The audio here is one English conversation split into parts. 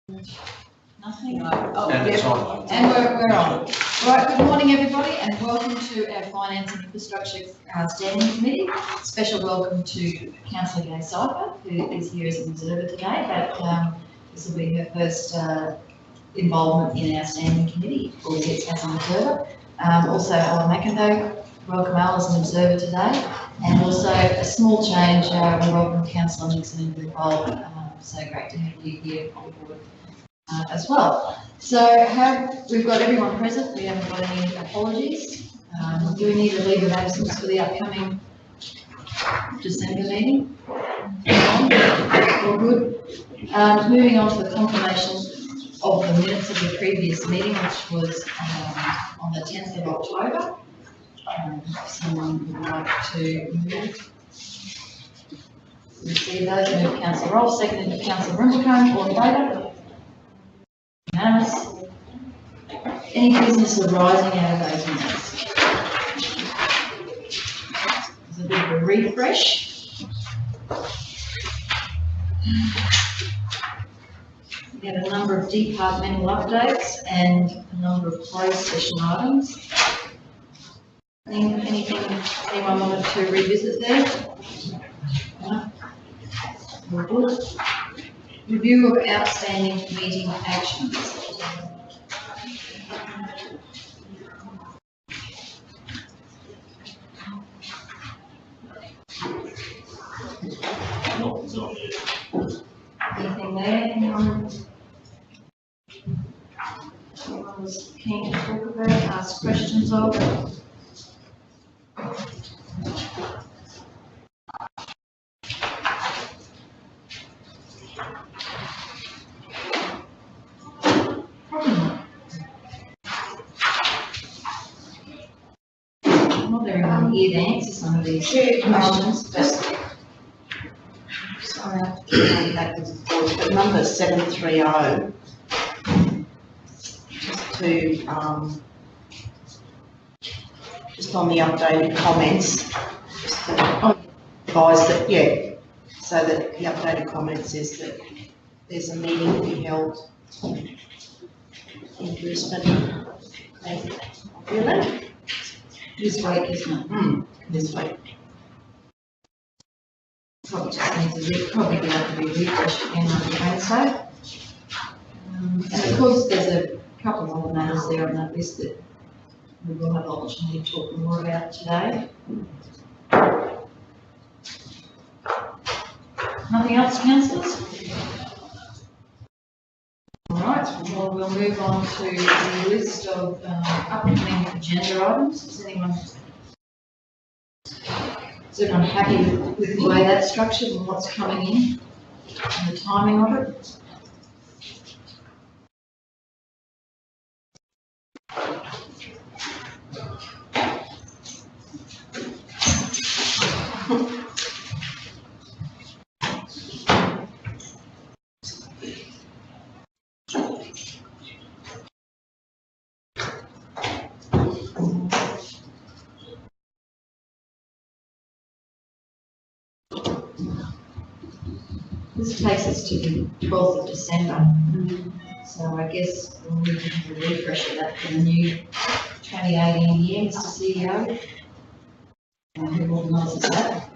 Nothing? Oh, And it's on. And we're on. Right, good morning everybody and welcome to our Finance and Infrastructure Standing Committee. Special welcome to Councillor Gay Cypher, who is here as an observer today, but this will be her first involvement in our standing committee, albeit as an observer. Also Alan McIndoe, welcome Al as an observer today. And also a small change, we welcome Councillor Nixon into the fold. So great to have you here on board as well. So we've got everyone present, we haven't got any apologies. Do we need a leave of absence for the upcoming December meeting? All good. Moving on to the confirmation of the minutes of the previous meeting, which was on the 10th of October. If someone would like to move. Receive those. Move Councillor Rolfe, seconded to Councillor Rimblecombe. All in favour? Unanimous. Any business arising out of those minutes? There's a bit of a refresh. We have a number of departmental updates and a number of closed session items. Anything anyone wanted to revisit there? No? All good. Review of outstanding meeting actions. Anything there? Anyone was keen to talk about, ask questions of? Not everyone here to answer some of these questions. Sorry, I have to go backwards and forwards, but number 730, just on the updated comments, just to advise that, so that the updated comment says that there's a meeting to be held in Brisbane. Really? This week, isn't it? This week. Probably just needs to probably going to have to be refreshed again on Wednesday. And of course, there's a couple of other matters there on that list that we will have opportunity to talk more about today. Nothing else, councillors? All right, well, we'll move on to the list of upcoming agenda items. Is everyone happy with the way that's structured and what's coming in and the timing of it? This takes us to the 12th of December. So I guess we'll need to have a refresh of that for the new 2018 year, Mr. CEO. And who organises that?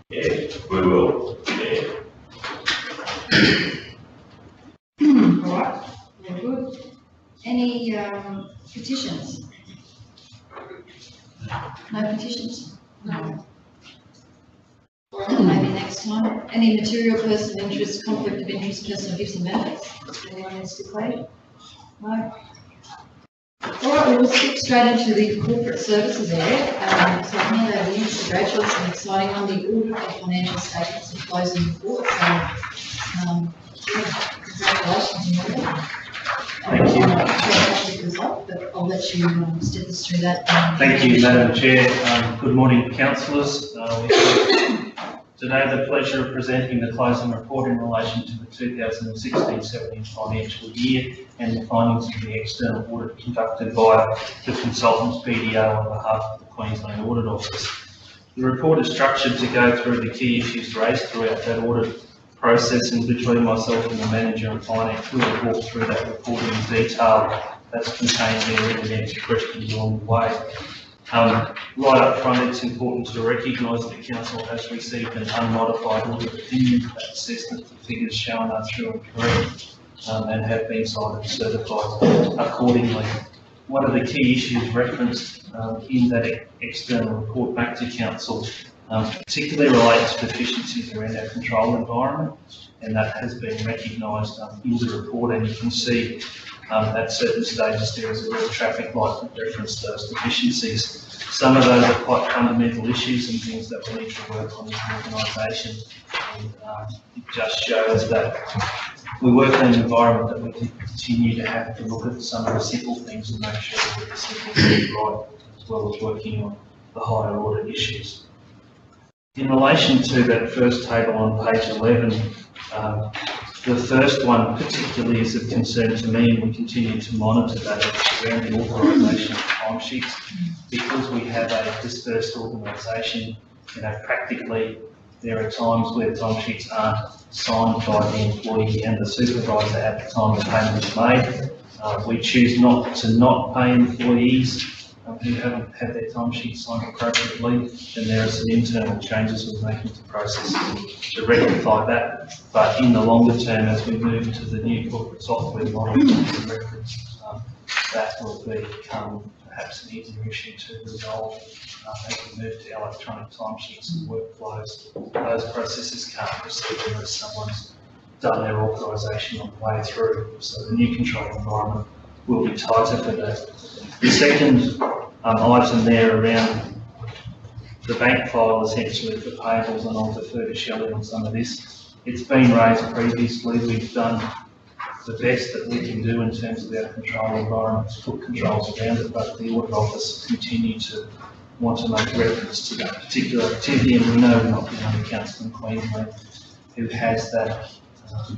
Yeah, we will. Yeah. All right, very good. Any petitions? No petitions? No. Maybe next time. Any material person of interest, conflict of interest, personal gifts and benefits? Anyone else declared? No? All right, we'll skip straight into the corporate services area. So I'll hand over to Mr. Bradshaw, it's an exciting one, the audit of financial statements and closing report. So, congratulations on that. Thank you. Fantastic result, but I'll let you step us through that. Thank you, Madam Chair. Good morning, councillors. Today, I have the pleasure of presenting the closing report in relation to the 2016-17 financial year and the findings of the external audit conducted by the consultants BDO on behalf of the Queensland Audit Office. The report is structured to go through the key issues raised throughout that audit process, and between myself and the manager and finance, we will walk through that report in detail that's contained there and answer questions along the way. Right up front, it's important to recognise that the council has received an unmodified audit opinion that says that the figures shown are true and correct, and have been cited and certified accordingly. One of the key issues referenced in that external report back to council particularly relates to deficiencies around our control environment, and that has been recognised in the report, and you can see at certain stages there is a red traffic light that reference those deficiencies. Some of those are quite fundamental issues and things that we need to work on as an organisation, and it just shows that we work in an environment that we can continue to have to look at some of the simple things and make sure that we get the simple things right, as well as working on the higher order issues. In relation to that first table on page 11, the first one particularly is of concern to me, and we continue to monitor that around the authorisation of timesheets. Because we have a dispersed organisation, practically there are times where timesheets aren't signed by the employee and the supervisor at the time the payment is made. We choose not to pay employees who haven't had their timesheets signed appropriately, and there are some internal changes we're making to processes to rectify that. But in the longer term, as we move to the new corporate software model that will become perhaps an easier issue to resolve as we move to electronic timesheets and workflows. Those processes can't proceed unless someone's done their authorisation on the way through. So the new control environment will be tighter for that. The second item there around the bank file, essentially for payables, and I'll defer to Shelley on some of this. It's been raised previously. We've done the best that we can do in terms of our control environment to put controls around it, but the Audit Office continue to want to make reference to that particular activity, and we know we're not the only council in Queensland who has that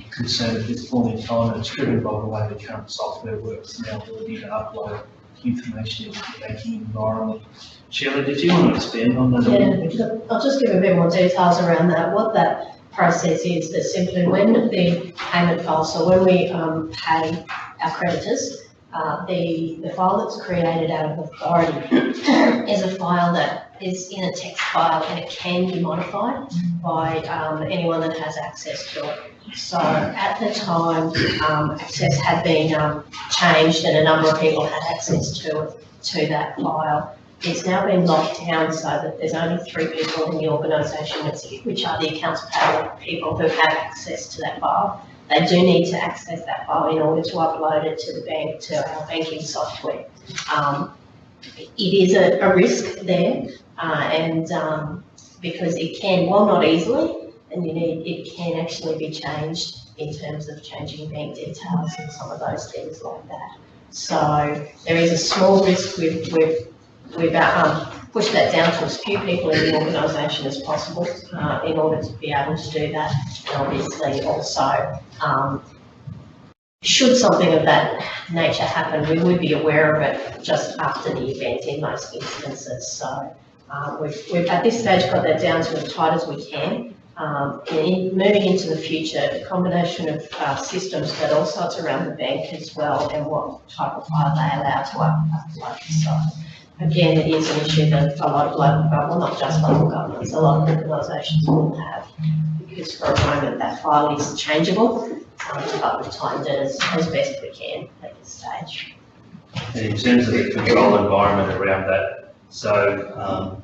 concern at this point in time, and it's driven by the way the current software works and our ability to upload information into the banking environment. Shelley, did you want to expand on that? Yeah, I'll just give a bit more details around that. What that process is that simply when the payment file, so when we pay our creditors, the file that's created out of authority is a file that is in a text file, and it can be modified by anyone that has access to it. So at the time, access had been changed, and a number of people had access to that file. It's now been locked down so that there's only 3 people in the organisation, which are the accounts payable people who have access to that file. They do need to access that file in order to upload it to the bank, to our banking software. It is a risk there, and because it can, well, not easily, and it can actually be changed in terms of changing bank details and some of those things like that. So there is a small risk. We've pushed that down to as few people in the organisation as possible in order to be able to do that. And obviously also, should something of that nature happen, we would be aware of it just after the event in most instances. So we've at this stage got that down to as tight as we can. Moving into the future, the combination of systems, but also it's around the bank as well, and what type of file they allow to upload. So again, it is an issue that a lot of local government, well, not just local governments, a lot of organisations will have, because for a moment that file is changeable, but we've timed it as best we can at this stage. And in terms of the control environment around that, so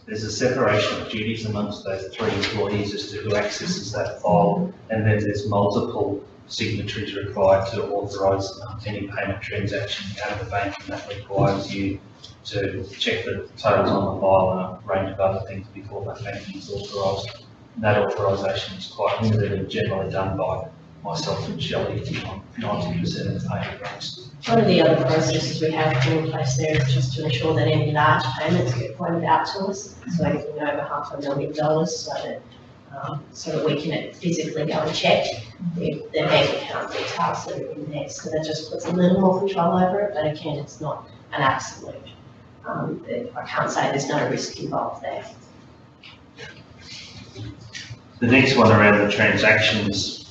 there's a separation of duties amongst those 3 employees as to who accesses that file, and then there's multiple signatories required to authorise any payment transaction out of the bank, and that requires you to check the totals on the file and a range of other things before that banking is authorised. That authorisation is quite limited and generally done by myself and Shelley on 90% of the payment runs. One of the other processes we have in place there is just to ensure that any large payments get pointed out to us, so anything over $500,000, so that we can physically go and check if the bank account details that are in there. So that just puts a little more control over it, but again, it's not an absolute. I can't say there's no risk involved there. The next one around the transactions,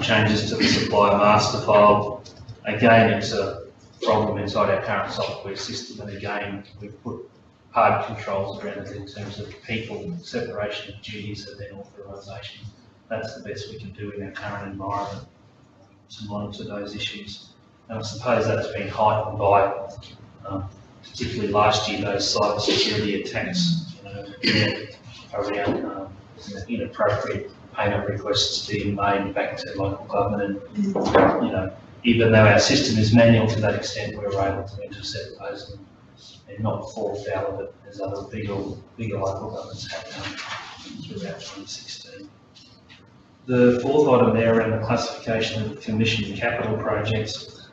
changes to the supplier master file. Again, it's a problem inside our current software system, and again, we've put hard controls around it in terms of people, separation of duties, and then authorisation. That's the best we can do in our current environment to monitor those issues. And I suppose that's been heightened by, particularly last year, those cyber security attacks, around inappropriate payment requests being made back to local government. And, even though our system is manual to that extent, we're able to intercept those and not fall foul of it as other bigger local governments have done throughout 2016. The fourth item there around the classification of commissioned capital projects.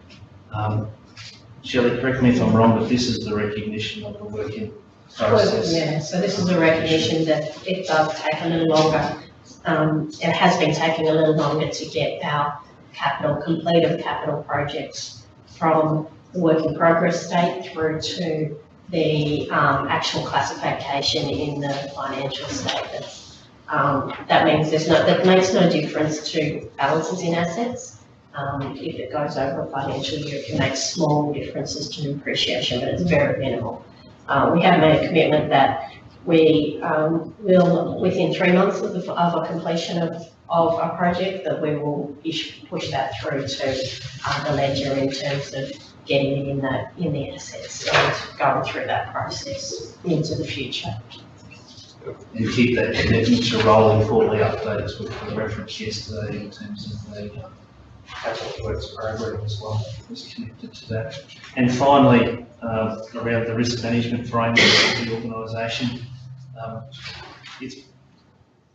Shelley, correct me if I'm wrong, but this is the recognition of the work in process. Yeah, so this is a recognition that it does take a little longer. It has been taking a little longer to get our completed capital projects from the work in progress state through to the actual classification in the financial statements. That means that makes no difference to balances in assets. If it goes over a financial year, it can make small differences to depreciation, but it's very minimal. We have made a commitment that we will, within 3 months of a completion of a project, that we will push that through to the ledger in terms of getting it in the assets and going through that process into the future. And keep that commitment to rolling quarterly updates, which we referenced yesterday in terms of the capital works program as well, is connected to that. And finally, around the risk management framework of the organisation, it's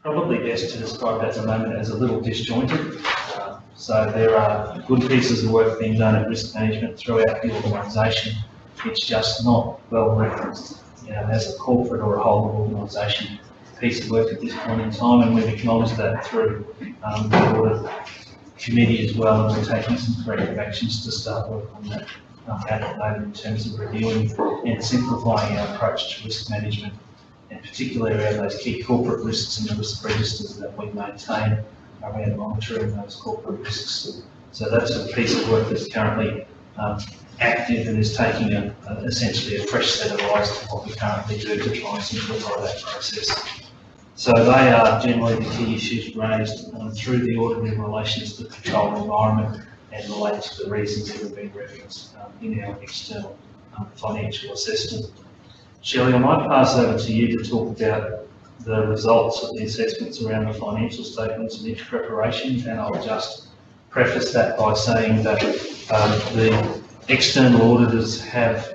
probably best to describe it at the moment as a little disjointed. So there are good pieces of work being done at risk management throughout the organisation. It's just not well referenced, as a corporate or a whole of organisation piece of work at this point in time, and we've acknowledged that through the audit committee as well, and we're taking some corrective actions to start work on that later in terms of reviewing and simplifying our approach to risk management, and particularly around those key corporate risks and the risk registers that we maintain around monitoring those corporate risks. So that's a piece of work that's currently active and is taking essentially a fresh set of eyes to what we currently do to try and simplify that process. So they are generally the key issues raised through the audit in relation to the controlled environment and relate to the reasons that have been referenced in our external financial assessment. Shelley, I might pass over to you to talk about the results of the assessments around the financial statements and each preparation, and I'll just preface that by saying that the external auditors have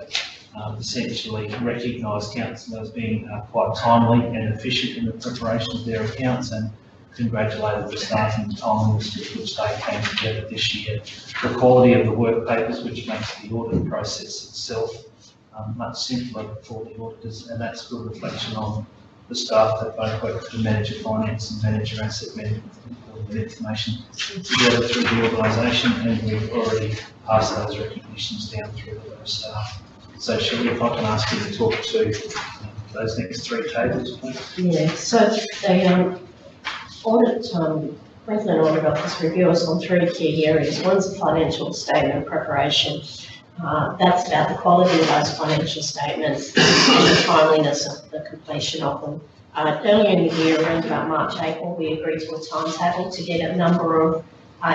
essentially recognised council as being quite timely and efficient in the preparation of their accounts, and congratulated the staff and the timeliness with which they came together this year. The quality of the work papers, which makes the audit process itself much simpler for the auditors, and that's a good reflection on the staff that both work for manager finance and manager asset management, with information together through the organisation, and we've already passed those recognitions down through to those staff. So Shelley, if I can ask you to talk to those next three tables, please. Yeah, so the Queensland Audit Office reviews on three key areas. One's the financial statement preparation. That's about the quality of those financial statements and the timeliness of the completion of them. Earlier in the year, around about March, April, we agreed to a timetable to get a number of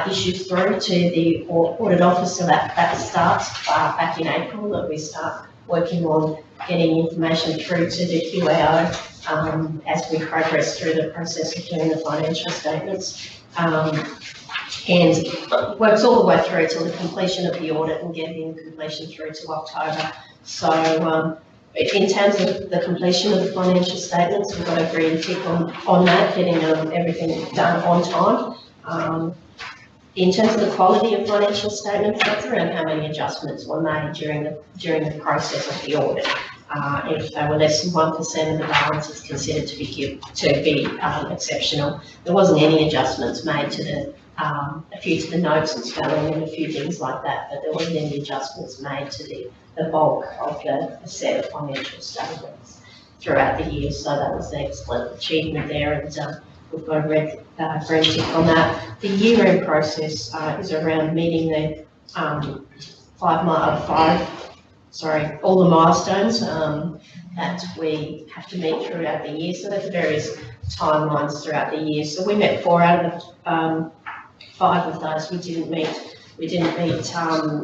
issues through to the audit office, so that starts back in April, that we start working on getting information through to the QAO as we progress through the process of doing the financial statements. And works all the way through to the completion of the audit and getting completion through to October. So in terms of the completion of the financial statements, we've got a green tick on that, getting everything done on time. In terms of the quality of financial statements, that's around how many adjustments were made during the process of the audit. If they were less than 1% of the balance, it's considered to be exceptional. There wasn't any adjustments made to a few to the notes and spelling and a few things like that, but there wasn't any adjustments made to the bulk of the set of financial statements throughout the year. So that was an excellent achievement there, and we've got a green tick on that. The year-end process is around meeting the all the milestones that we have to meet throughout the year. So there's various timelines throughout the year. So we met 4 out of the 5 of those. We didn't meet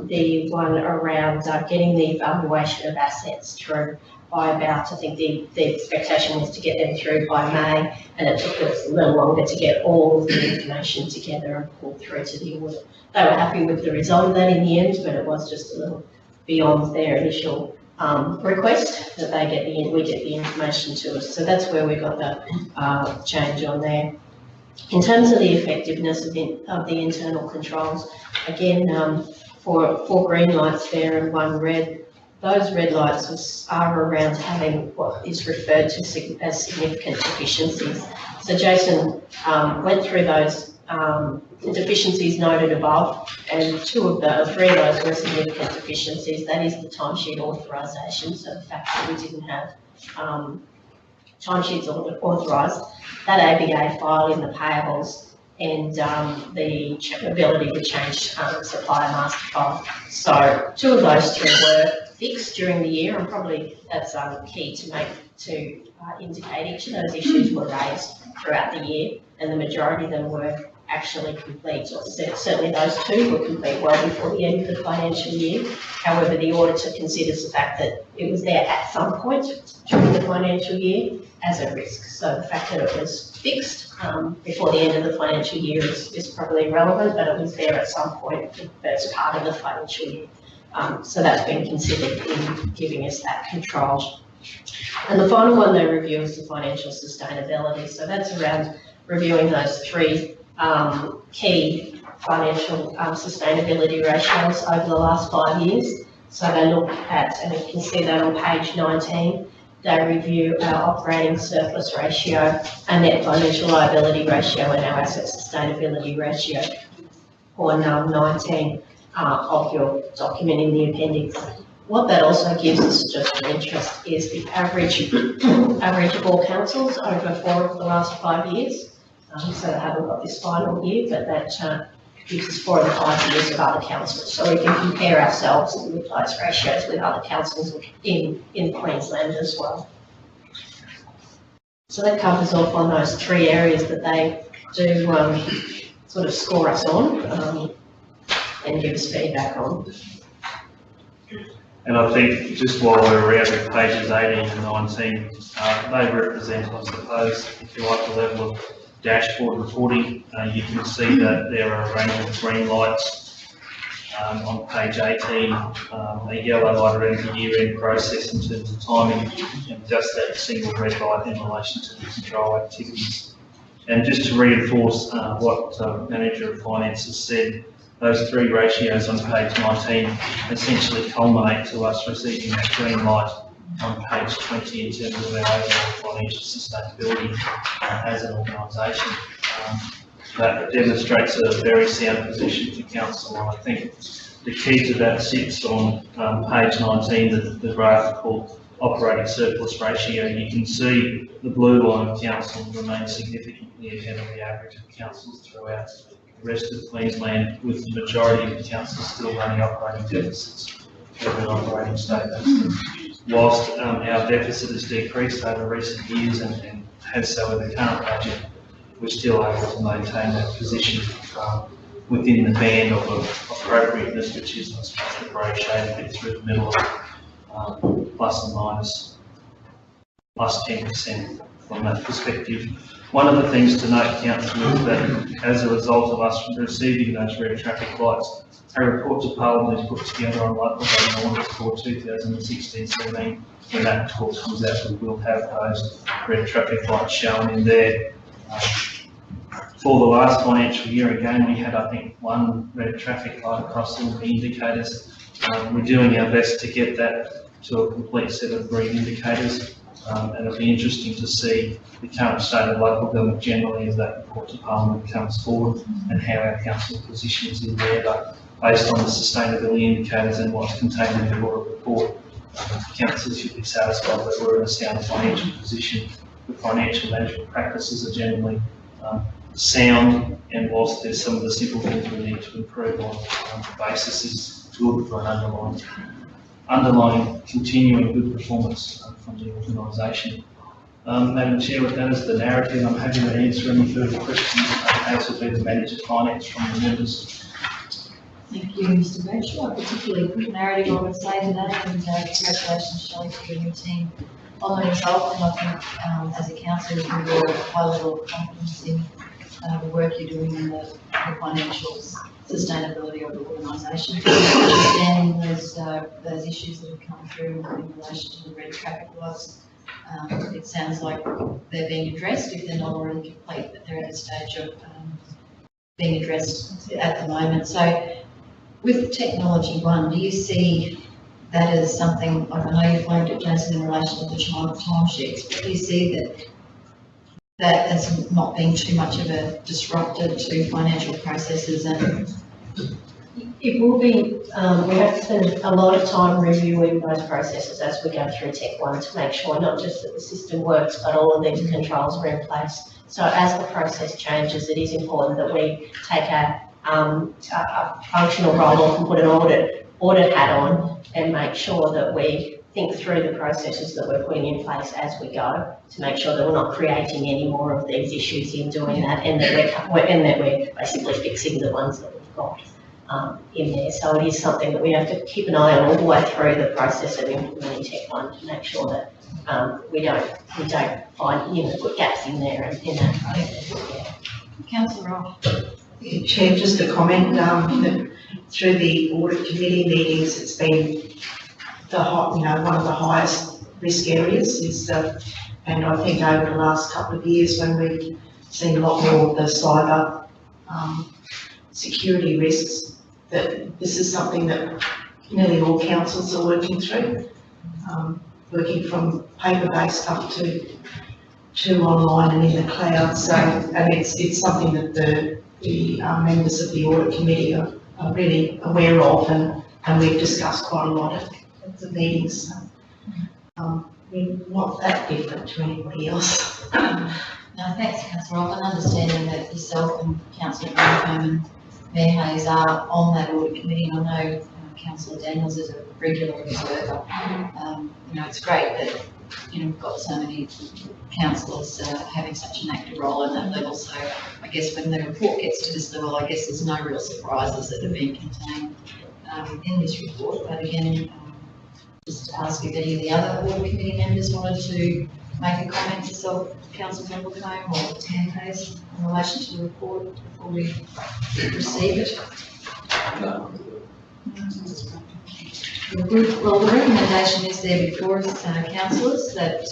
the one around getting the evaluation of assets through by about, I think the expectation was to get them through by May, and it took us a little longer to get all of the information together and pulled through to the audit. They were happy with the result of that in the end, but it was just a little beyond their initial request that we get the information to us. So that's where we got the change on there. In terms of the effectiveness of the internal controls, again, for green lights there and 1 red, those red lights are around having what is referred to as significant deficiencies. So Jason went through those deficiencies noted above, and 3 of those were significant deficiencies. That is the timesheet authorisation, so the fact that we didn't have timesheets authorised, that ABA file in the payables, and the ability to change supplier master file. So 2 of those 3 were fixed during the year, and probably that's key to indicate each of those issues were raised throughout the year, and the majority of them were actually complete, or certainly those 2 were complete well before the end of the financial year. However, the auditor considers the fact that it was there at some point during the financial year as a risk. So the fact that it was fixed before the end of the financial year is probably irrelevant, but it was there at some point as part of the financial year. So that's been considered in giving us that control. And the final one they review is the financial sustainability. So that's around reviewing those 3 key financial sustainability ratios over the last 5 years. So they look at, and you can see that on page 19, they review our operating surplus ratio, our net financial liability ratio, and our asset sustainability ratio on 19 of your document in the appendix. What that also gives us, just for interest, is the average of all councils over 4 of the last 5 years. So they haven't got this final year, but that gives us 4 of the 5 years of other councils. So we can compare ourselves with those ratios with other councils in Queensland as well. So that covers off on those 3 areas that they do sort of score us on and give us feedback on. And I think just while we're around at pages 18 and 19, they represent, I suppose, if you like, the level of dashboard reporting. You can see that there are a range of green lights on page 18, a yellow light around the year-end process in terms of timing, and just that single red light in relation to the control activities. And just to reinforce what Manager of Finance has said, those 3 ratios on page 19 essentially culminate to us receiving that green light on page 20 in terms of our overall financial sustainability as an organisation. That demonstrates a very sound position for council, and I think the key to that sits on page 19, the graph called operating surplus ratio. You can see the blue line of council remains significantly ahead of the average of councils throughout the rest of Queensland, with the majority of the councils still running operating deficits over an operating statement. Whilst our deficit has decreased over recent years and has so in the current budget, we're still able to maintain that position within the band of appropriateness, which is, I suppose, the grey shade a bit through the middle of plus and minus plus 10% from that perspective. One of the things to note, Councillor, is that as a result of us receiving those red traffic lights, a report to Parliament is put together on local government audit for 2016-17. When that report comes out, we will have those red traffic lights shown in there. For the last financial year, again, we had, I think, 1 red traffic light across all the indicators. We're doing our best to get that to a complete set of green indicators. And it'll be interesting to see the current state of local government generally as that report to Parliament comes forward and how our council positions in there. But based on the sustainability indicators and what's contained in the audit report, councils should be satisfied that we're in a sound financial position. The financial management practices are generally sound, and whilst there's some of the simple things we need to improve on, the basis is good for an underlying continuing good performance from the organisation. Madam Chair, with that as the narrative, I'm happy to answer any further questions, as will be the Manager of Finance from the members. Thank you, Mr. Bradshaw. A particularly good narrative, I would say, today, and congratulations, Shelley, to your team on the result. And I think, as a council, you can build a high level of confidence in the work you're doing in the financial sustainability of the organisation. Understanding those issues that have come through in relation to the red traffic lights. It sounds like they're being addressed, if they're not already complete, but they're at the stage of being addressed at the moment. So, with Technology One, do you see that as something, like I know you flagged it, Jason, in relation to the time sheets, but do you see that as not being too much of a disruptor to financial processes? And it will be, we have to spend a lot of time reviewing those processes as we go through Tech One to make sure not just that the system works, but all of these controls are in place. So as the process changes, it is important that we take a functional role off and put an audit hat on and make sure that we think through the processes that we're putting in place as we go to make sure that we're not creating any more of these issues in doing that, and that we're basically fixing the ones that we've got in there. So it is something that we have to keep an eye on all the way through the process of implementing Tech One to make sure that we don't find, put gaps in there and in that process. Yeah. Councillor Ross. Chair, just a comment, that through the audit committee meetings, it's been one of the highest risk areas is, and I think over the last couple of years when we've seen a lot more of the cyber security risks, that this is something that nearly all councils are working through, working from paper-based up to online and in the cloud. So, and it's something that the members of the audit committee are really aware of, and we've discussed quite a lot at the meetings. So, we're not that different to anybody else. No, thanks, Councillor Ross, and understanding that yourself and Councillor Brown and Mayor Hayes are on that audit committee, and I know Councillor Daniels is a regular observer. It's great that we've got so many councillors having such an active role in that level. So I guess when the report gets to this level, I guess there's no real surprises that have been contained in this report. But again, just to ask if any of the other audit committee members wanted to make a comment yourself, Councillor Templecombe or Mayor Hayes, in relation to the report before we receive it. Good. Well, the recommendation is there before us, councillors, that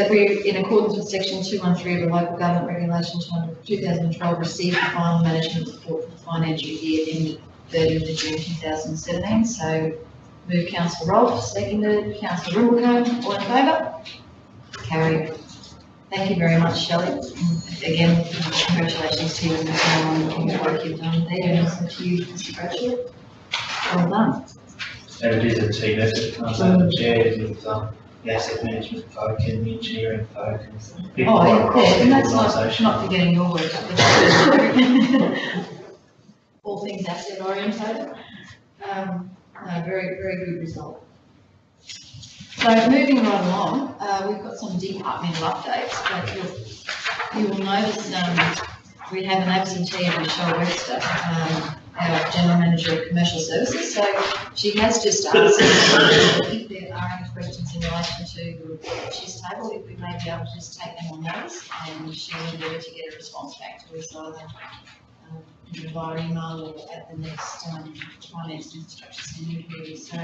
we, in accordance with section 213 of the Local Government Regulations 2012, receive the final management report for the financial year ending 30th of June 2017. So, move Councillor Rolfe, seconded Councillor Rumblecombe. All in favour? Carried. Thank you very much, Shelley. Again, congratulations to you on the work you've done there, and also to you, Mr. Bradshaw. Well done. And it is a team effort, Madam Chair, with the asset management folk and the engineering folk and people across the and that's organisation. not forgetting your work up there. All things asset orientated. Very, very good result. So moving right along, we've got some departmental updates, but you will notice we have an absentee of Michelle Webster, our General Manager of Commercial Services. So she has just asked if there are any questions in relation to the report that she's tabled, if we may be able to just take them on notice, and she'll endeavour to get a response back to us either via email or at the next Finance and Infrastructure Standing Committee. So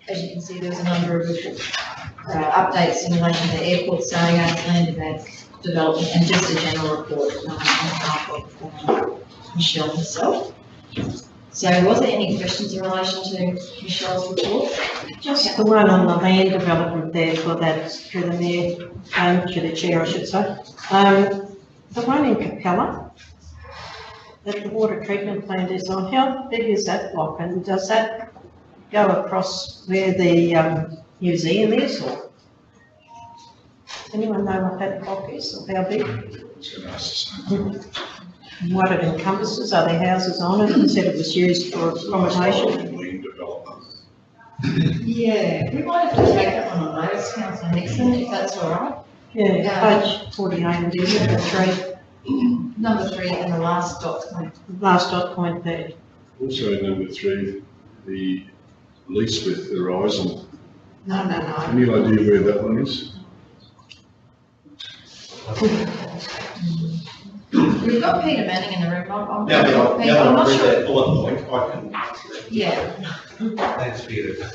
as you can see, there's a number of updates in relation to airport sales, land development, and just a general report on behalf of Michelle herself. So was there any questions in relation to Michelle's report? Just the one on the land development there for that, through the Mayor, through the Chair I should say. The one in Capella, that the water treatment plant is on, how big is that block, and does that go across where the museum is, or? anyone know what that block is or how big? So that's the same. What it encompasses? Are there houses on it? You said it was used for accommodation. Land development. Yeah, we might have to take that one on notice, councillor Nixon, if that's all right. Yeah, page 48 and number 3, Number 3 and the last dot point. last dot point there. Also number 3, the lease with Horizon. No. Any idea where that one is? We've got Peter Manning in the room. I'm Now that I'm I've not read sure. that bullet point, I can answer that. Yeah, Thanks, Peter.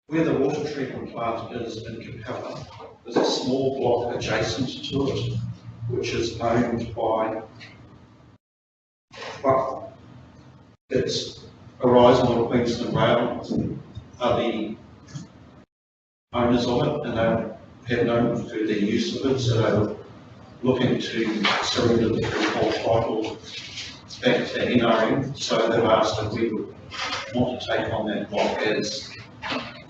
Where the water treatment plant is in Capella, there's a small block adjacent to it, which is owned by, well, it's Horizon or Queensland Rail are the owners of it, and they have known for their use of it, so they were looking to surrender the freehold title back to NRM, so they've asked if we would want to take on that block as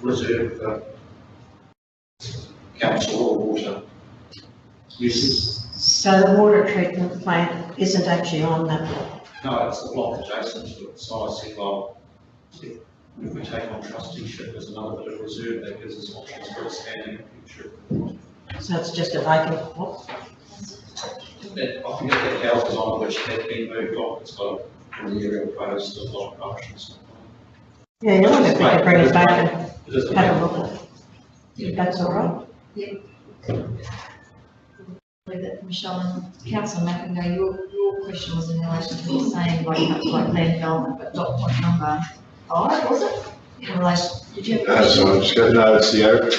reserved for council or water uses. So the water treatment plant isn't actually on that block. No, it's the block adjacent to it, so I said, well, if we take on trusteeship as another bit of reserve, that gives us options for expanding in the future. So it's just a vacant block. I can get the houses on it which have been moved off, it's got an aerial post, a lot of options. Yeah, you wonder if we could bring it back and It is a have a look at it. If that's all right. believe that Michelle and councillor McIntyre, your question was in relation to the same, like land development, but dot point number 5, was it? In relation, did you have a So question? I'm just going, no, it's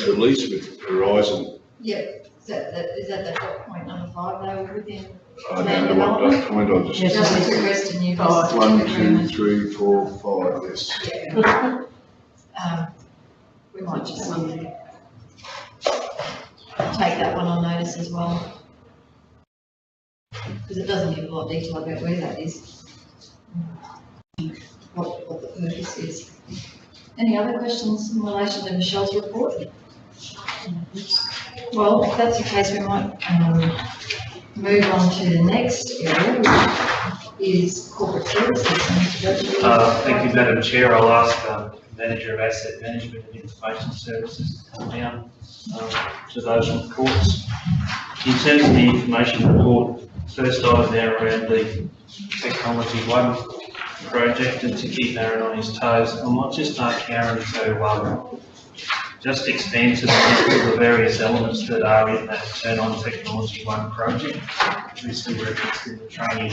the lease with Horizon. Yeah, is that the dot point number 5 though, within I land don't know what development? that point I just. Yes. Just with request and you. 1, 2, 3, 4, 5, yes. Yeah. We might just take that one on notice as well. Because it doesn't give a lot of detail about where that is. What the purpose is. Any other questions in relation to Michelle's report? Well, if that's the case, we might move on to the next area, which is corporate services. Thank you, Madam Chair. I'll ask Manager of Asset Management and Information Services to come down to those reports. In terms of the information report, first item there around the Technology One project, and to keep Aaron on his toes, I might just ask Aaron to just expand to the various elements that are in that Turn On Technology One project. This we referenced in the training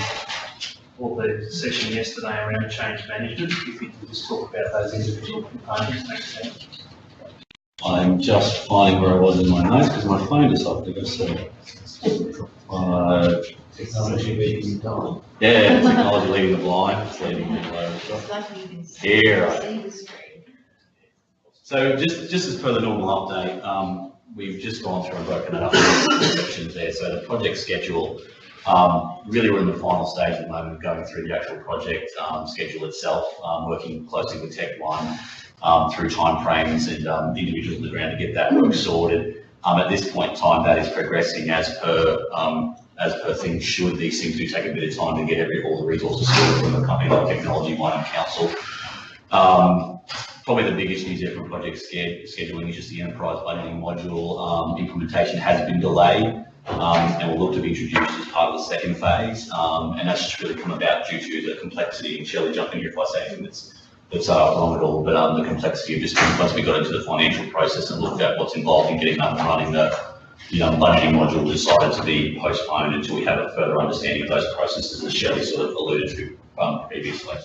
or the session yesterday around change management. If you could just talk about those individual components, makes sense. I'm just finding where I was in my notes because my phone decided to go slow. Technology leading the blind. Yeah, technology leading the blind, it's leading the blind. It's like you can Here, right. see the screen. So just as per the normal update, we've just gone through and broken it up into sections there. So the project schedule, really we're in the final stage at the moment of going through the actual project schedule itself, working closely with Tech One through timeframes and the individuals on the ground to get that work sorted. At this point in time, that is progressing as per things should. These things do take a bit of time to get all the resources sorted from a company like Technology One and Council. Probably the biggest news there from project scheduling is just the enterprise budgeting module implementation has been delayed and will look to be introduced as part of the second phase. And that's just really come about due to the complexity, and Shelley, jump in here if I say anything that's wrong at all, but the complexity of just once we got into the financial process and looked at what's involved in getting up and running, the budgeting module decided to be postponed until we have a further understanding of those processes, as Shelley sort of alluded to previously.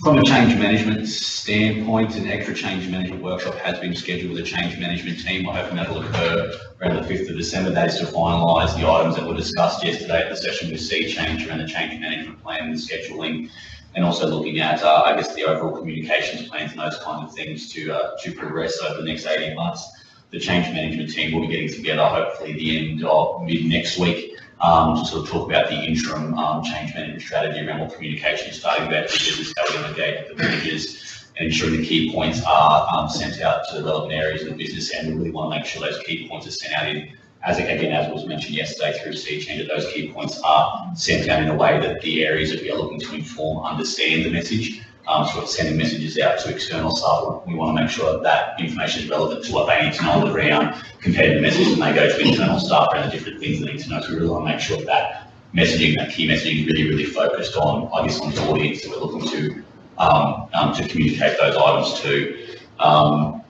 From a change management standpoint, an extra change management workshop has been scheduled with the change management team. I'm hoping that will occur around the 5th of December. That is to finalise the items that were discussed yesterday at the session with Sea Change around the change management plan and scheduling, and also looking at, I guess, the overall communications plans and those kinds of things to progress over the next 18 months. The change management team will be getting together hopefully the end of mid next week to sort of talk about the interim change management strategy around what communication is starting about the business, how we're going to engage with the managers, and ensuring the key points are sent out to the relevant areas of the business. And we really want to make sure those key points are sent out in, as was mentioned yesterday through C-Change, that those key points are sent out in a way that the areas that we are looking to inform understand the message. So we're sending messages out to external staff. We want to make sure that that information is relevant to what they need to know on the ground compared to the message when they go to internal staff around the different things they need to know. So we really want to make sure that that messaging, that key messaging, is really, really focused on, I guess, on the audience that we're looking to communicate those items to.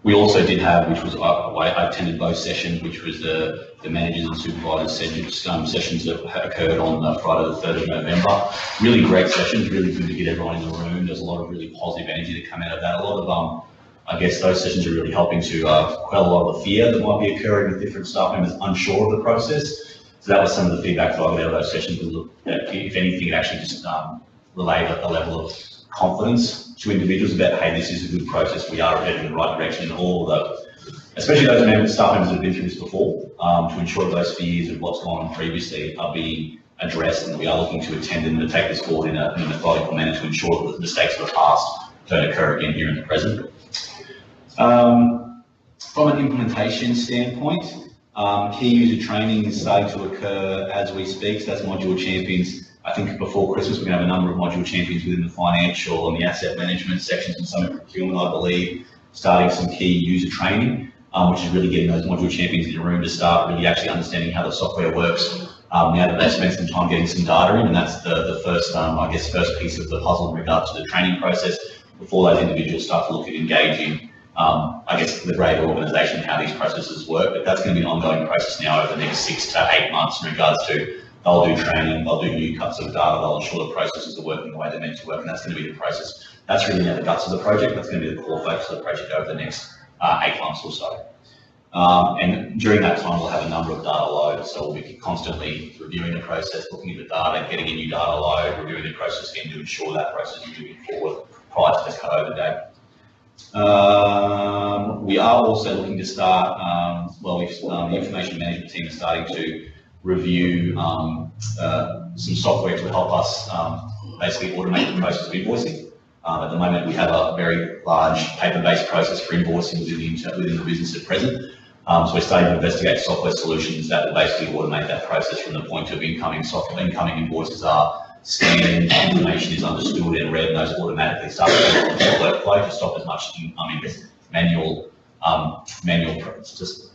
We also did have, which was, I attended both sessions, which was the managers and supervisors sessions that occurred on Friday the 3rd of November. Really great sessions, really good to get everyone in the room. There's a lot of really positive energy that come out of that. A lot of, I guess those sessions are really helping to quell a lot of the fear that might be occurring with different staff members unsure of the process. So that was some of the feedback that I got out of those sessions, that if anything, it actually just relayed a level of confidence to individuals about, hey, this is a good process, we are heading in the right direction, and all of those, especially those staff members that have been through this before, to ensure that those fears of what's gone on previously are being addressed, and we are looking to attend and to take this forward in a methodical manner to ensure that the mistakes of the past don't occur again here in the present. From an implementation standpoint, key user training is starting to occur as we speak, so that's module champions. I think before Christmas, we're going to have a number of module champions within the financial and the asset management sections and some in procurement, I believe, starting some key user training, which is really getting those module champions in the room to start really actually understanding how the software works. Now that they've spent some time getting some data in, and that's the first, I guess, first piece of the puzzle in regard to the training process before those individuals start to look at engaging, I guess, the greater organisation and how these processes work. But that's going to be an ongoing process now over the next 6 to 8 months in regards to they'll do training, they'll do new cuts of data, they'll ensure the processes are working the way they're meant to work, and that's going to be the process. That's really now the guts of the project. That's going to be the core focus of the project over the next 8 months or so. And during that time, we'll have a number of data loads, so we'll be constantly reviewing the process, looking at the data, getting a new data load, reviewing the process again to ensure that process is moving forward prior to the cut-over date. We are also looking to start, the information management team is starting to review some software to help us basically automate the process of invoicing. At the moment, we have a very large paper-based process for invoicing within the business at present. So we're starting to investigate software solutions that will basically automate that process from the point of incoming invoices are scanned, information is understood and read, and those automatically start to go into the workflow to stop as much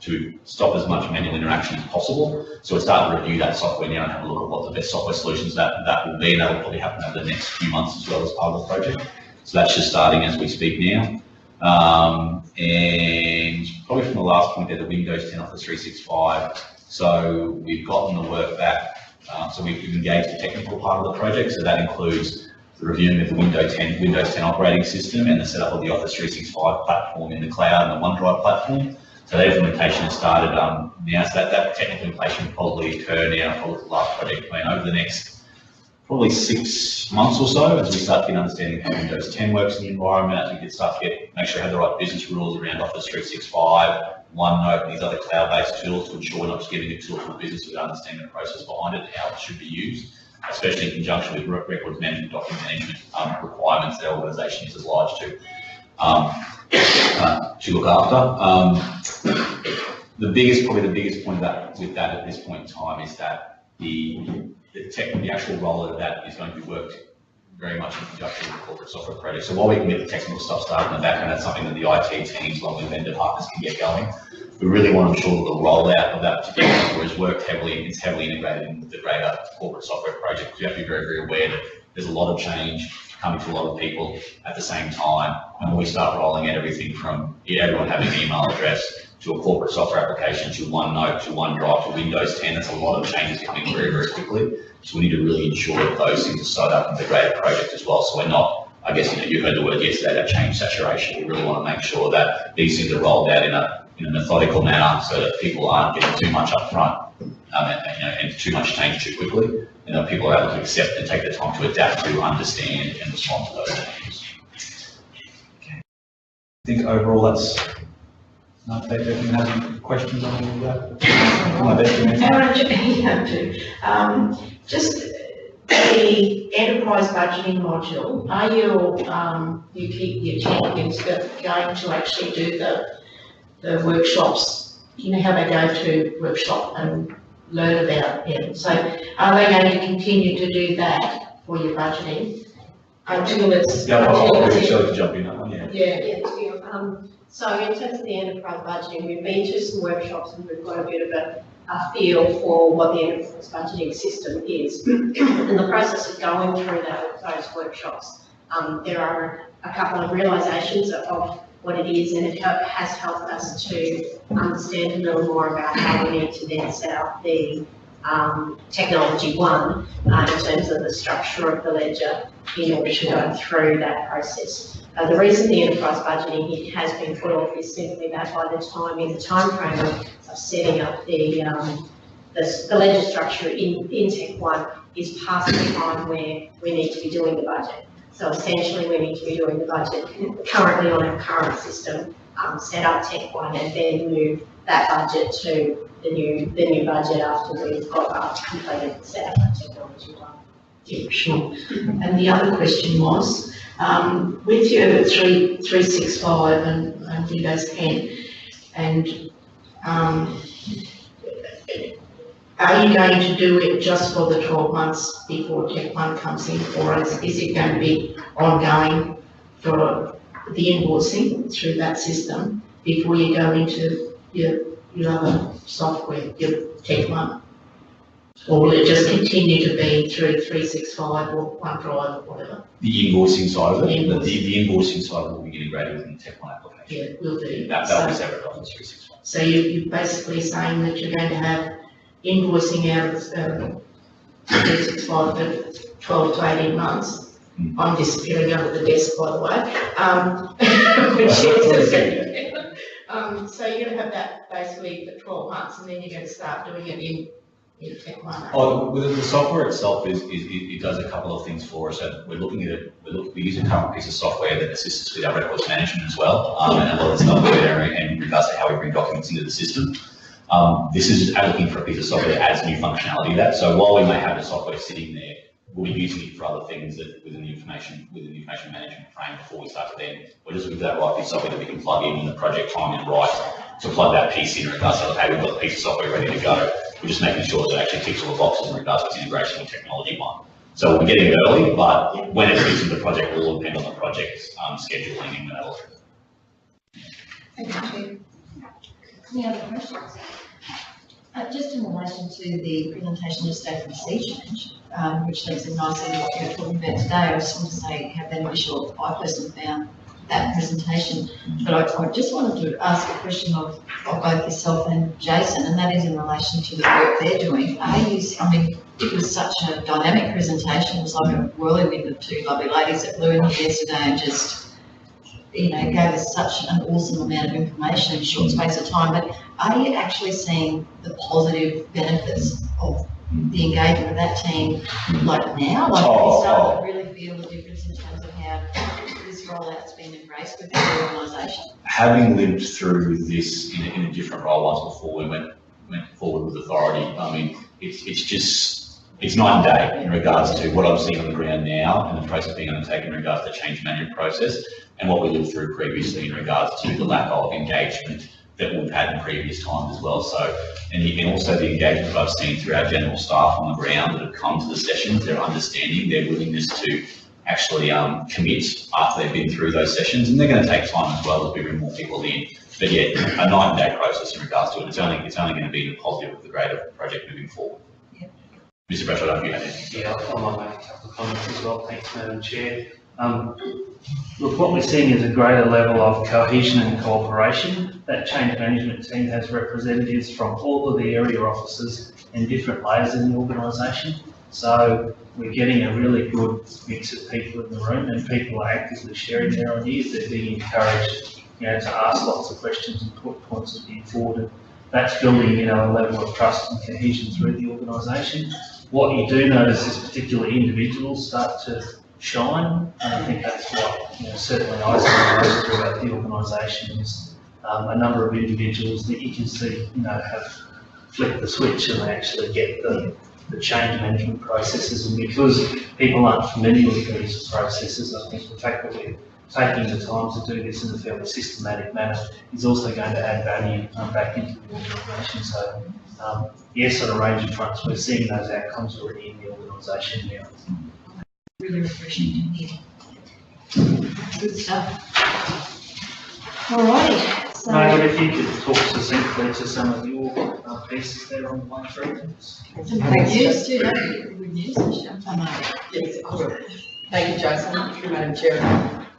to stop as much manual interaction as possible. So we're starting to review that software now and have a look at what the best software solutions that will be, and that will probably happen over the next few months as well as part of the project. So that's just starting as we speak now. And probably from the last point there, the Windows 10 Office 365. So we've gotten the work back. So we've engaged the technical part of the project. So that includes the reviewing of the Windows 10 operating system and the setup of the Office 365 platform in the cloud and the OneDrive platform. So that implementation has started now. So that technical implementation will probably occur now, probably the last project plan over the next probably 6 months or so, as we start to get understanding how Windows 10 works in the environment, as we can start to make sure we have the right business rules around Office 365, OneNote, and these other cloud-based tools to ensure we're not just giving a tool for the business without understanding the process behind it and how it should be used, especially in conjunction with records management, document management requirements that our organisation is obliged to look after. Probably the biggest point with that at this point in time is that the actual rollout of that is going to be worked very much in conjunction with the corporate software project. So while we can get the technical stuff started in the back end, that's something that the IT teams, along with vendor partners, can get going. We really want to ensure that the rollout of that particular software is worked heavily, it's heavily integrated in with the greater corporate software project. Because you have to be very, very aware that there's a lot of change coming to a lot of people at the same time. And when we start rolling out everything from everyone having an email address to a corporate software application, to OneNote, to OneDrive, to Windows 10, that's a lot of changes coming very, very quickly. So we need to really ensure that those things are sewed up in the greater project as well. So we're not, I guess, you heard the word yesterday, that change saturation. We really want to make sure that these things are rolled out in a methodical manner so that people aren't getting too much up front and too much change too quickly. People are able to accept and take the time to adapt to, understand and respond to those changes. Okay. I think overall that's No, if anyone has any questions on any of that? My best, Just the enterprise budgeting module, are your champions going to actually do the workshops? You know how they go to workshop and learn about it? So are they going to continue to do that for your budgeting until it's? Yeah, I'll until let it's- Shelley jump in on that one, yeah. Yeah, So in terms of the enterprise budgeting, we've been to some workshops and we've got a bit of a feel for what the enterprise budgeting system is. In the process of going through those workshops, there are a couple of realisations of what it is, and it has helped us to understand a little more about how we need to then set up the technology one in terms of the structure of the ledger in order to go through that process. The reason the enterprise budgeting has been put off is simply that by the time, in the timeframe of setting up the ledger structure in Tech One is past the time where we need to be doing the budget. So essentially we need to be doing the budget currently on our current system, set up Tech One and then move that budget to the new budget after we've got completed the setup of technology one. yeah, sure. And the other question was, with your 365 and Windows 10, and are you going to do it just for the 12 months before Tech One comes in, or is it going to be ongoing for the invoicing through that system before you go into your other software, your Tech One? Or will it just continue to be through 365 or OneDrive or whatever? The invoicing side of it, Invoicing. the invoicing side will be integrated within the Tech One application. Yeah, it will do. That'll be separate from 365. So you're basically saying that you're going to have invoicing out of 365 for 12 to 18 months. I'm disappearing under the desk, by the way. So you're going to have that basically for 12 months, and then you're going to start doing it in Tech One. Oh, with the software itself it does a couple of things for us. So we're looking at it, we use a current piece of software that assists us with our records management as well, and a lot of the stuff there in regards to how we bring documents into the system. This is looking for a piece of software that adds new functionality to that. So while we may have the software sitting there, we'll be using it for other things that within the information management frame before we start to then, we're just looking for that right piece of software that we can plug in the project time and right to plug that piece in regards to, hey, we've got the piece of software ready to go. We're just making sure that it actually ticks all the boxes in regards to its integration with technology one. So we're getting it early, but when it fits into the project, will all depend on the project's scheduling and that. Thank you. Any other questions? Just in relation to the presentation of state and sea change, which links in nicely to what we're talking about today, I just want to say how beneficial I personally found that presentation. But I just wanted to ask a question of both yourself and Jason, and that is in relation to the work they're doing. It was such a dynamic presentation. It was like a whirlwind of two lovely ladies that flew in here yesterday and just, gave us such an awesome amount of information in a short space of time. But are you actually seeing the positive benefits of the engagement of that team like now? Like, are you starting to really feel the difference in terms of how this rollout's been embraced within the organisation? Having lived through this in a different role once before, we went forward with authority. It's night and day in regards to what I'm seeing on the ground now and the process being undertaken in regards to the change management process and what we lived through previously in regards to the lack of engagement that we've had in previous times as well. So, and also the engagement that I've seen through our general staff on the ground that have come to the sessions, their understanding, their willingness to actually commit after they've been through those sessions, and they're going to take time as well as we bring more people in. But yeah, a night and day process in regards to it. It's only going to be the positive of the greater project moving forward. Yep. Mr. Bradshaw, I don't know if you had anything. Yeah, I might make a couple of comments as well. Thanks, Madam Chair. Look, what we're seeing is a greater level of cohesion and cooperation. That change management team has representatives from all of the area offices and different layers in the organisation. So we're getting a really good mix of people in the room, and people are actively sharing their ideas. They're being encouraged, to ask lots of questions and put points of view forward. And that's building, a level of trust and cohesion through the organisation. What you do notice is particularly individuals start to shine, and I think that's what certainly I see throughout the organisation is a number of individuals that you can see, have flicked the switch and they actually get the change management processes. And because people aren't familiar with these processes, I think the fact that we're taking the time to do this in a fairly systematic manner is also going to add value back into the organisation. So yes, on a range of fronts, we're seeing those outcomes already in the organisation now. Really refreshing to hear. Good stuff. All right. So, Margaret, if you could talk succinctly to some of your pieces there on 1-3. some good news too, don't you? Good news, Michelle. Yes, I will. Thank you, Jason. Thank you, Madam Chair.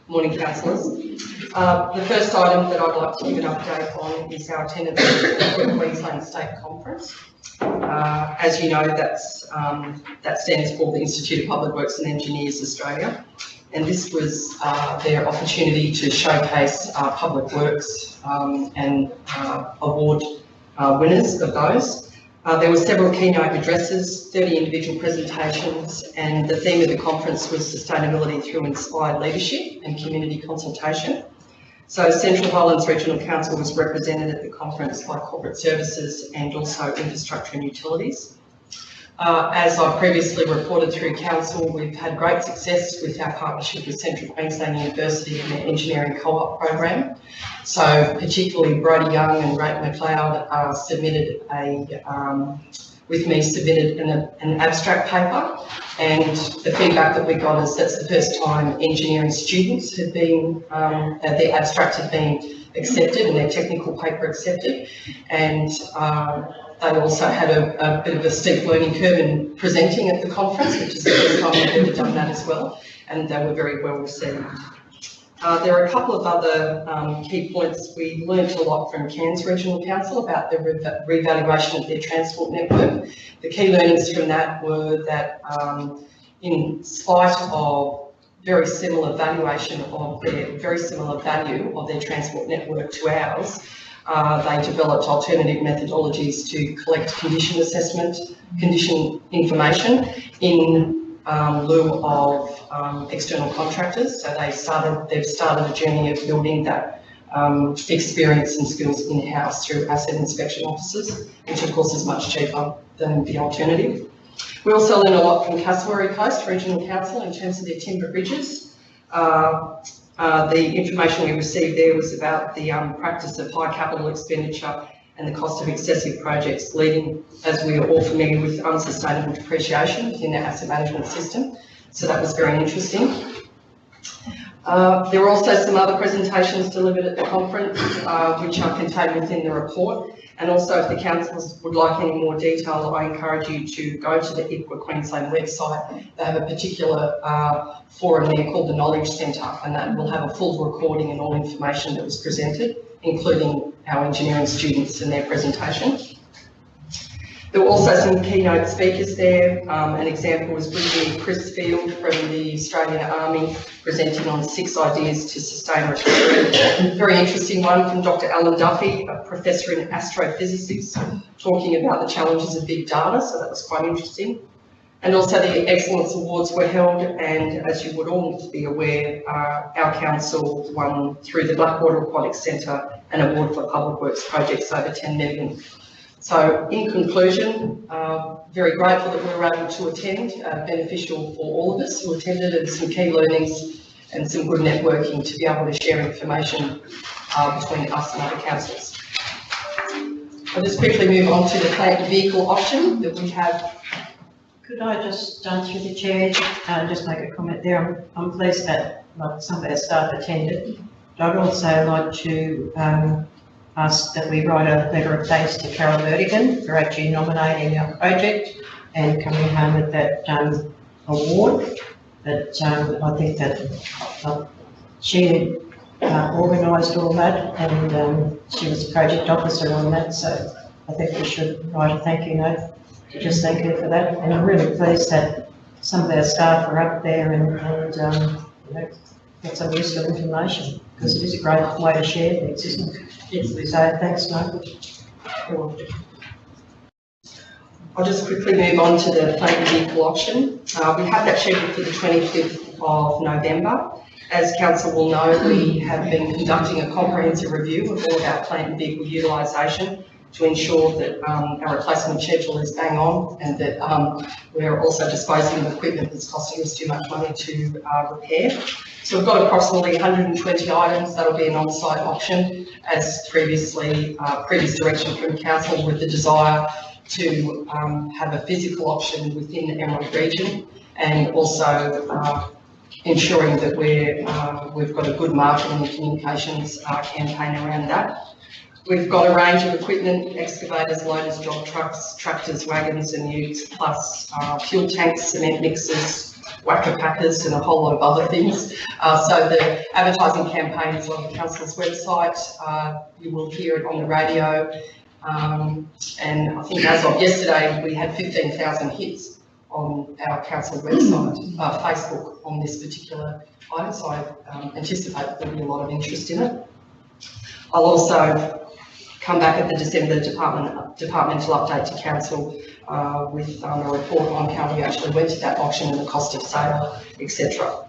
Morning, councillors. The first item that I'd like to give an update on is our attendance at the Queensland State Conference. As you know, that stands for the Institute of Public Works and Engineers Australia. And this was their opportunity to showcase public works and award winners of those. There were several keynote addresses, 30 individual presentations, and the theme of the conference was sustainability through inspired leadership and community consultation. So Central Highlands Regional Council was represented at the conference by Corporate Services and also Infrastructure and Utilities. As I previously reported through Council, we've had great success with our partnership with Central Queensland University and their engineering co-op program. So particularly Brodie Young and Rach McLeod submitted an abstract paper, and the feedback that we got is that's the first time engineering students have been, their abstract had been accepted and their technical paper accepted, and they also had a bit of a steep learning curve in presenting at the conference, which is the first time they've ever done that as well, and they were very well received. There are a couple of other key points. We learned a lot from Cairns Regional Council about the revaluation of their transport network. The key learnings from that were that in spite of very similar value of their transport network to ours, they developed alternative methodologies to collect condition information in lieu of external contractors. So they've started a journey of building that experience and skills in-house through asset inspection officers, which of course is much cheaper than the alternative. We also learned a lot from Cassowary Coast Regional Council in terms of their timber bridges. The information we received there was about the practice of high capital expenditure and the cost of excessive projects, leading, as we are all familiar with, unsustainable depreciation within our asset management system. So that was very interesting. There were also some other presentations delivered at the conference, which are contained within the report. And also, if the councillors would like any more detail, I encourage you to go to the IPWA Queensland website. They have a particular forum there called the Knowledge Centre, and that will have a full recording and all information that was presented, including our engineering students and their presentation. There were also some keynote speakers there. An example was Brigadier Chris Field from the Australian Army presenting on 6 ideas to sustain recovery. Very interesting one from Dr. Alan Duffy, a professor in astrophysics, talking about the challenges of big data, so that was quite interesting. And also the Excellence Awards were held, and as you would all be aware, our council won through the Blackwater Aquatic Centre an award for public works projects over 10 million. So in conclusion, very grateful that we were able to attend, beneficial for all of us who attended, and some key learnings and some good networking to be able to share information between us and other councils. I'll just quickly move on to the plant vehicle option that we have. Could I just, through the chair, just make a comment there? I'm pleased that some of our staff attended. But I'd also like to ask that we write a letter of thanks to Carol Vertigan for actually nominating our project and coming home with that award. But I think that she organised all that, and she was project officer on that, so I think we should write a thank you note to just thank her for that. And I'm really pleased that some of our staff are up there and you know, get some useful information, because it is a great way to share things, isn't it? Yes. So thanks, Margaret. I'll just quickly move on to the plant vehicle auction. We have that scheduled for the 25th of November. As council will know, we have been conducting a comprehensive review of all of our plant and vehicle utilisation to ensure that our replacement schedule is bang on, and that we're also disposing of equipment that's costing us too much money to repair. So we've got approximately 120 items that'll be an on-site auction, as previous direction from council, with the desire to have a physical auction within the Emerald region, and also ensuring that we've got a good marketing and communications campaign around that. We've got a range of equipment: excavators, loaders, dog trucks, tractors, wagons and utes, plus fuel tanks, cement mixers, whacker packers and a whole lot of other things. So the advertising campaign is on the council's website. You will hear it on the radio. And I think as of yesterday, we had 15,000 hits on our council website, Facebook, on this particular item. So I anticipate there'll be a lot of interest in it. I'll also come back at the December departmental update to council with a report on how we actually went to that auction and the cost of sale, etc.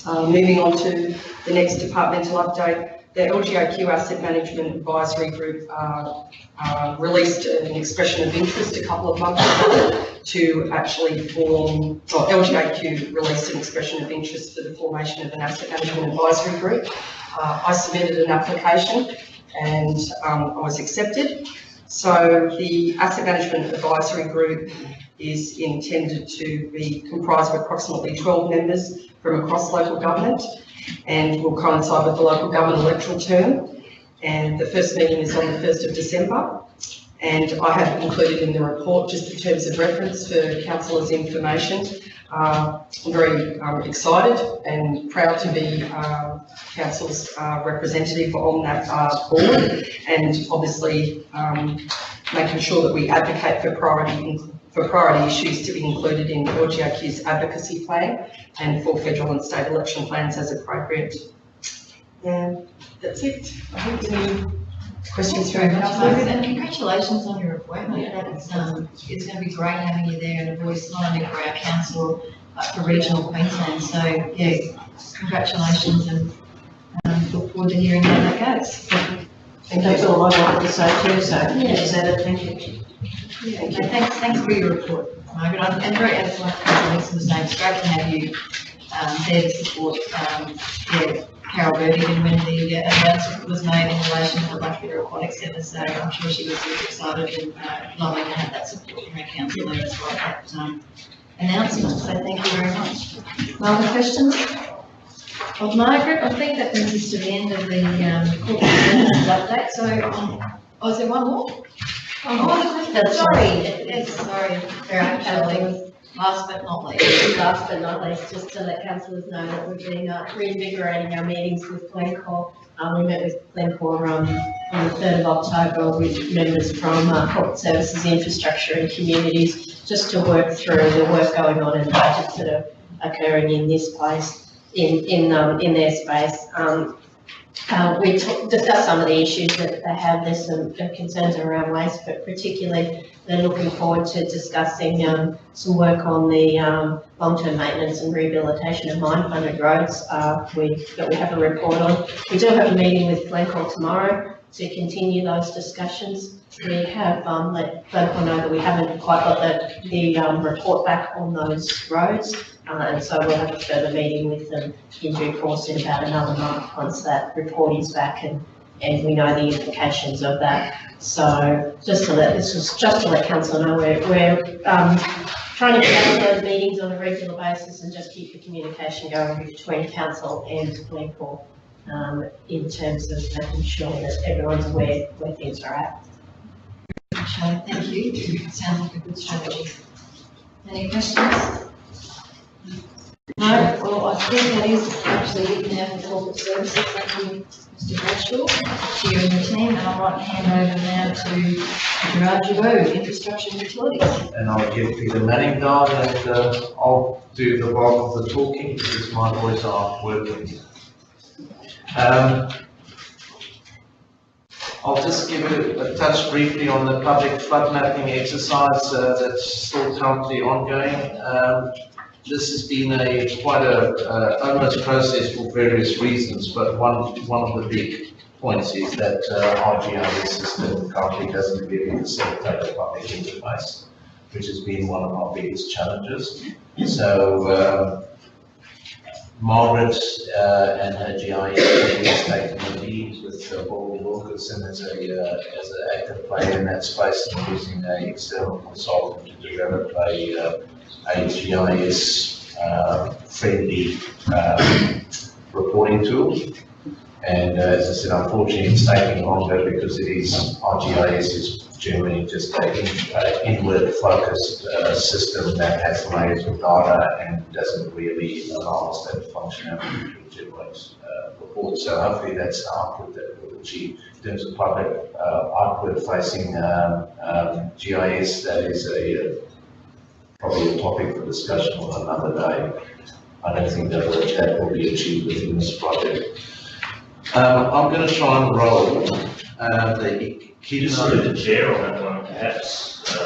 Moving on to the next departmental update, the LGAQ Asset Management Advisory Group released an expression of interest a couple of months ago to actually form, or LGAQ released an expression of interest for the formation of an asset management advisory group. I submitted an application and I was accepted. So the Asset Management Advisory Group is intended to be comprised of approximately 12 members from across local government, and will coincide with the local government electoral term. And the first meeting is on the 1st of December. And I have included in the report, just in terms of reference for councillors' information, I'm very excited and proud to be council's representative on that board, and obviously making sure that we advocate for priority issues to be included in LGAQ's advocacy plan and for federal and state election plans as appropriate. And that's it. I think any questions Thanks very from much, councillors? Margaret, and congratulations on your appointment. It's going to be great having you there, and a voice not only for our council but for regional Queensland. So yeah, congratulations, and look forward to hearing how that goes. And that's all I wanted to say too, so is that it? Thank you. Yeah, okay, thanks for your report, Margaret. And very, as Councillor Nixon was saying, it's great to have you there to support Carol Berdigan when the announcement was made in relation to the Blackwater Aquatic Centre. So I'm sure she was really excited and lovely to have that support from her councillor as well, that announcement. So thank you very much. Other questions of Margaret? I think that brings us to the end of the corporate governance update. So, is there one more? Sorry, very actually, last but not least. Last but not least, just to let councillors know that we've been reinvigorating our meetings with Glencore. We met with Glencore on the 3rd of October with members from Corporate Services, Infrastructure and Communities, just to work through the work going on and budgets that are occurring in this place, in their space. We discussed some of the issues that they have. There's some concerns around waste, but particularly they're looking forward to discussing some work on the long-term maintenance and rehabilitation of mine-funded roads that we have a report on. We do have a meeting with Glencore tomorrow to continue those discussions. We have let Glencore know that we haven't quite got the report back on those roads. And so we'll have a further meeting with them in due course in about another month once that report is back and we know the implications of that. So just to let council know we're trying to get those meetings on a regular basis and just keep the communication going between council and Glencore in terms of making sure that everyone's aware where things are at. Okay, thank you. Sounds like a good strategy. Any questions? No, well, I think that is actually it now for corporate services. Thank you, Mr. Bradshaw, to you and your team, and I might hand over now to Gerard Giroux, Infrastructure and Utilities. And I'll give Peter Manning down, and I'll do the bulk of the talking because my voice aren't working. I'll just give a touch briefly on the public flood mapping exercise that's still currently ongoing. this has been quite a onerous process for various reasons, but one of the big points is that our GIS system currently doesn't really facilitate the public interface, which has been one of our biggest challenges. So Margaret and her GIS has taken the lead with Paul Wilkinson as an active player in that space, and using an external consultant to develop a GIS friendly reporting tool. And as I said, unfortunately, it's taking longer because our GIS is generally just an inward focused system that has layers of data and doesn't really allow us that functionality to generate reports. So hopefully that's the output that we'll achieve. In terms of public outward facing GIS, that is probably a topic for discussion on another day. I don't think that will be achieved within this project. I'm going to try and roll the Just through the chair on that one, perhaps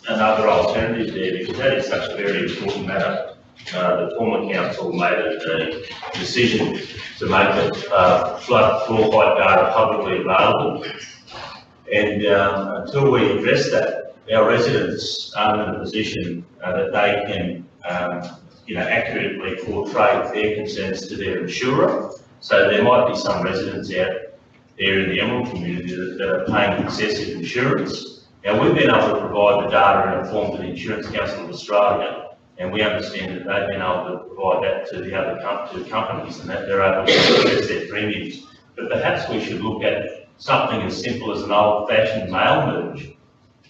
another alternative there, because that is such a very important matter. The former council made a decision to make the flood floor height data publicly available. And until we address that, our residents are in a position that they can accurately portray their concerns to their insurer. So there might be some residents out there in the Emerald community that are paying excessive insurance. Now, we've been able to provide the data in a form to the Insurance Council of Australia, and we understand that they've been able to provide that to the other companies, and that they're able to assess their premiums. But perhaps we should look at something as simple as an old-fashioned mail merge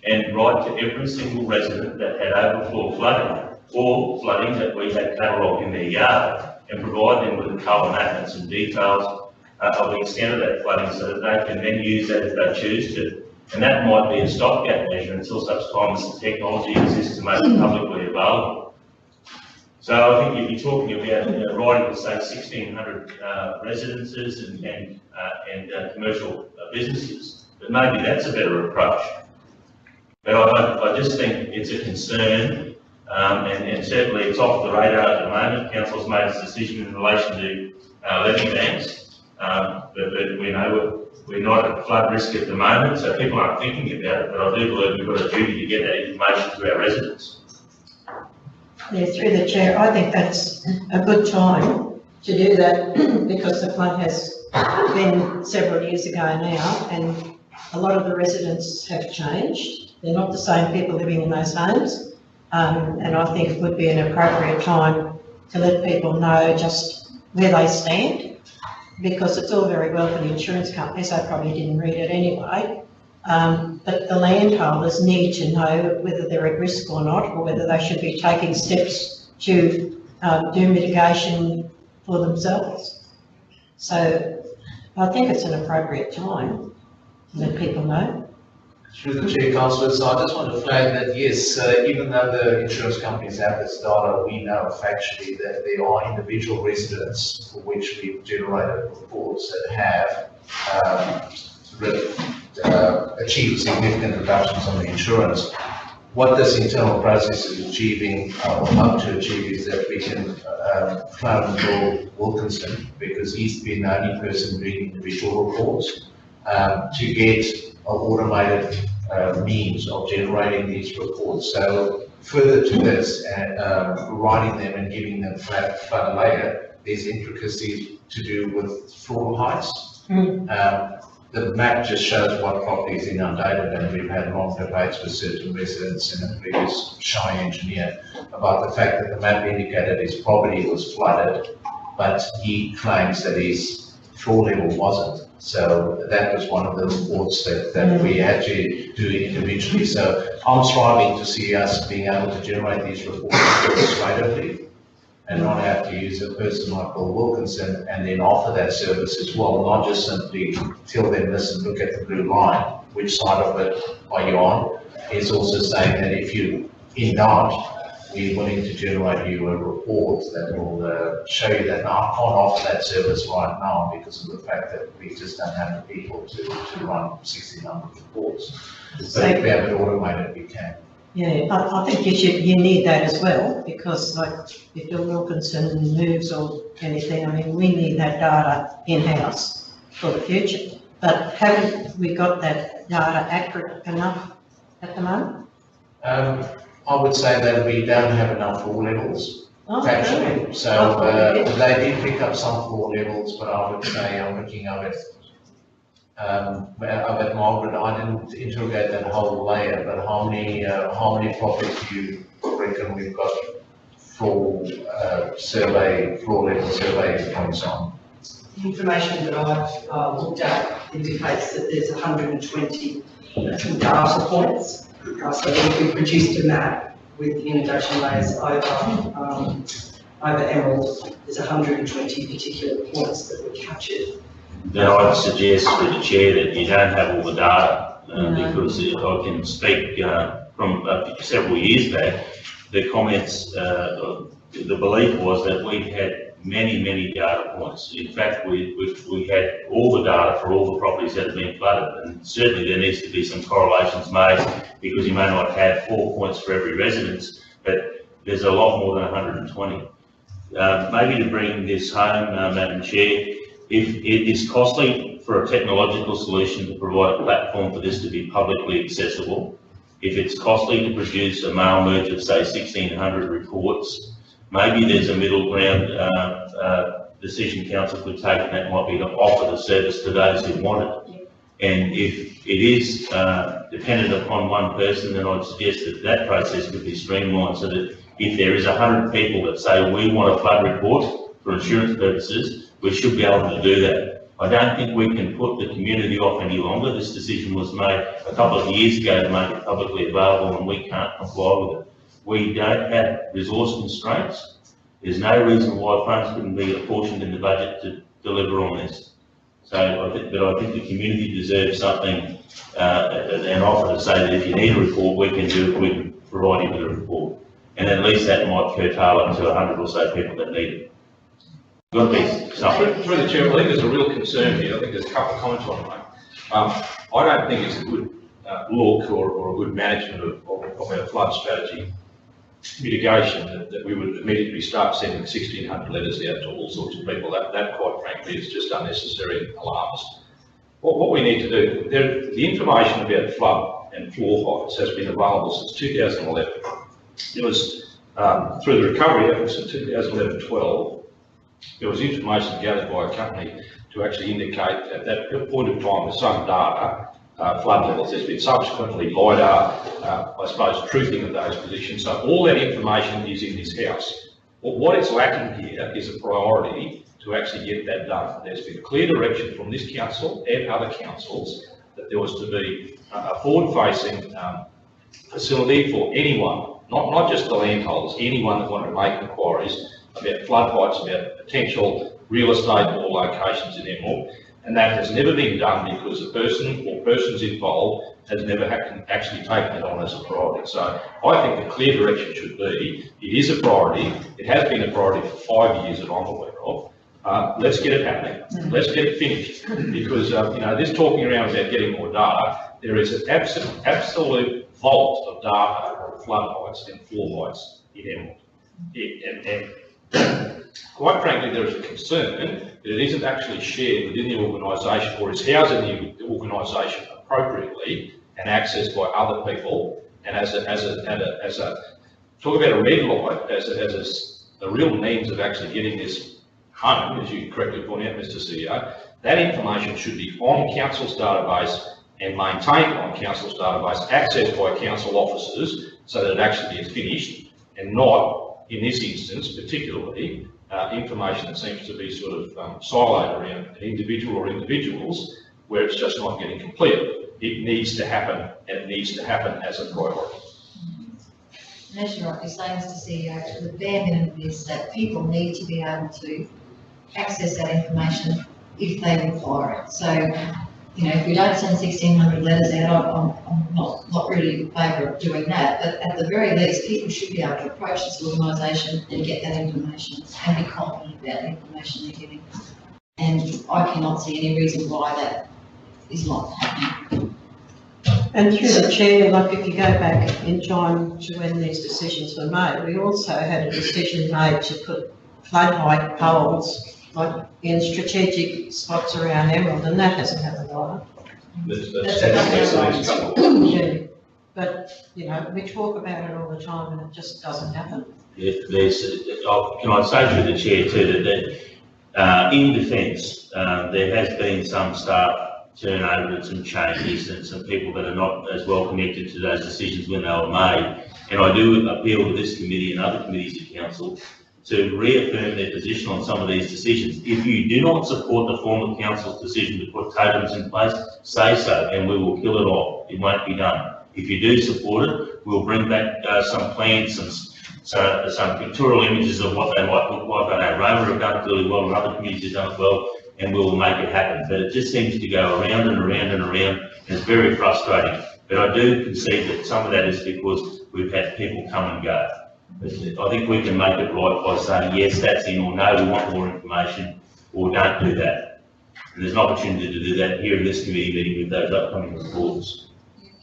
and write to every single resident that had overflow flooding or flooding that we had catalogued in their yard, and provide them with a colour map and some details of the extent of that flooding, so that they can then use that if they choose to. And that might be a stopgap measure until such time as the technology exists to make it publicly available. So I think if you're talking about writing to say 1,600 residences and commercial businesses, but maybe that's a better approach. But I just think it's a concern. And certainly it's off the radar at the moment. Council's made its decision in relation to levy banks, but we know we're not at flood risk at the moment, so people aren't thinking about it, but I do believe we've got a duty to get that information to our residents. Yeah, through the chair, I think that's a good time to do that because the flood has been several years ago now, and a lot of the residents have changed. They're not the same people living in those homes. And I think it would be an appropriate time to let people know just where they stand, because it's all very well for the insurance companies, they probably didn't read it anyway, but the landholders need to know whether they're at risk or not, or whether they should be taking steps to do mitigation for themselves. So I think it's an appropriate time to let people know. Through the chair, councillors, I just want to flag that yes, even though the insurance companies have this data, we know factually that there are individual residents for which we've generated reports that have achieved significant reductions on the insurance. What this internal process is achieving, or hope to achieve, is that we can cloud Paul Wilkinson, because he's been the only person doing individual reports, to get automated means of generating these reports. So further to this, writing them and giving them flood later, there's intricacies to do with floor heights. The map just shows what property is inundated, and we've had long debates with certain residents and a previous shy engineer about the fact that the map indicated his property was flooded, but he claims that his floor level wasn't. So that was one of the reports that we had to do individually. So I'm striving to see us being able to generate these reports administratively and not have to use a person like Paul Wilkinson and then offer that service as well, not just simply tell them, listen, look at the blue line, which side of it are you on? It's also saying that if you in doubt, we're willing to generate you a report that will show you that. Now, I can't offer that service right now because of the fact that we just don't have the people to run 1,600 reports. But if we have it automated, we can. Yeah, I think you need that as well, because like if Bill Wilkinson moves or anything, I mean, we need that data in-house for the future. But haven't we got that data accurate enough at the moment? I would say that we don't have enough floor levels, Oh, factually. So, they did pick up some floor levels, but I would say I'm looking at it. At Margaret, I didn't interrogate that whole layer, but how many properties do you reckon we've got floor level survey points on? The information that I've looked at indicates that there's 120 data points. So we produced a map with the inundation layers over Emerald. There's 120 particular points that were captured. Then I'd suggest to the chair that you don't have all the data, because I can speak from several years back, the comments, the belief was that we had many data points. In fact, we had all the data for all the properties that have been flooded, and certainly there needs to be some correlations made, because you may not have 4 points for every residence, but there's a lot more than 120. Maybe to bring this home, Madam Chair, if it is costly for a technological solution to provide a platform for this to be publicly accessible, if it's costly to produce a mail merge of say 1,600 reports, maybe there's a middle ground decision council could take, and that might be to offer the service to those who want it. And if it is dependent upon one person, then I'd suggest that that process could be streamlined, so that if there is 100 people that say we want a flood report for insurance purposes, we should be able to do that. I don't think we can put the community off any longer. This decision was made a couple of years ago to make it publicly available, and we can't comply with it. We don't have resource constraints. There's no reason why funds couldn't be apportioned in the budget to deliver on this. So I think the community deserves something, an offer to say that if you need a report, we can provide you with a report. And at least that might curtail up to 100 or so people that need it. Got to be something. Through the chair, I think there's a real concern here. I think there's a couple of comments on it. I don't think it's a good look or a good management of our flood strategy mitigation that we would immediately start sending 1,600 letters out to all sorts of people. That quite frankly is just unnecessary and alarmist. What we need to do, the information about flood and floor heights has been available since 2011. It was through the recovery efforts in 2011-12. There was information gathered by a company to actually indicate at that point of time with some data, flood levels. There's been subsequently LIDAR, I suppose, truthing of those positions. So all that information is in this house. What it's lacking here is a priority to actually get that done. There's been clear direction from this council and other councils that there was to be a forward-facing facility for anyone, not just the landholders, anyone that wanted to make inquiries about flood heights, about potential real estate or locations in Emerald, and that has never been done because the person or persons involved has never actually taken it on as a priority. So I think the clear direction should be, it is a priority, it has been a priority for 5 years that I'm aware of. Let's get it happening, let's get it finished, because this talking around about getting more data, there is an absolute vault of data on flood heights and floor heights in Emerald. And quite frankly, there is a concern that it isn't actually shared within the organisation, or is housed in the organisation appropriately and accessed by other people. And as a talk about a red light, as a real means of actually getting this home, as you correctly point out, Mr. CEO, that information should be on council's database and maintained on council's database, accessed by council officers, so that it actually gets finished, and not, in this instance particularly, information that seems to be sort of siloed around an individual or individuals, where it's just not getting completed. It needs to happen, and it needs to happen as a priority. And as you're rightly saying, Mr. CEO, the bare minimum is that people need to be able to access that information if they require it. So, if we don't send 1,600 letters out, I'm not really in favour of doing that, but at the very least, people should be able to approach this organisation and get that information and be confident about the information they're getting. And I cannot see any reason why that is not happening. And through the chair, like if you go back in time to when these decisions were made, we also had a decision made to put flood height poles like in strategic spots around Emerald, and that hasn't happened either. Yeah. But, you know, we talk about it all the time and it just doesn't happen. Can I say through the chair too that in defence, there has been some staff turnover and some changes and some people that are not as well connected to those decisions when they were made. And I do appeal to this committee and other committees of council to reaffirm their position on some of these decisions. If you do not support the former council's decision to put totems in place, say so, and we will kill it off. It won't be done. If you do support it, we'll bring back some plans, some pictorial images of what they might look like. I know Roma have done it really well, and other communities have done it well, and we'll make it happen. But it just seems to go around and around and around, and it's very frustrating. But I do concede that some of that is because we've had people come and go. But I think we can make it right by saying, yes, that's in, or no, we want more information, or don't do that. And there's an opportunity to do that here in this committee meeting with those upcoming reports.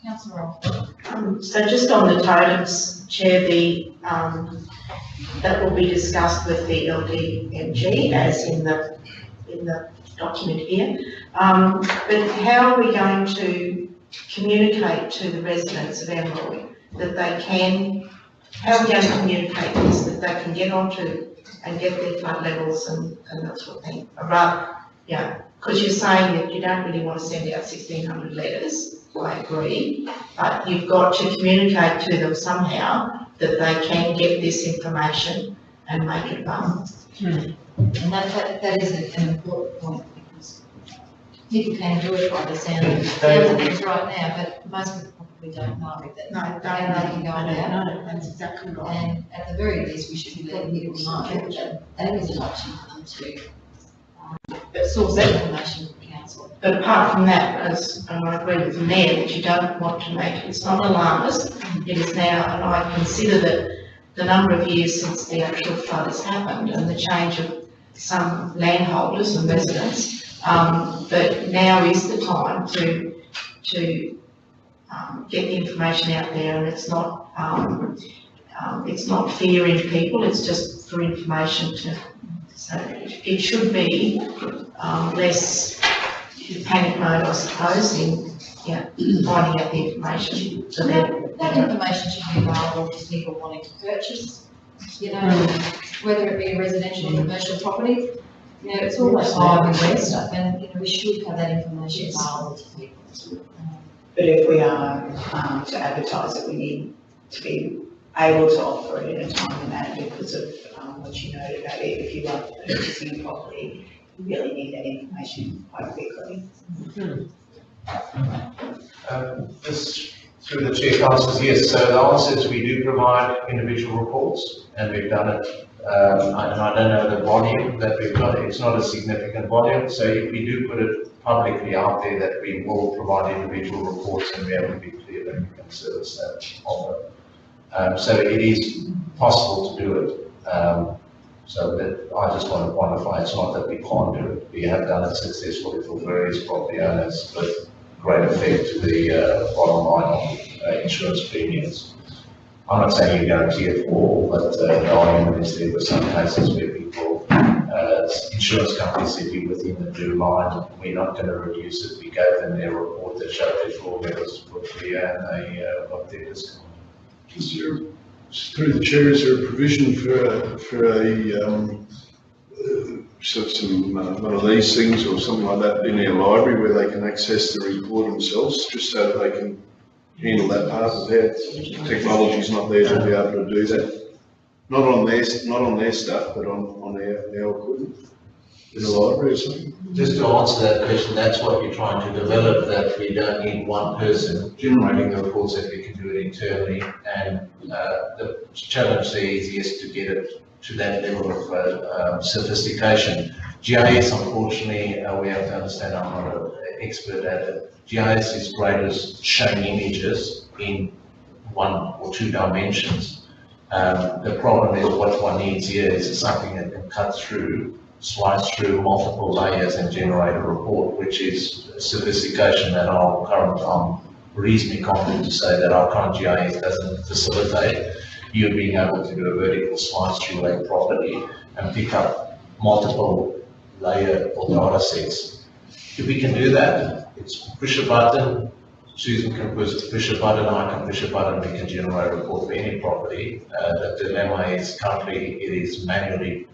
Councillor Roth. So just on the totems, Chair, that will be discussed with the LDMG as in the document here. But how are we going to communicate to the residents of Emerald that they can, how are we going to communicate this, that they can get onto and get their flood levels and that sort of thing? Yeah, because you're saying that you don't really want to send out 1,600 letters. I agree, but you've got to communicate to them somehow that they can get this information and make it available. And that is an important point, because people can do it by the sound of things right now, but most people probably don't know that. No, they can go about. No, that's exactly right. And at the very least, we should be letting people know that is an option for them to source that information from council. But apart from that, and I agree with the Mayor that you don't want to make it's not alarmist, it is now, and I consider that the number of years since the actual flood has happened and the change of some landholders and residents, that now is the time to get the information out there, and it's not fearing people, it's just for information to. So it should be less panic mode, I suppose, in finding out the information. So that information should be available to people wanting to purchase, you know, whether it be a residential or commercial property. You know, it's all that live and red stuff, and you know, we should have that information available to people. But if we are to advertise it, we need to be able to offer it in a timely manner because of what you noted about it. If you are purchasing a property, you really need that information quite quickly. Just through the chair, councillors, yes. So the answer is we do provide individual reports, and we've done it. And I don't know the volume that we've got. It's not a significant volume. So if we do put it publicly out there, that we will provide individual reports, and we have to be clear that we can service that offer. So it is possible to do it. So that I just want to quantify, it's not that we can't do it. We have done it successfully for various property owners with great effect to the bottom line of insurance premiums. I'm not saying you guarantee it for all, but the argument is there were some cases where people, insurance companies said you're within the blue line, we're not going to reduce it. We gave them their report that showed their floor levels were clear and they got their discount. Is there, through the chair, is there a provision for one of these things or something like that in their library where they can access the report themselves, just so that they can handle that part of their technology's not there to be able to do that? Not on their stuff, but on their equipment in the library or something? Just to answer that question, that's what we're trying to develop, that we don't need one person generating the reports, that we can do it internally. And the challenge there is, yes, to get it to that level of sophistication. GIS, unfortunately, we have to understand, I'm not an expert at it. GIS is great as showing images in 1 or 2 dimensions. The problem is what one needs here is something that can cut through, slice through multiple layers and generate a report, which is sophistication that our current reasonably confident to say that our current GIS doesn't facilitate you being able to do a vertical slice through a property and pick up multiple layer or data sets. If we can do that, it's push a button, Susan can push a button, I can push a button, we can generate a report for any property. The dilemma is currently it is manually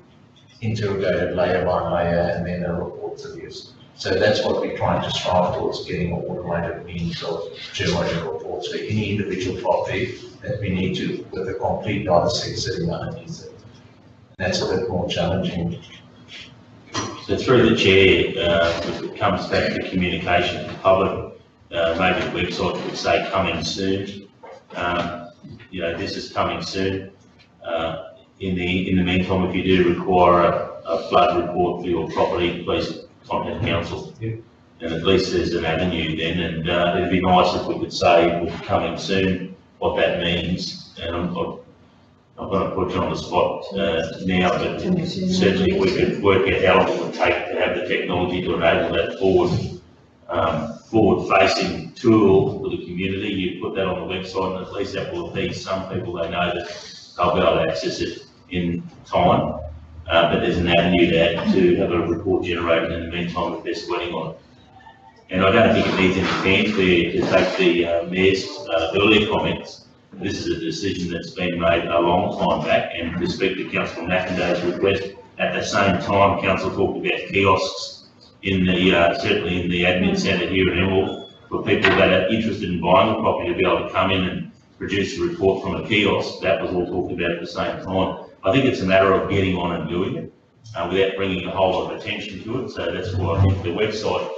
interrogated layer by layer and then a report produced. So that's what we're trying to strive towards, getting an automated means of generating reports for any individual property that we need to, with a complete data set sitting underneath it. And that's a bit more challenging. So through the chair, if it comes back to communication to the public, maybe the website would say coming soon. You know, this is coming soon. In the meantime, if you do require a flood report for your property, please contact council. Yeah. And at least there's an avenue then, and it'd be nice if we could say with coming soon what that means. And I'm going to put you on the spot now, but certainly we could work out how long it would take to have the technology to enable that forward-facing tool for the community. You put that on the website, and at least that will appease some people. They know that they'll be able to access it in time. But there's an avenue to have a report generated in the meantime if they're sweating on it. And I don't think it needs any fanfare to take the Mayor's earlier comments. This is a decision that's been made a long time back, and with respect to Councillor McIntyre's request, at the same time, Council talked about kiosks in the, certainly in the admin centre here in Emerald, for people that are interested in buying the property to be able to come in and produce a report from a kiosk. That was all talked about at the same time. I think it's a matter of getting on and doing it without bringing a whole lot of attention to it. So that's why I think the website,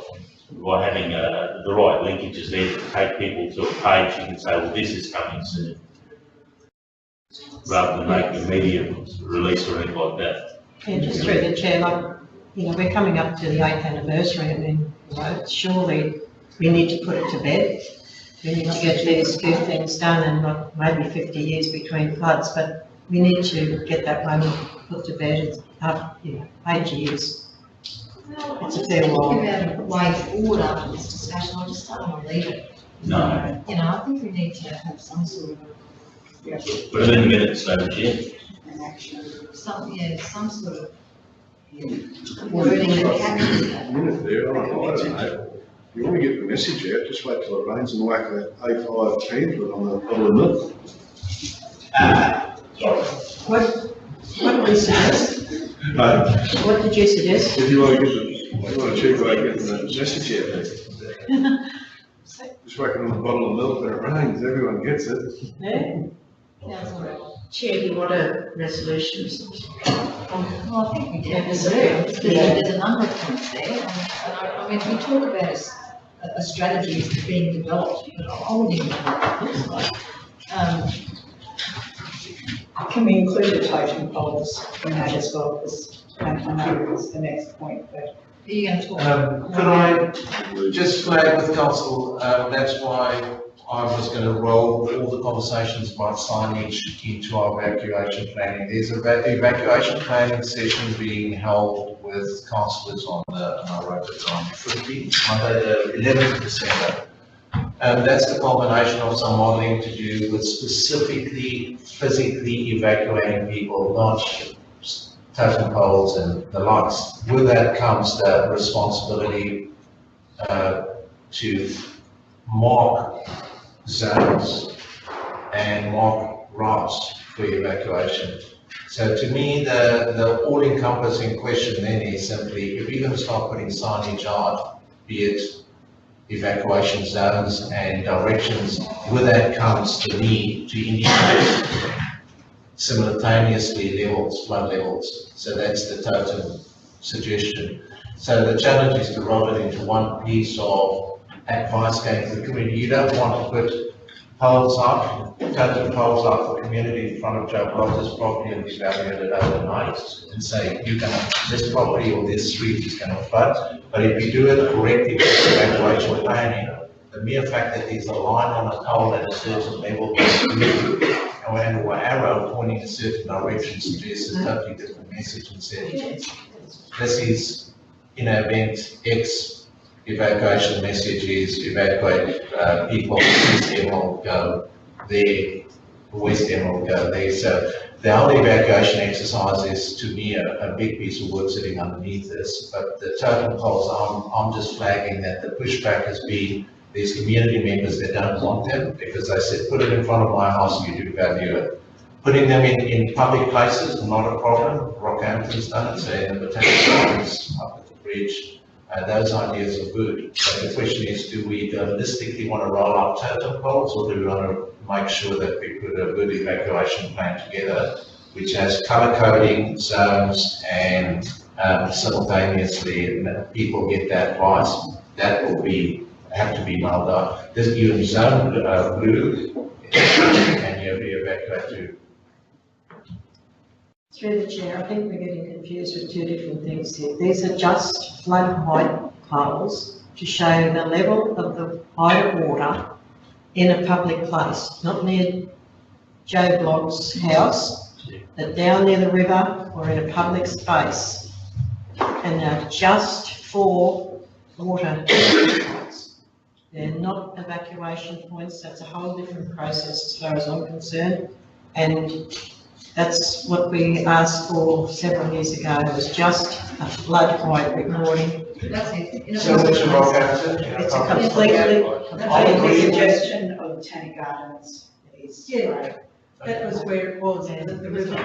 by having the right linkages there to take people to a page, you can say, well, this is coming soon, rather than making a media release or anything like that. Yeah, just through the chair, like, you know, we're coming up to the 8th anniversary, and then, you know, surely we need to put it to bed. We need to get these two things done, and not maybe 50 years between floods, but we need to get that one put to bed. It's up, you know, 8 years. Well, It's a I'm fair just while. thinking about a way forward after this discussion. I just don't want to leave it. No. You know, I think we need to have some sort of, Put it in the minutes, Madam Chair. some sort of wording that captures that. Minute there, I don't know. You want to get the message out, just wait till it rains and whack that A5 pamphlet on the bottle of milk. What did we suggest? What did you suggest? If you want to get the, you want to check like getting the message out there. Just whacking on the bottle of milk when it rains, everyone gets it. Yeah. Chair, do you want a resolution? Well, I think we definitely do. There's a number of points there. And I mean, we talk about a strategy that's being developed, but I wouldn't even know what it looks like. Can we include the totem poles in that as well, because I know it's the next point, but. Are you going to talk? Could I just flag with council, that's why I was going to roll all the conversations about signage into our evacuation planning. There's an evacuation planning session being held with councillors on the Monday the 11th of December. That's the combination of some modelling to do with specifically physically evacuating people, not totem poles and the likes. With that comes the responsibility to mark zones and mark routes for evacuation. So to me, the all-encompassing question then is simply, if you're going to start putting signage out, be it evacuation zones and directions, with that comes the need to indicate simultaneously levels, flood levels. So that's the totem suggestion. So the challenge is to roll it into one piece of advice going to the community. You don't want to put poles up, totem poles up for community in front of Joe Blotter's property and evaluate it overnight and say, you're going to, this property or this street is going to flood. But if you do it correctly with evacuation planning, the mere fact that there's a line on a pole at a certain level and an arrow pointing in a certain direction suggests a totally different message and says, this is in event X, evacuation message is evacuate people, East Emerald go there, West Emerald go there. So the whole evacuation exercise is to me a big piece of work sitting underneath this, but the totem poles, I'm just flagging that the pushback has been there's community members that don't want them because they said, put it in front of my house, you do value it. Putting them in public places, not a problem. Rockhampton's done it, so in the Botanic Gardens, up at the bridge, those ideas are good. So the question is, do we holistically want to roll out totem poles, or do we want to make sure that we put a good evacuation plan together, which has color coding zones and simultaneously people get that advice? That will have to be nailed out. This you zone blue and you re-evacuate to. Through the chair, I think we're getting confused with two different things here. These are just flood height poles to show the level of the height of water in a public place, not near Joe Blogg's house, but down near the river or in a public space. And they're just for water points. They're not evacuation points. That's a whole different process as far as I'm concerned. And that's what we asked for several years ago, was just a flood height recording. That's it. So which of Rockhampton? It's a completely, I agree. the suggestion of Botanic Gardens is Yeah. great. That was where it was, at the river.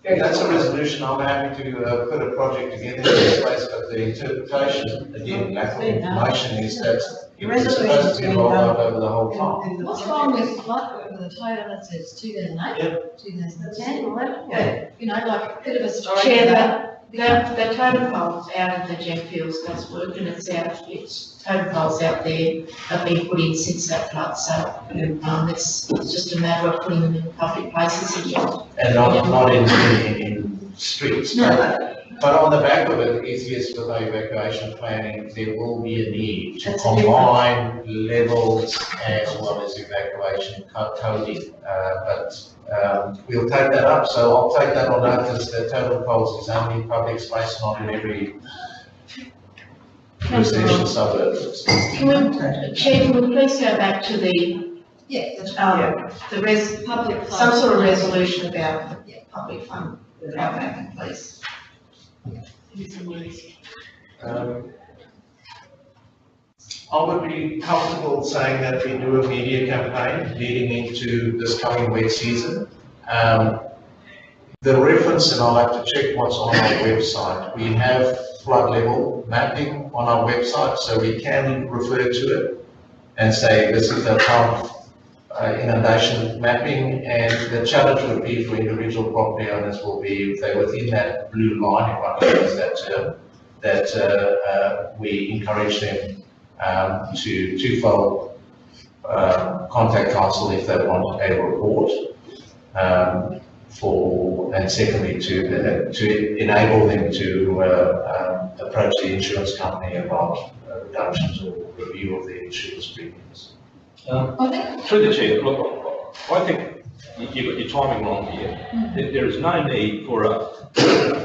If that's a resolution, I'm happy to put a project together in this place, but the interpretation, again, lack of information is that it's supposed to be rolled out over the whole farm. What's wrong with flood with the title that says 2008, 2010, or whatever? You know, like a bit of a story. Chair, the totem poles out of the jet fuels does work, and it's totem poles out there have been put in since that flood, so, it's just a matter of putting them in public places again. And not in streets. But on the back of it is, yes, with the evacuation planning, there will be a need to combine levels as well as evacuation coding. But we'll take that up, so I'll take that on notice that totem poles is only in public space, not in every residential suburb. Chair, can we please go back to the, Public fund. some sort of resolution about public fund without making, please? I would be comfortable saying that we do a media campaign leading into this coming wet season. The reference, and I'll have to check what's on our website, we have flood level mapping on our website, so we can refer to it and say this is the current inundation mapping, and the challenge would be for individual property owners will be if they're within that blue line, if I can use that term, that we encourage them to twofold contact council if they want a report, and secondly to enable them to approach the insurance company about reductions or review of the insurance premiums. Through the chair, look, I think you've got your timing wrong here. There is no need for a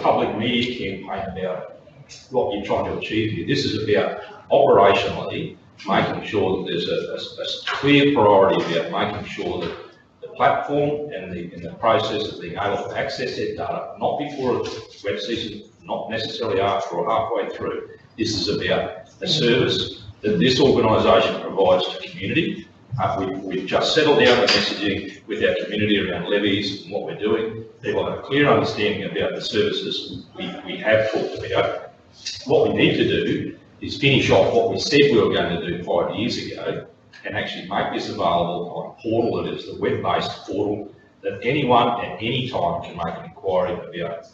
public media campaign about what you're trying to achieve here. This is about operationally making sure that there's a clear priority about making sure that the platform and the process of being able to access that data, not before wet season, not necessarily after or halfway through. This is about a service that this organisation provides to community. We've just settled down the messaging with our community around levies and what we're doing. People have a clear understanding about the services we have talked about. What we need to do is finish off what we said we were going to do 5 years ago and actually make this available on a portal that is the web-based portal that anyone at any time can make an inquiry about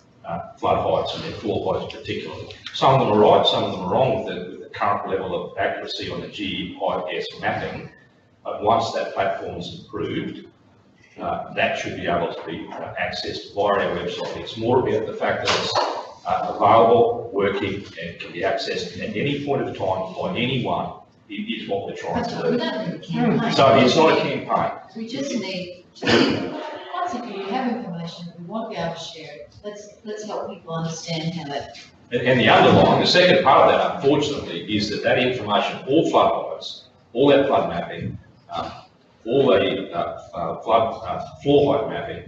flood heights and their floor heights particularly. Some of them are right, some of them are wrong with the current level of accuracy on the GIS mapping. But once that platform is improved, that should be able to be accessed via our website. It's more about the fact that it's available, working, and can be accessed at any point of time by anyone is what we're trying That's to what we do. don't need a campaign. So it's not a campaign. We just need, once if you have information, we want to be able to share it. Let's help people understand how that And the underlying, the second part of that, unfortunately, is that information, all flood heights, all that flood mapping, all the floor height mapping,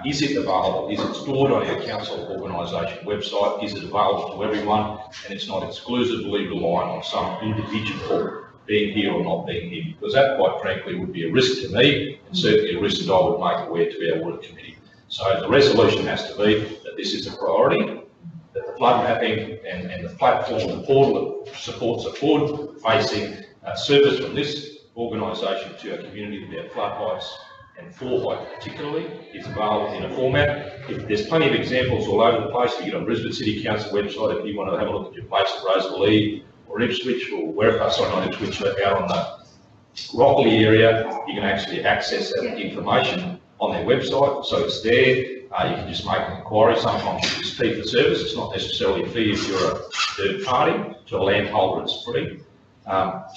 is it available? Is it stored on our council organisation website? Is it available to everyone? And it's not exclusively reliant on some individual being here or not being here, because that, quite frankly, would be a risk to me, and certainly a risk that I would make aware to our audit committee. So the resolution has to be that this is a priority, that the flood mapping and the platform, the portal that supports a forward-facing service from this organisation to our community about flood heights and floor height particularly is available in a format. If there's plenty of examples all over the place, you get on Brisbane City Council website if you want to have a look at your place at Rosalie or Ipswich or wherever, sorry, not Ipswich, but out on the Rockley area, you can actually access that information on their website, so it's there. You can just make an inquiry. Sometimes it's fee for service. It's not necessarily a fee if you're a third party. To a landholder, it's free.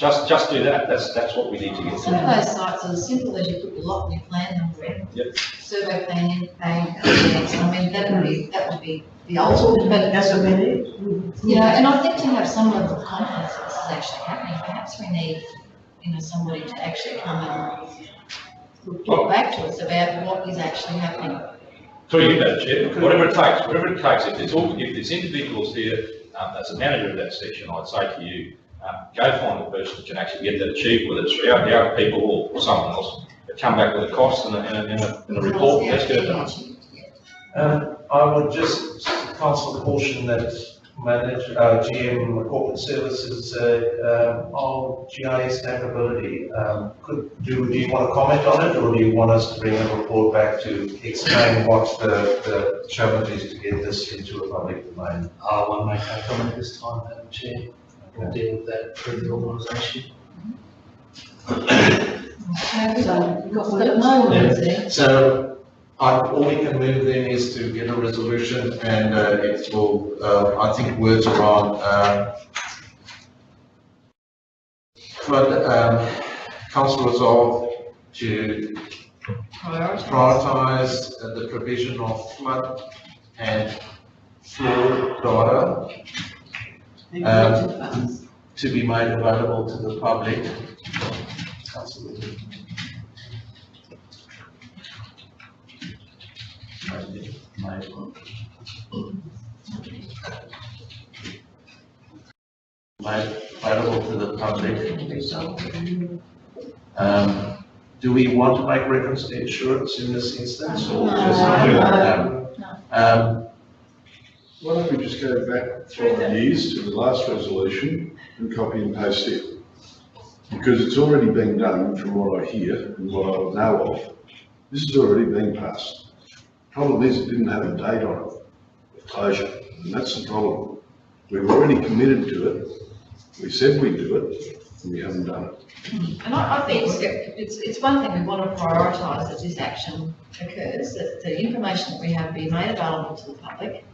Just do that. That's what we need to get. Some of those sites are as simple as you put your lot and your plan number in. Yep. Survey plan in, I mean, that would be the ultimate, but That's what we need. you know, and I think to have some level of confidence that this is actually happening, perhaps we need, you know, somebody to actually come and report back to us about what is actually happening. Through you, Madam Chair, whatever it takes, if there's individuals here, as a manager of that section, I'd say to you, go find the person that can actually get that achieved, whether it's through our people or someone else, but come back with a cost and a report, let's get it done. I would just counsel caution that GM Corporate Services, GIS capability, do you want to comment on it, or do you want us to bring a report back to explain what the challenge is to get this into a public domain? I want to make a comment this time, Madam Chair. I can deal with that through the organisation. So, all we can move then is to get a resolution, and it will, I think, words around, council resolve to prioritise the provision of flood and floor data to be made available to the public. Councillor. Made available to the public. Do we want to make reference to insurance in this instance, or just Why don't we just go back 5 years to the last resolution and copy and paste it? Because it's already been done from what I hear and what I know of. This has already been passed. Problem is, it didn't have a date on it of closure, and that's the problem. We've already committed to it. We said we'd do it, and we haven't done it. And I think it's one thing we want to prioritise that this action occurs, that the information that we have be made available to the public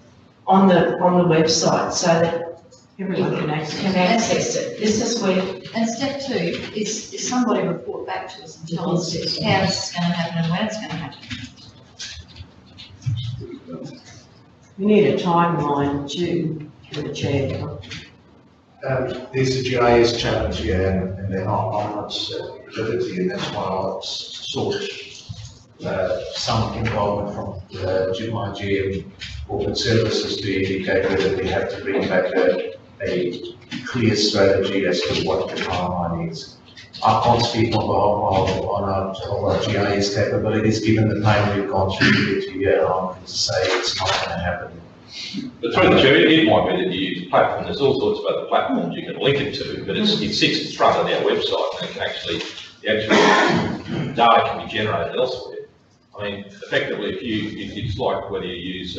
On the website, so that Everyone can access it. This is where. And step two is somebody report back to us and tell us how this is going to happen and when it's going to happen. We need a timeline too, for the chair. There's a GIS challenge here, and they're not at liberty, and that's why I sought some involvement from my GM Corporate Services to indicate whether we have to bring back a clear strategy as to what the timeline is. I can't speak on behalf of our GIS capabilities, given the time we've gone through to here. I'm going to say it's not going to happen. But through the chair, it might be that you use a platform. There's all sorts of other platforms you can link it to, but it sits in front of our website, and it can actually, the actual data can be generated elsewhere. I mean, effectively, if it's like whether you use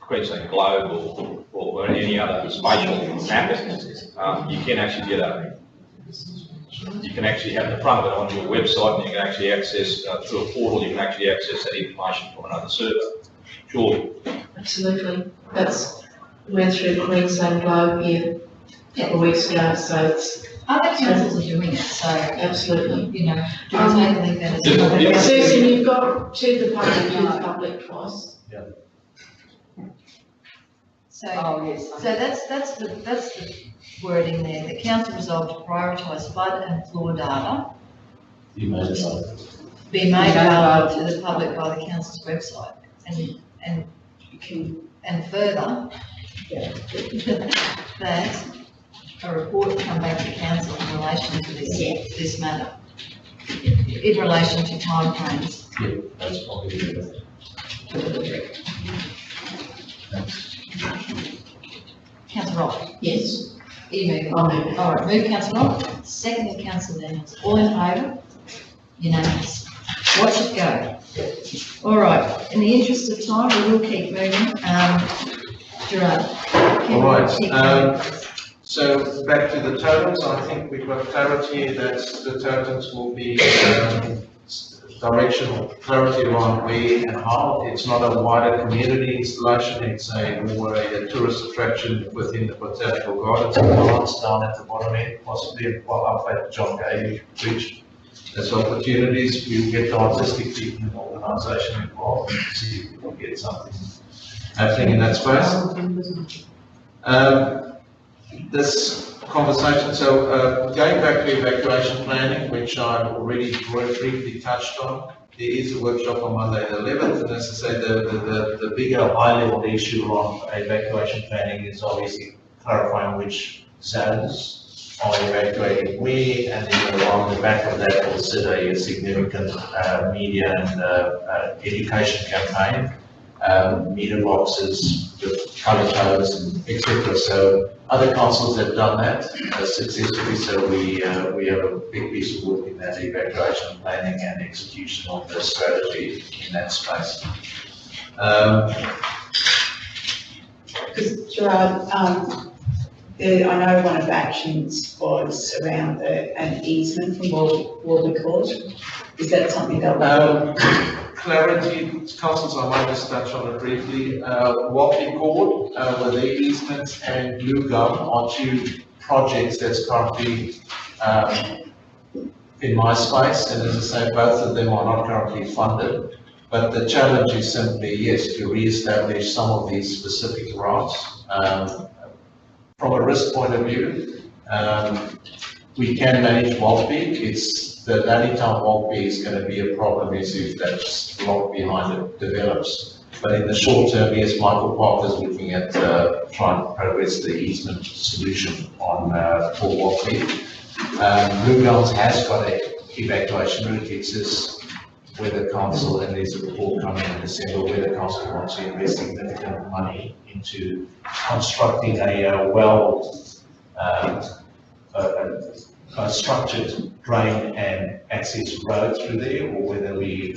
Queensland Globe or any other spatial mapping, you can actually get you can actually have the front of it on your website, and you can actually access through a portal. You can actually access that information from another server. Sure. Absolutely. Went through Queensland Globe here a couple of weeks ago, so it's. Other councils are doing it, so. Absolutely. You know, do we take that as. Susan, you've got to the public twice. So So, Oh, yes. so that's the wording there. The council resolved to prioritise flood and floor data You made it up. be made available to the public by the council's website. And You can, and further, that a report come back to council in relation to this matter, in relation to timeframes. Yeah, that's probably good. Councillor Rock, Yes. are you moving? I'll move it. All right, move councillor Rock, second councillor Daniels, all in favour? Unanimous. Watch it go. All right, in the interest of time, we will keep moving. Gerard. can All you right, keep moving? So back to the totals, I think we've got clarity that the totals will be directional clarity around where and how. It's not a wider community installation, it's more a tourist attraction within the Botanical Gardens and gardens down at the bottom end, possibly up at John Gay Bridge. There's opportunities, we'll get the artistic people and organisation involved and see if we can get something happening in that space. This conversation, so going back to evacuation planning, which I've already briefly touched on, there is a workshop on Monday the 11th, and as I say, the bigger high-level issue on evacuation planning is obviously clarifying which zones are evacuating where, and then along the back of that will sit a significant media and education campaign, meter boxes with colour codes and etc. So other councils have done that successfully, so we have a big piece of work in that evacuation planning and execution of the strategy in that space. Because Gerard, I know one of the actions was around an easement from Warley Court. Is that something that Clarity, councils, I might just touch on it briefly. Walkley Court with the easement and Blue Gum are two projects that's currently in my space, and as I say, both of them are not currently funded. But the challenge is simply, yes, to re-establish some of these specific routes. From a risk point of view, we can manage Walkley. It's the Lanytown Walkway is going to be a problem if that block behind it develops. But in the short term, yes, Michael Park is looking at trying to progress the easement solution on for Walkley. Blue Gums has got an evacuation route. It's just whether council, and there's a report coming in December, whether council wants to invest significant money into constructing a structured drain and access road through there, or whether we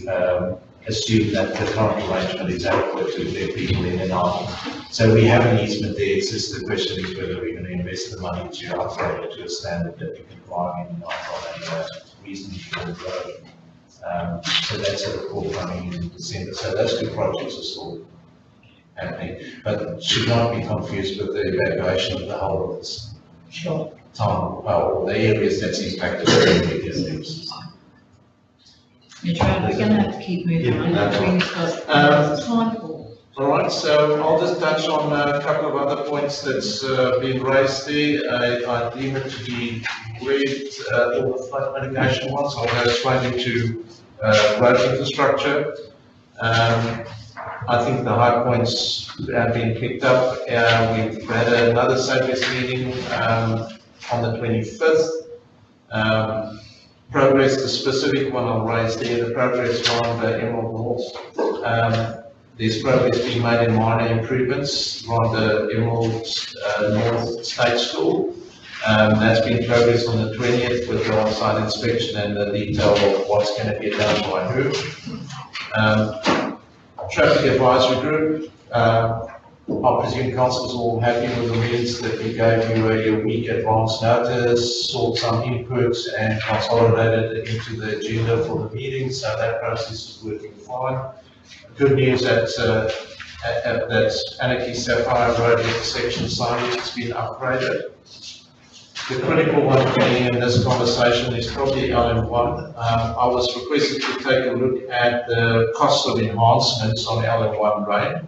assume that the current arrangement is adequate to let people in and out. So we have an easement there. It's just the question is whether we're going to invest the money to upgrade it to a standard that we can drive in and out on a reasonably good road. So that's a report coming in December. So those two projects are still happening, but should not be confused with the evacuation of the whole of this. Sure. Town, well, the areas that's impacted immediately. We're going to have to keep moving on. We've got time for. All right, so I'll just touch on a couple of other points that's been raised there. I deem it to be all the flood mitigation ones. I'll go straight into road infrastructure. I think the high points have been picked up. We've had another SAPES meeting on the 25th. Progress, the specific one I'll raise there, the progress on the Emerald North. There's progress being made in minor improvements around the Emerald North State School. That's been progress on the 20th with the on-site inspection and the detail of what's going to get done by who. Traffic Advisory Group. I presume council's all happy with the minutes that we gave you a week advance notice, sought some inputs and consolidated it into the agenda for the meeting, so that process is working fine. Good news that Anarchy Sapphire Road intersection signage has been upgraded. The critical one for me in this conversation is probably LM1. I was requested to take a look at the cost of enhancements on LM1 Drain.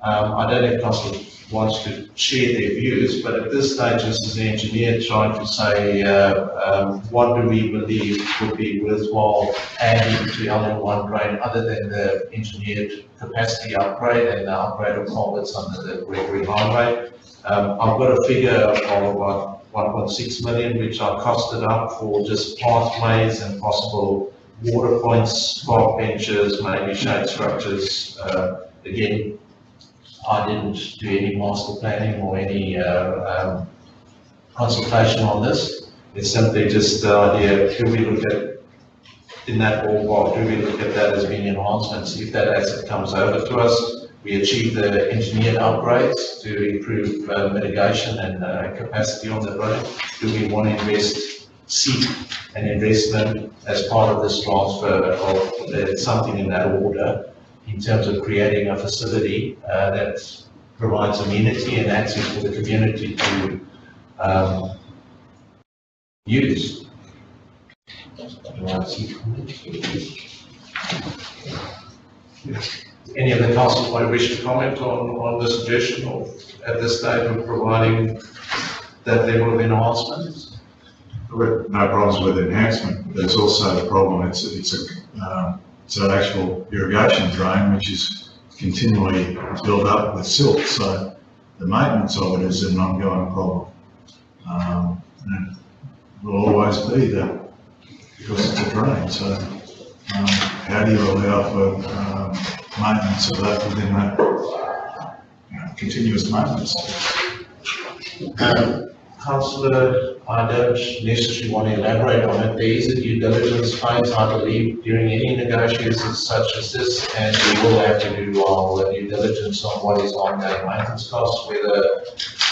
I don't know if council wants to share their views, but at this stage, this is the engineer trying to say, what do we believe would be worthwhile adding to LM1 drain other than the engineered capacity upgrade and the upgrade of culverts under the Gregory Highway. I've got a figure of about 1.6 million, which I costed up for just pathways and possible water points, park benches, maybe shade structures. Again, I didn't do any master planning or any consultation on this. It's simply just the idea, do we look at, in that ballpark, do we look at that as being enhancements? If that asset comes over to us, we achieve the engineered upgrades to improve mitigation and capacity on the road. Do we want to seek an investment as part of this transfer of something in that order, in terms of creating a facility that provides amenity and access for the community to use? Any of the council might wish to comment on the suggestion of, at this stage, of providing that level of enhancement? No problems with enhancement. There's also a problem. It's an actual irrigation drain which is continually built up with silt. So the maintenance of it is an ongoing problem. And will always be that because it's a drain. So how do you allow for maintenance of that within that continuous maintenance? Councillor, I don't necessarily want to elaborate on it. There is a due diligence phase, I believe, during any negotiations such as this, and we will have to do our due diligence on what is ongoing maintenance costs, whether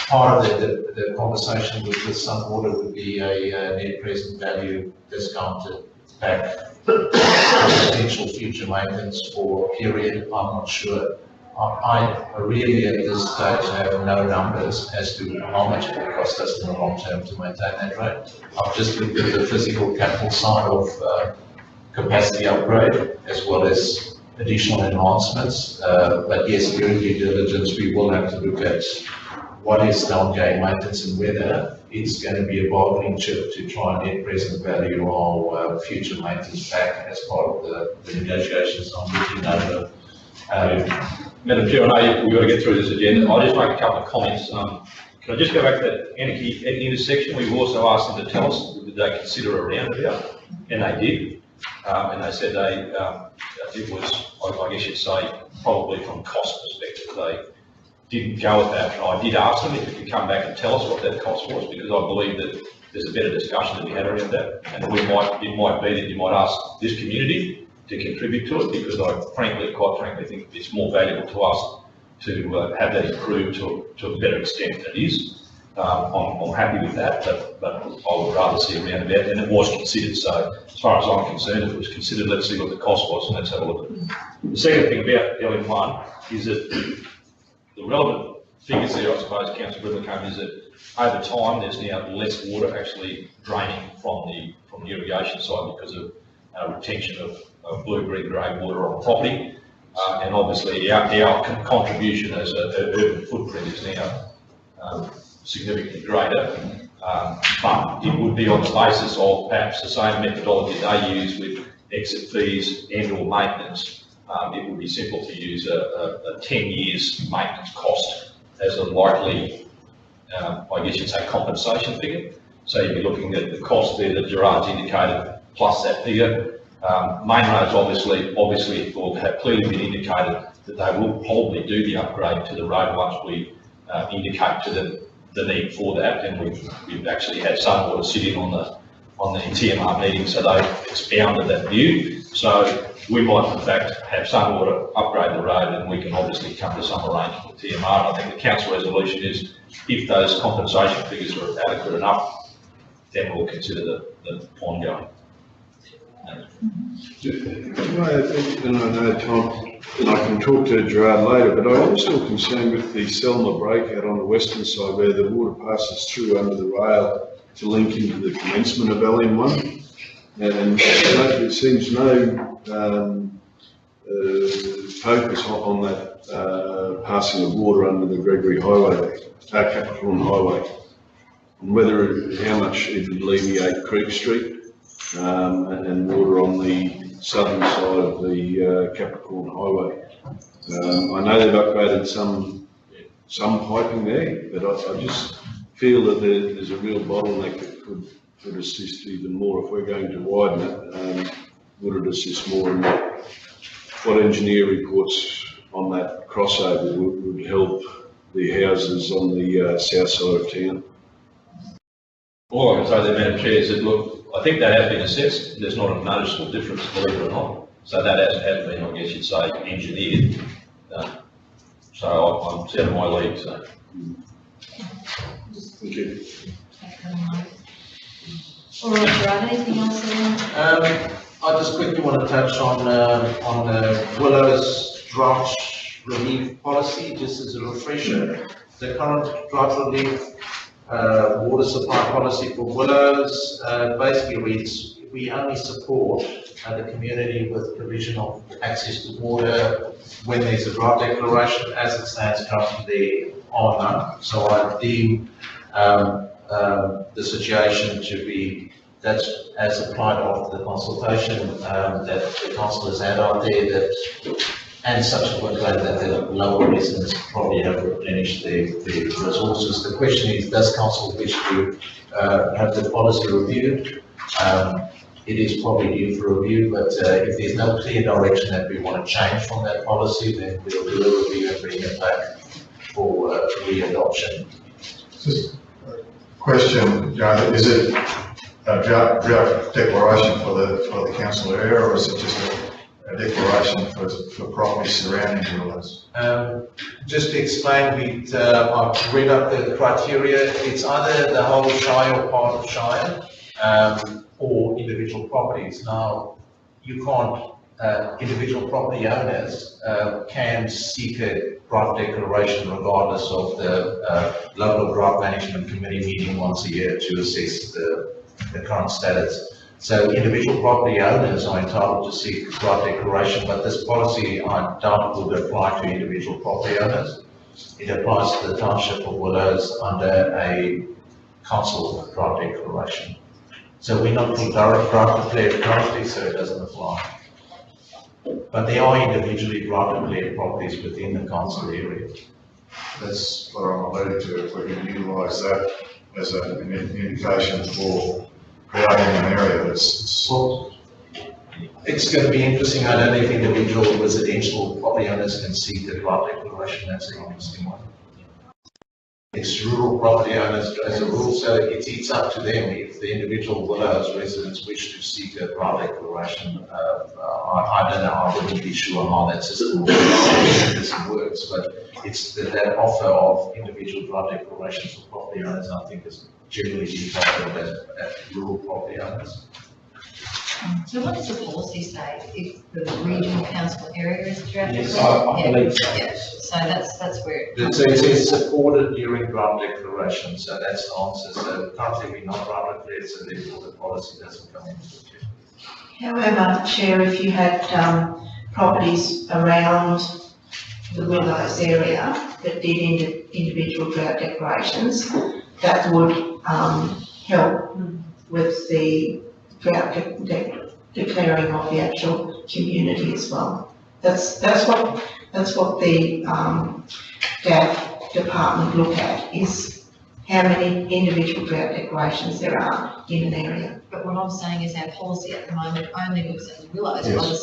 part of the conversation with Sunwater would be a net present value discounted back for potential future maintenance for a period. I'm not sure. I really at this stage have no numbers as to how much it will cost us in the long term to maintain that rate. I've just looked at the physical capital side of capacity upgrade as well as additional enhancements. But yes, during due diligence, we will have to look at what is the ongoing maintenance and whether it's going to be a bargaining chip to try and net present value our future maintenance back as part of the negotiations I'm looking over. Madam Chair, I know we've got to get through this agenda. I'll just make a couple of comments. Can I just go back to that Anarchy intersection? We've also asked them to tell us, did they consider a roundabout? And they did. And they said it was, I guess you'd say, probably from cost perspective, they didn't go with that. I did ask them if they could come back and tell us what that cost was, because I believe that there's a better discussion to be had around that. And it might be that you might ask this community to contribute to it, because I quite frankly think it's more valuable to us to have that improved to a better extent than it is. I'm happy with that, but I would rather see a roundabout, and it was considered. So as far as I'm concerned, if it was considered, let's see what the cost was and let's have a look at it. The second thing about LM1 is that the relevant figures there, I suppose, Councillor Brimacombe, is that over time there's now less water actually draining from the irrigation side because of retention of blue-green grey water on property, and obviously our contribution as an urban footprint is now significantly greater, but it would be on the basis of perhaps the same methodology they use with exit fees and or maintenance. It would be simple to use a 10 years maintenance cost as a likely, I guess you'd say, compensation figure. So you'd be looking at the cost there that Gerard's indicated plus that figure. Main roads obviously have clearly been indicated that they will probably do the upgrade to the road once we indicate to them the need for that, and we've actually had Sunwater sitting on the TMR meeting, so they've expounded that view. So we might in fact have Sunwater upgrade the road, and we can obviously come to some arrangement with TMR. And I think the council resolution is, if those compensation figures are adequate enough, then we'll consider the ongoing. And I know Tom, and I can talk to Gerard later, but I am still concerned with the Selma breakout on the western side where the water passes through under the rail to link into the commencement of LM1. And there seems no focus on that passing of water under the Gregory Highway, Capricorn Highway, and how much it would alleviate Creek Street and water on the southern side of the Capricorn Highway. I know they've upgraded some piping there, but I just feel that there's a real bottleneck that could assist even more. If we're going to widen it, would it assist more in that? What engineer reports on that crossover would help the houses on the south side of town? All I can say there, Madam Chair, is that, look, I think that has been assessed. There's not a noticeable difference, believe it or not. So that has been, I guess you'd say, engineered. So I'm set of my lead, so. Thank you. All right, Gerard, anything else there? I just quickly want to touch on the Willows drought relief policy, just as a refresher. The current drought relief water supply policy for Willows basically reads, we only support the community with provision of access to water when there's a drought declaration. As it stands currently, there are none. So I deem the situation to be, that's as applied after the consultation that the councillors had out there, that and subsequently that the local residents probably have replenished their resources. The question is, does council wish to have the policy reviewed? It is probably due for review, but if there's no clear direction that we want to change from that policy, then we'll do a review and bring it back for re-adoption. Just a question, John, is it a drought declaration for the council area, or is it just a declaration for properties surrounding Willows? Just to explain, I've read up the criteria. It's either the whole Shire or part of Shire, or individual properties. Now, you can't, individual property owners can seek a drought declaration regardless of the local drought management committee meeting once a year to assess the current status. So individual property owners are entitled to seek drought declaration, but this policy I doubt would apply to individual property owners. It applies to the township of Willows under a council drought declaration. So we're not drought declared currently, so it doesn't apply. But there are individually drought declared properties within the council area. That's what I'm alluding to, if we can utilise that as an indication for creating an area that's... Well, it's going to be interesting. I don't know if individual residential property owners can seek the drought declaration. That's an interesting one. It's rural property owners as a rule, so it's up to them. If the individual Willows residents wish to seek a drought declaration, I don't know, I wouldn't be sure how that system works, but it's that offer of individual drought declarations for property owners, I think, is generally being offered at rural property owners. So what does the policy say if the regional council area is drought? Yes, I believe so. Yeah, so that's where. It says supported during drought declaration, so that's the answer. So currently we're not drought declared, so therefore the policy doesn't come into effect. However, Chair, if you had properties around the Willows area that did individual drought declarations, that would help with the drought declaring of the actual community as well. That's what the DAF department look at, is how many individual drought declarations there are in an area. But what I'm saying is our policy at the moment only looks at the Willows, Yes. while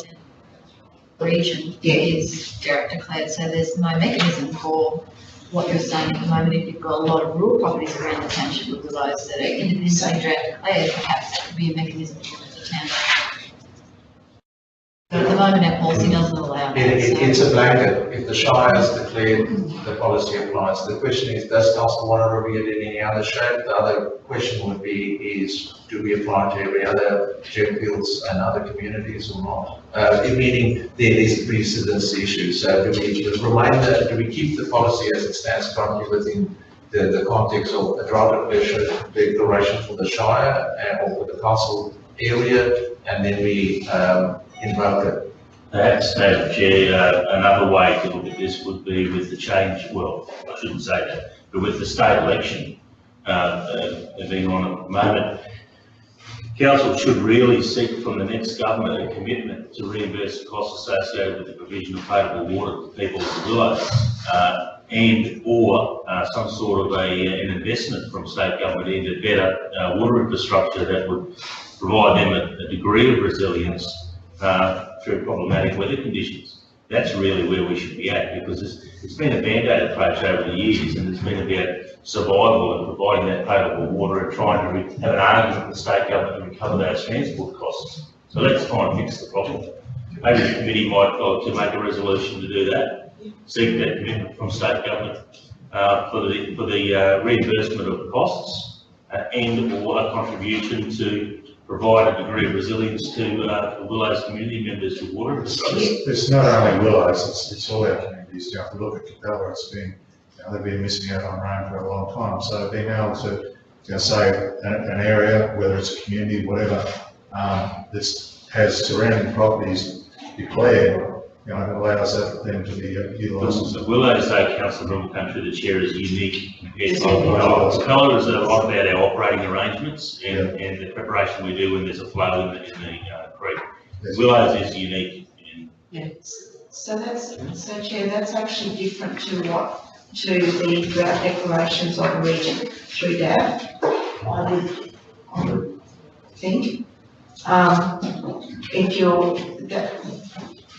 the region is drought declared, so there's no mechanism for what you're saying at the moment. If you've got a lot of rural properties around the township of Willows that are individually drought declared, perhaps that could be a mechanism for the town. But at the moment, our policy doesn't allow that. It's a blanket. If the Shire has declared, the policy applies. The question is, does council want to review it in any other shape? The other question would be, is do we apply to every other gem fields and other communities or not? Meaning there is a precedence issue. So do we keep the policy as it stands currently within the context of a drought declaration for the Shire or for the council area, and then we invoke it Perhaps, Madam Chair, another way to look at this would be with the change, well, I shouldn't say that, but with the state election being on at the moment, Council should really seek from the next government a commitment to reimburse the costs associated with the provision of potable water to people of the Willows, and or some sort of an investment from state government into better water infrastructure that would provide them a degree of resilience through problematic weather conditions. That's really where we should be at, because it's been a band-aid approach over the years, and it's been about survival and providing that potable water and trying to have an argument with the state government to recover those transport costs. So let's try and fix the problem. Maybe the committee might like to make a resolution to do that, seek that commitment from state government for the reimbursement of the costs and or a contribution to provide a degree of resilience to the Willows community members with water infrastructure. It's not only Willows, it's all our communities. You have to look at Capella, it's been, they've been missing out on rain for a long time. So being able to, say, an area, whether it's a community, whatever, this has surrounding properties declared, it allows them to be utilised. The Willows, though, Councillor Rumble Country, the chair, is unique compared to Capella. Capella is a lot about our operating arrangements and the preparation we do when there's a flow in the creek. Willows is unique. So Chair, that's actually different to the drought declarations of the region through DAB, I would think.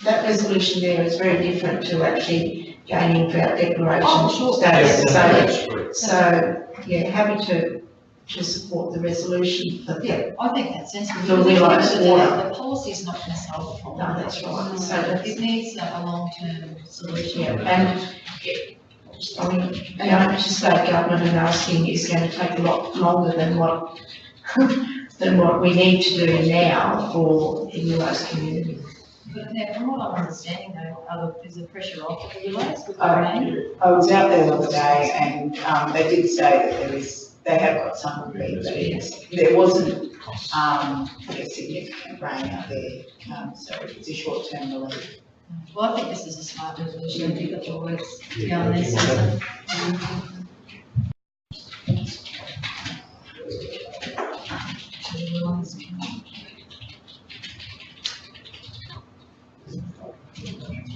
That resolution there is very different to actually gaining drought declaration status. So, yeah, happy to support the resolution for that. I think that's sensible. The Willows water. The policy is not going to solve the problem. No, that's right. So it needs a long-term solution. And going to state government and asking is going to take a lot longer than what we need to do now for the Willows community. But now, from what I'm understanding though, is the pressure off the Willows with the rain? I was out there the other day and they did say that they have got some rain, but there wasn't a significant rain out there, so it's a short-term relief. Well, I think this is a smart resolution. I think it's always beyond their season.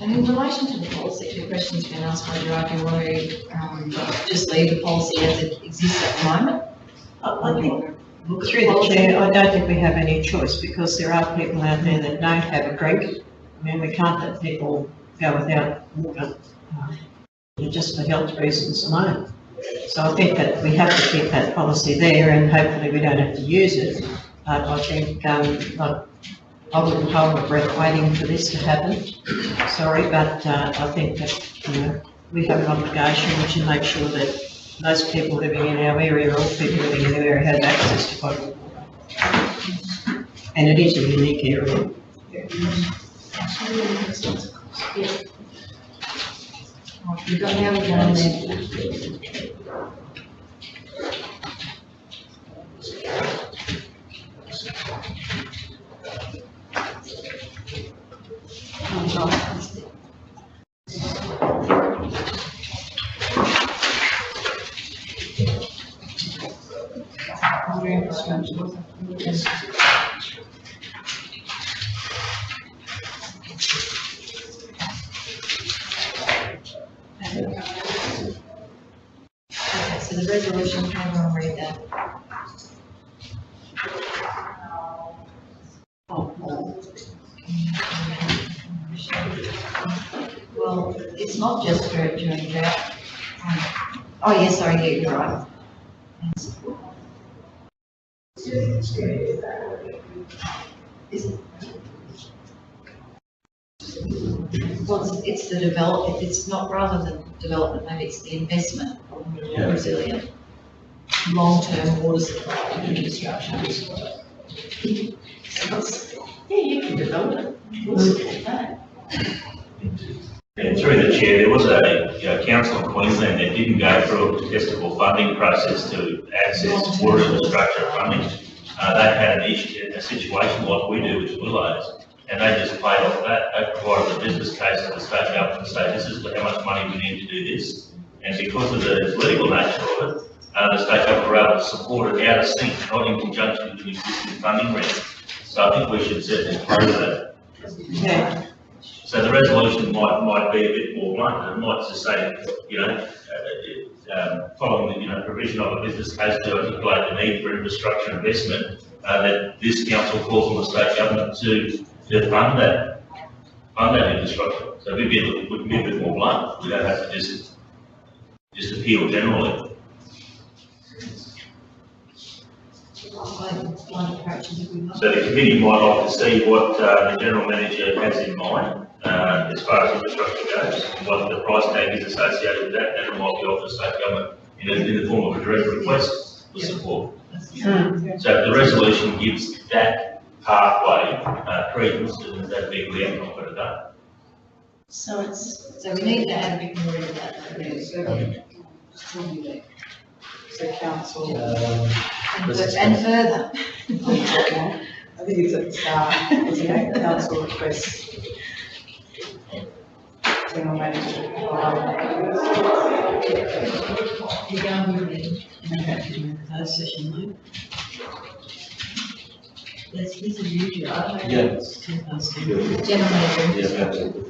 And in relation to the policy, two questions been asked by Gerard. Do you want to just leave the policy as it exists at the moment? I think, through the chair, I don't think we have any choice, because there are people out there that don't have a drink. I mean, we can't let people go without water just for health reasons alone. So I think that we have to keep that policy there, and hopefully we don't have to use it. I think I wouldn't hold my breath waiting for this to happen. Sorry, but I think that we have an obligation to make sure that most people living in our area, all people living in our area, have access to potable water. And it is a unique area. We've got now we're going there. So the resolution, can I read that? Well, it's not just during drought. Oh, yes, sorry, yeah, you're right. Well, it's the development, it's not, rather than development, maybe it's the investment of more resilient, long-term water supply infrastructure. Yeah, you can develop it. And through the chair, there was a council in Queensland that didn't go through a contestable funding process to access water infrastructure funding. They had a situation like we do with Willows, and they just paid off that. They provided the business case to the state government to say, this is how much money we need to do this. And because of the legal nature of it, the state government were able to support it out of sync, not in conjunction with the existing funding round. So I think we should certainly prove that. Yeah. So the resolution might be a bit more blunt, it might just say, following the, provision of a business case to articulate the need for infrastructure investment, that this council calls on the state government to fund that infrastructure. So we could be a bit more blunt, we don't have to just appeal generally. So the committee might like to see what the general manager has in mind as far as infrastructure goes, and what the price tag is associated with that, and it might be offered to state government in the form of a direct request for support. So if the resolution gives that pathway credence, then that'd be a good outcome for today. So we need to add a bit more into that. So council. And further. I think it's at the start, isn't it? Council requests. General manager. You're going with me. Closed session, though. There's a usual. Yeah. General manager. Yes, absolutely.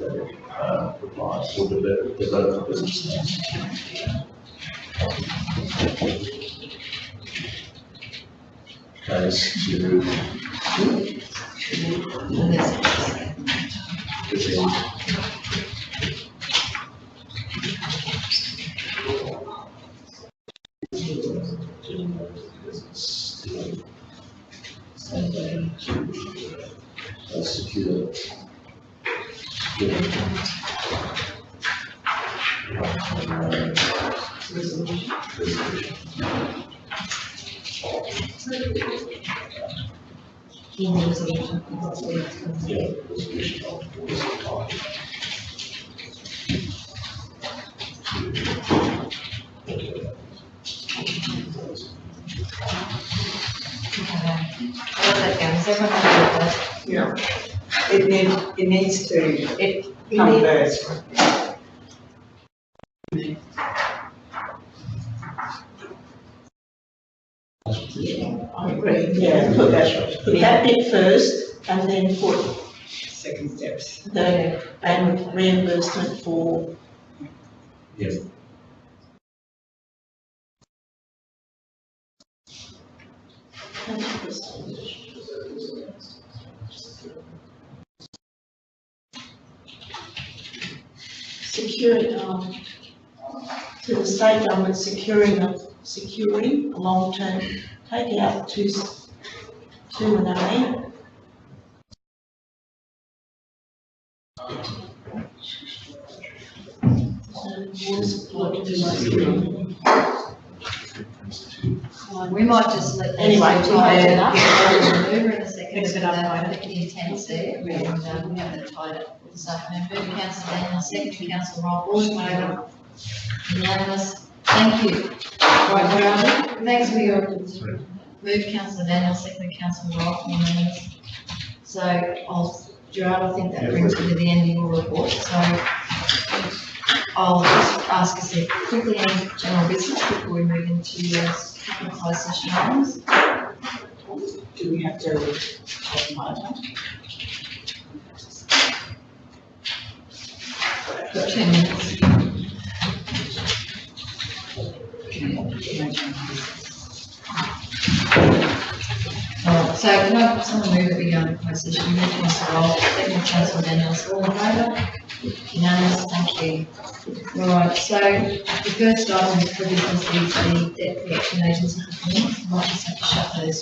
Replies for the vote of business. Case to. Secure. Yeah. It needs to come first. I agree. Yeah, put that bit first and then put second steps. The and reimbursement for. Yes. Securing, to the state government securing a long-term, take out two and A. We might just let. Anyway, tie it up. Move in a second. Mix it up, I think the intent's there, and we haven't tied it this afternoon. Move councillor Daniel, second councillor Rob, all in favour? Unanimous. Thank you. Right, where are we? Thanks for your, move councillor Daniel, second councillor Rob, unanimous. So Gerard, I think that brings me to the end of your report, so I'll just ask us if quickly any general business before we move into those closed session items. Do we have to talk about that? For 2 minutes. So can I, someone move that we go into closed session? Move councillor Roll, second councillor Daniels, all in favour? Unanimous, thank you. Right, so the first item for business is the debt collection agency performance. I might just have to shut those.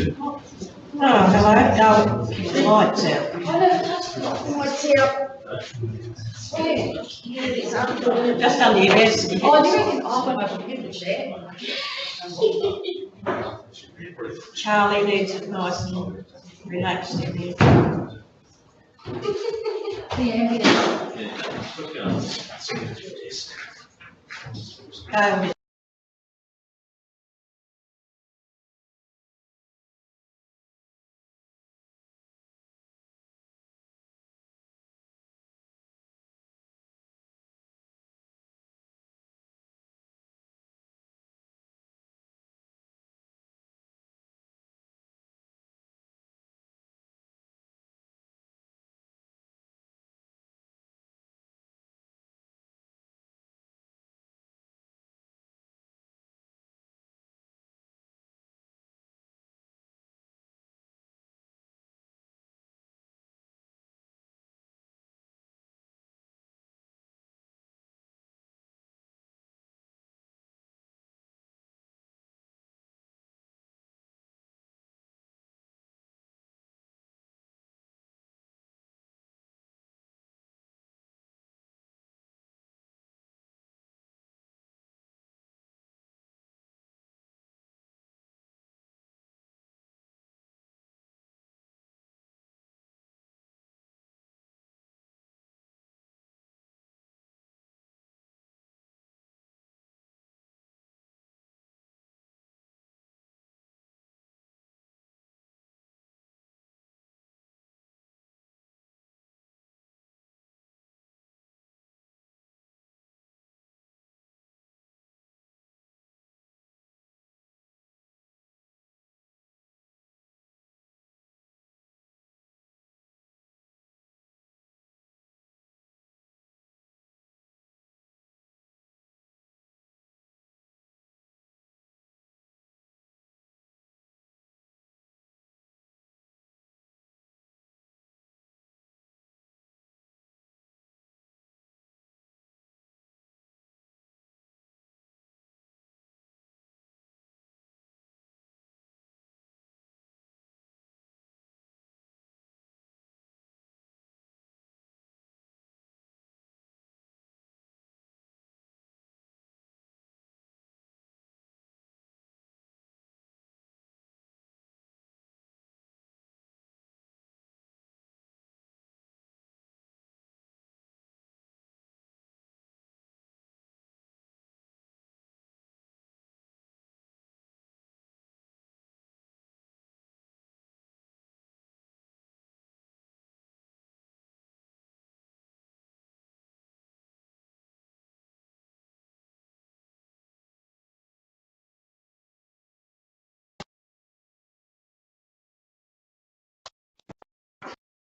Richard. Oh, hello, the lights out. What's here? Just under your desk. Oh, do you reckon, oh, I should give it a share. Charlie needs it nice and relaxed in here. Go.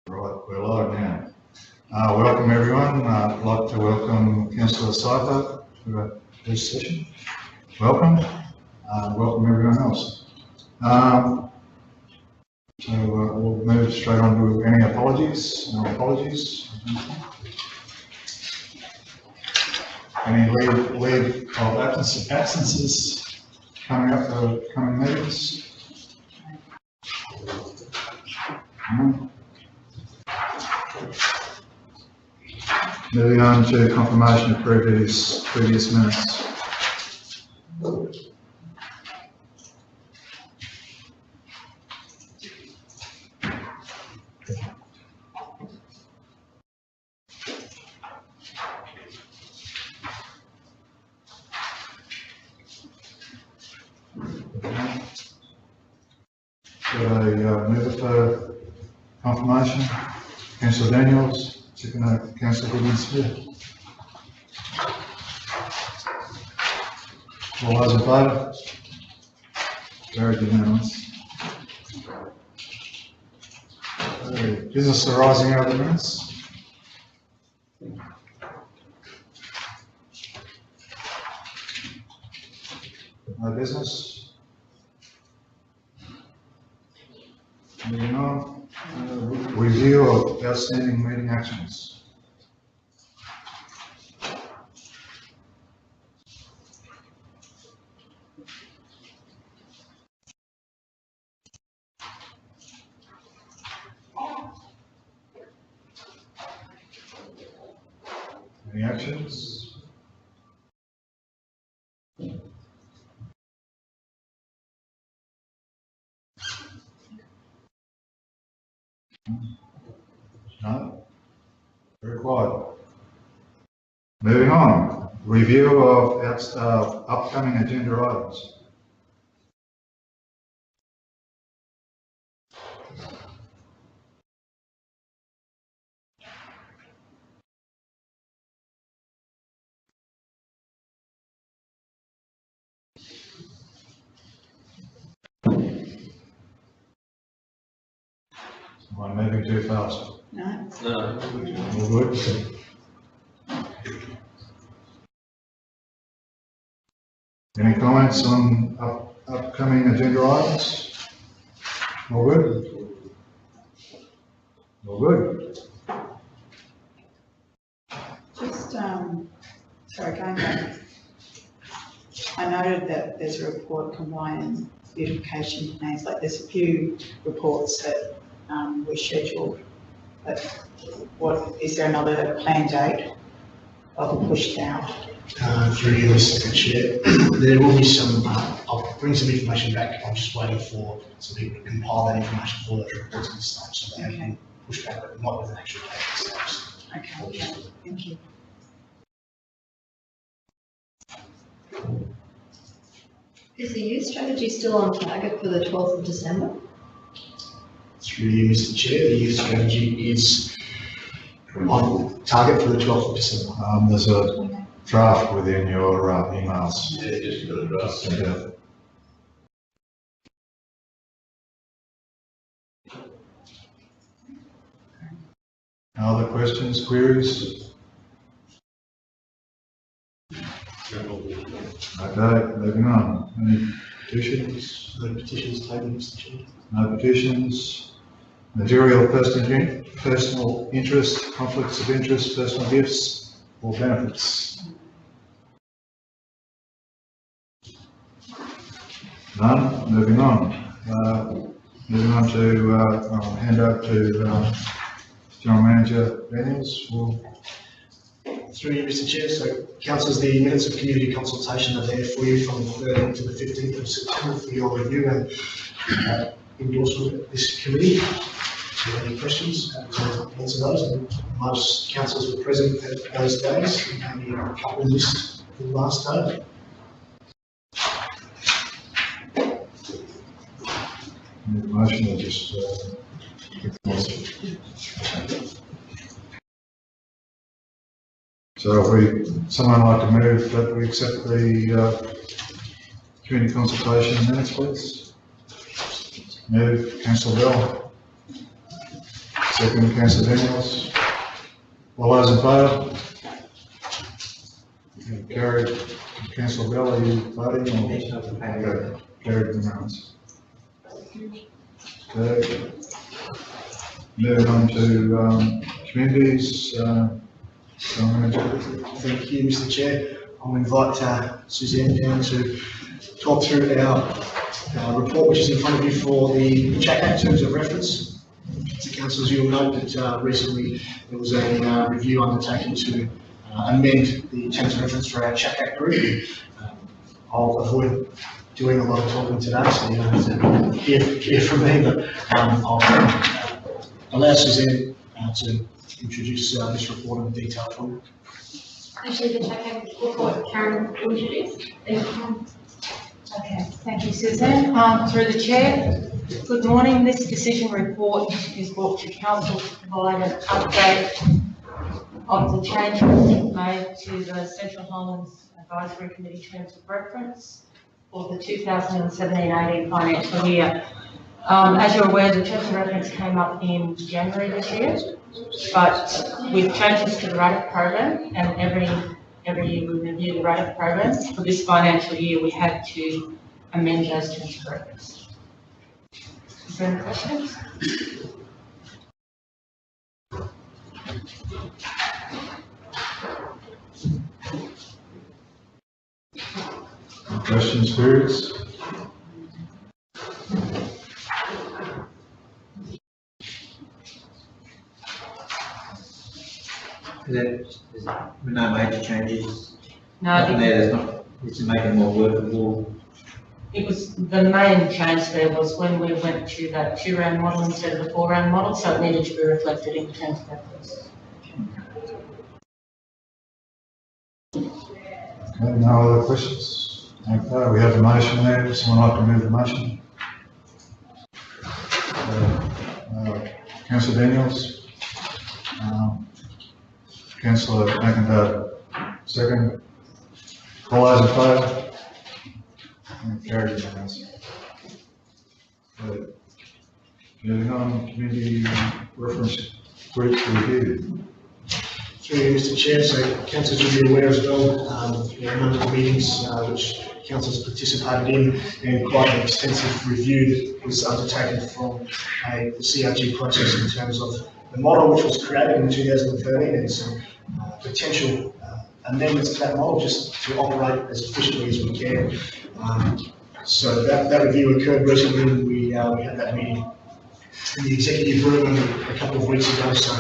Right, we're live now. Welcome everyone. I'd like to welcome Councillor Sypher to this session. Welcome. Welcome everyone else. We'll move straight on to any apologies. No apologies. Any leave of absences coming up for coming meetings? No. Moving on to confirmation of previous minutes. Should I move it for confirmation? Councillor Daniels, second Councillor Goodman-Smith. All those in favour? Carried unanimous. Business arising out of the minutes? No business? Moving on, review of outstanding meeting actions. Any actions? No? Very quiet. Moving on, review of upcoming agenda items. Am I moving too fast? No? All good? Any comments on upcoming agenda items? All good? All good? Just, sorry, going back. I noted that there's a report combining beautification plans, like there's a few reports that were scheduled, but what, is there another planned date of pushed out? Through you, Mr. Chair, there will be some, I'll bring some information back. I'm just waiting for some people to compile that information for those reports and stuff, so they can push back, but not with an actual date and stuff. Okay, thank you. Is the youth strategy still on target for the 12th of December? Through you, Mr. Chair, the youth strategy is on target for the 12th of December. There's a draft within your emails. Yeah, just got a draft. Yeah. Other questions, queries? Okay, moving on. Any petitions? No petitions taken, Mr. Chair. No petitions. Material personal interest, conflicts of interest, personal gifts or benefits? None. Moving on. Moving on to, I'll hand over to General Manager Daniels for. Through you, Mr. Chair, so councillors, the minutes of community consultation are there for you from the 13th to the 15th of September for your review and endorsement of this committee. If you have any questions, answer those. And most councillors were present at those days, and maybe a couple missed the last day. Need a motion or just, so if someone like to move that we accept the community consultation minutes, please. Move, Councillor Bell. Second, Councillor Daniels. All those in favour? Carried. Councillor Bell, are you voting or? Okay. Carried unanimous. Okay. Moving on to communities. Thank you, Mr. Chair. I'll invite Suzanne down to talk through our report, which is in front of you for the CHACAC terms of reference. So councillors, you'll note that recently there was a review undertaken to amend the terms of reference for our CHACAC group. I'll avoid doing a lot of talking today, so you don't have to hear from me, but I'll allow Suzanne to introduce this report in detail for you. Actually, the CHACAC report, Karen will introduce. Okay, thank you, Suzanne. Through the chair, good morning. This decision report is brought to council to provide an update of the changes made to the Central Highlands Advisory Committee terms of reference for the 2017-18 financial year. As you're aware, the terms of reference came up in January this year, but with changes to the RADF program, and every year we review the RADF program, for this financial year we had to amend those terms of reference. Is there any questions? Questions, queries? There's no major changes. No, I Nothing think there, there's not, it's making it more workable. it was, the main change there was when we went to that 2-round model instead of the 4-round model, so it needed to be reflected in terms of that process. Okay, no other questions? Okay, we have a motion there. Does someone like to move the motion? Councillor Daniels. Councillor McIntyre, second. All those in favour? Carried unanimously. Moving on, community reference group review. Through you, Mr. Chair, so councillors will be aware as well, there are a number of meetings which councillors participated in, and quite an extensive review that was undertaken from the CRG process in terms of the model which was created in 2013 and some potential amendments to that model just to operate as efficiently as we can. So that review occurred recently, and we had that meeting in the executive room a couple of weeks ago. So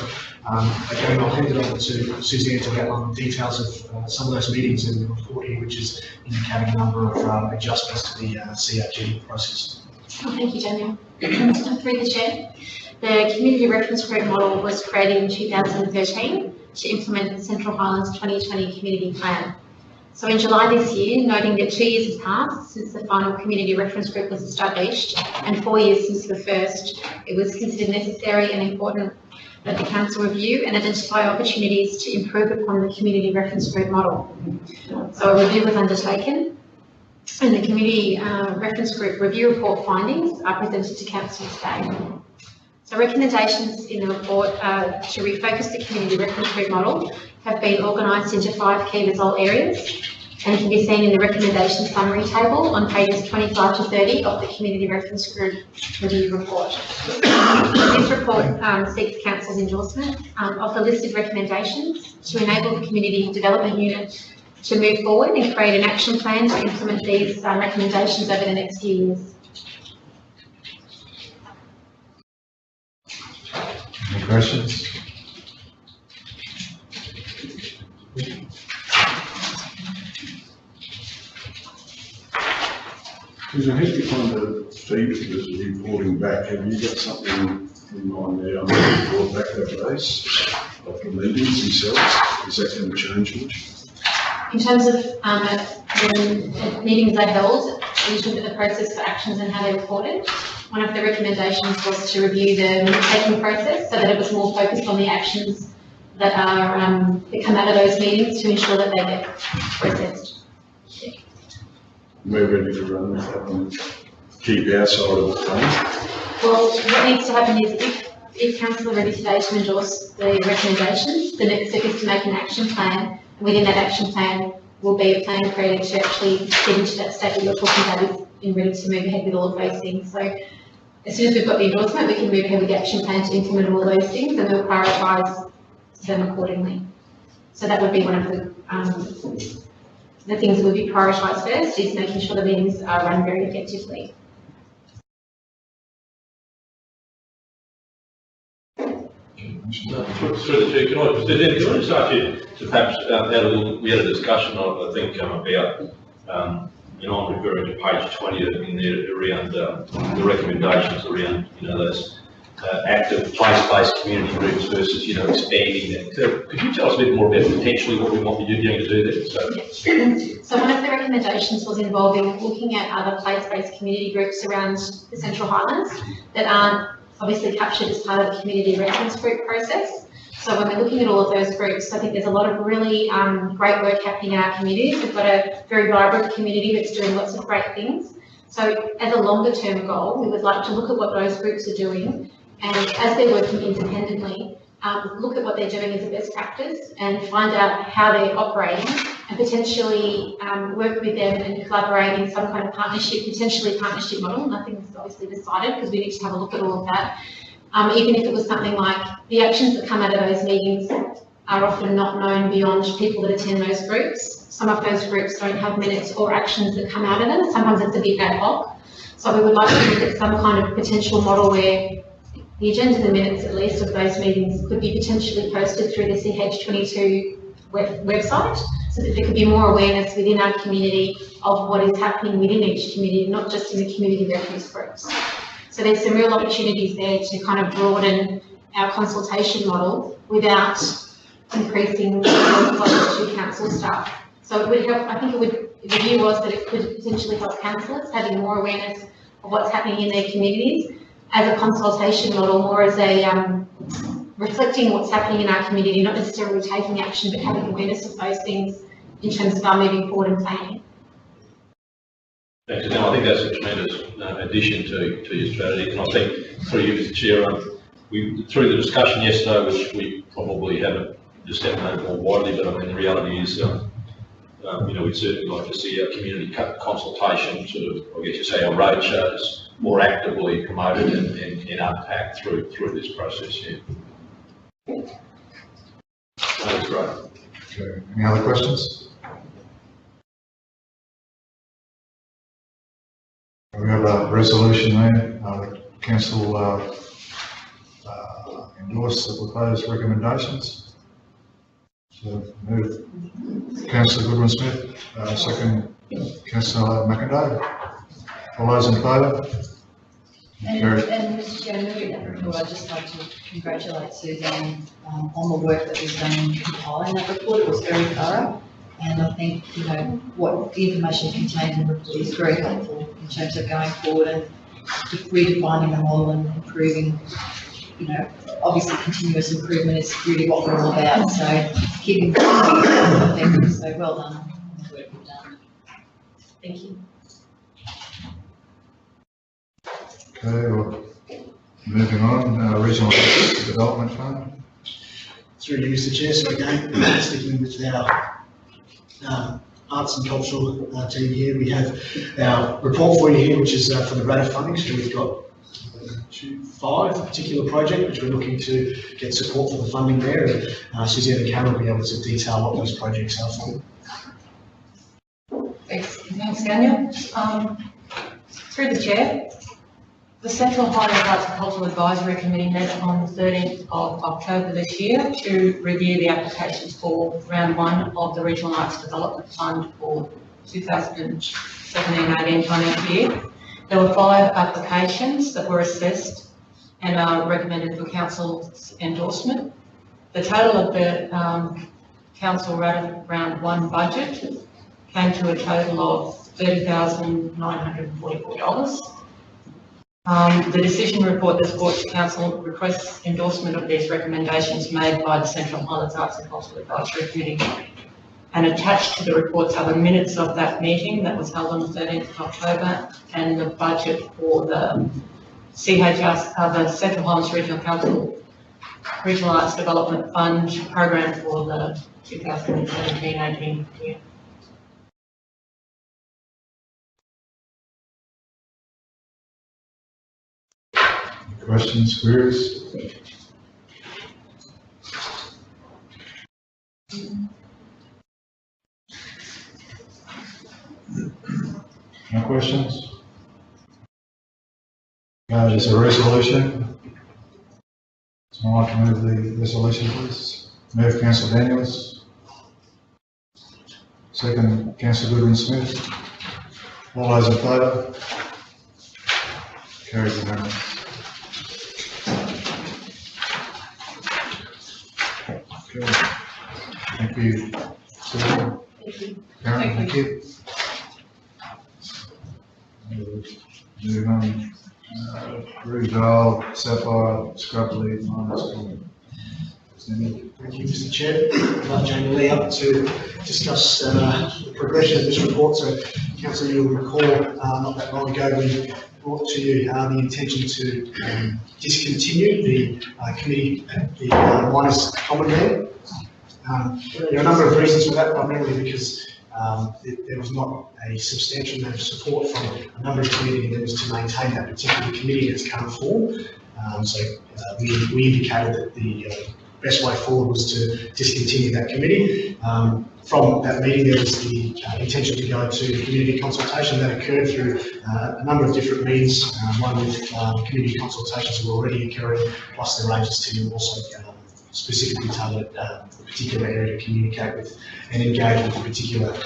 again, I'll hand it over to Suzanne to outline the details of some of those meetings in the report here, which is indicating a number of adjustments to the CRG process. Oh, thank you, Daniel. Through the chair, the community reference group model was created in 2013 to implement the Central Highlands 2020 community plan. So in July this year, noting that 2 years have passed since the final community reference group was established and 4 years since the first, it was considered necessary and important that the council review and identify opportunities to improve upon the community reference group model. So a review was undertaken, and the community reference group review report findings are presented to council today. So recommendations in the report to refocus the community reference group model have been organised into 5 key result areas and can be seen in the recommendation summary table on pages 25 to 30 of the community reference group review report. This report seeks council's endorsement of the listed recommendations to enable the community development unit to move forward and create an action plan to implement these recommendations over the next few years. Any questions? Because I think one of the features of reporting back, have you got something in mind there? I'm going to report back that base of the meetings themselves. Is that going to change much? In terms of the meetings they held, we looked at the process for actions and how they reported. One of the recommendations was to review the minute-taking process so that it was more focused on the actions that are that come out of those meetings to ensure that they get processed. We're ready to run with that and keep our side of the plan. Well, what needs to happen is if council are ready today to endorse the recommendations, the next step is to make an action plan, and within that action plan will be a plan created to actually get into that state that you're talking about and ready to move ahead with all of those things. So as soon as we've got the endorsement, we can move ahead with the action plan to implement all those things, and we'll prioritise them accordingly. So that would be one of the things that would be prioritised first, is making sure the meetings are run very effectively. Through the chair, can I just ask you to perhaps we had a discussion I think about, and I'm referring to page 20 in there around the recommendations around, those active place-based community groups versus, expanding that. So could you tell us a bit more about potentially what we might be doing to do that? So one of the recommendations was involving looking at other place-based community groups around the Central Highlands that aren't obviously captured as part of the community reference group process. So when we're looking at all of those groups, I think there's a lot of really great work happening in our communities. We've got a very vibrant community that's doing lots of great things. So as a longer term goal, we would like to look at what those groups are doing, and as they're working independently, look at what they're doing as a best practice and find out how they're operating, and potentially work with them and collaborate in some kind of partnership, potentially partnership model. Nothing's obviously decided because we need to have a look at all of that. Even if it was something like the actions that come out of those meetings are often not known beyond people that attend those groups. Some of those groups don't have minutes or actions that come out of them. Sometimes it's a bit ad hoc. So we would like to look at some kind of potential model where The agenda of the minutes, at least, of those meetings could be potentially posted through the CH22 website, so that there could be more awareness within our community of what is happening within each community, not just in the community reference groups. So there's some real opportunities there to kind of broaden our consultation model without increasing the cost to council staff. So it would help, I think it would, the view was that it could potentially help councillors having more awareness of what's happening in their communities as a consultation model, more as a reflecting what's happening in our community, not necessarily taking action, but having awareness of those things in terms of our moving forward and planning. Thanks, Janelle. I think that's a tremendous addition to your strategy, and I think through you, Mr. Chair, through the discussion yesterday, which we probably haven't disseminated more widely, but I mean the reality is, we'd certainly like to see our community consultation, sort of, I guess you say, our roadshows more actively promoted and unpacked through this process here. That's great. Okay. Any other questions? We have a resolution there. Council endorse the proposed recommendations. So move Councillor Goodwin-Smith, second Councillor McIntyre. All those in favour? And Mr. Chair, moving that report, I'd just like to congratulate Suzanne on the work that was done in compiling that report. It was very thorough, and I think, what the information contained in the report is very helpful in terms of going forward and redefining the model and improving. Obviously continuous improvement is really what we're all about, so keeping effective. So well done on the work you've done. Thank you. Okay, well, moving on, Regional Development Fund. Through you, Mr. Chair, so again, sticking with our arts and cultural team here, we have our report for you here, which is for the RADA funding. So we've got 5 particular project which we're looking to get support for the funding there, and Suzanne and Cameron will be able to detail what those projects are for. Thanks, Daniel. Through the chair, the Central Highlands Arts and Cultural Advisory Committee met on the 13th of October this year to review the applications for round 1 of the Regional Arts Development Fund for 2017-18 financial year. There were 5 applications that were assessed and are recommended for council's endorsement. The total of the council round 1 budget came to a total of $30,944. The decision report that's brought to council requests endorsement of these recommendations made by the Central Highlands Arts and Cultural Advisory Committee. And attached to the reports are the minutes of that meeting that was held on the 13th of October and the budget for the the Central Highlands Regional Council Regional Arts Development Fund program for the 2017-18 year. Questions, queries? No questions? There's a resolution. Someone like to move the resolution, please. Move Councillor Daniels. Second, Councillor Goodwin-Smith. All those in favour? Carried unanimous. Okay. Thank you. Karen, thank you. Moving on. Rudolph, Sapphire, Scrub Lead, Minus. Thank you, Mr. Chair. I'd like Jamie Lee up to discuss the progression of this report. So, Councillor, you'll recall not that long ago we brought to you the intention to discontinue the committee, the minus common there. There are a number of reasons for that, primarily because there was not a substantial amount of support from a number of committee members to maintain that particular committee in its current form. So we indicated that the best way forward was to discontinue that committee. From that meeting, there was the intention to go to community consultation that occurred through a number of different means, one with community consultations were already occurring, plus the Rangers team also specifically targeted a particular area to communicate with and engage with the particular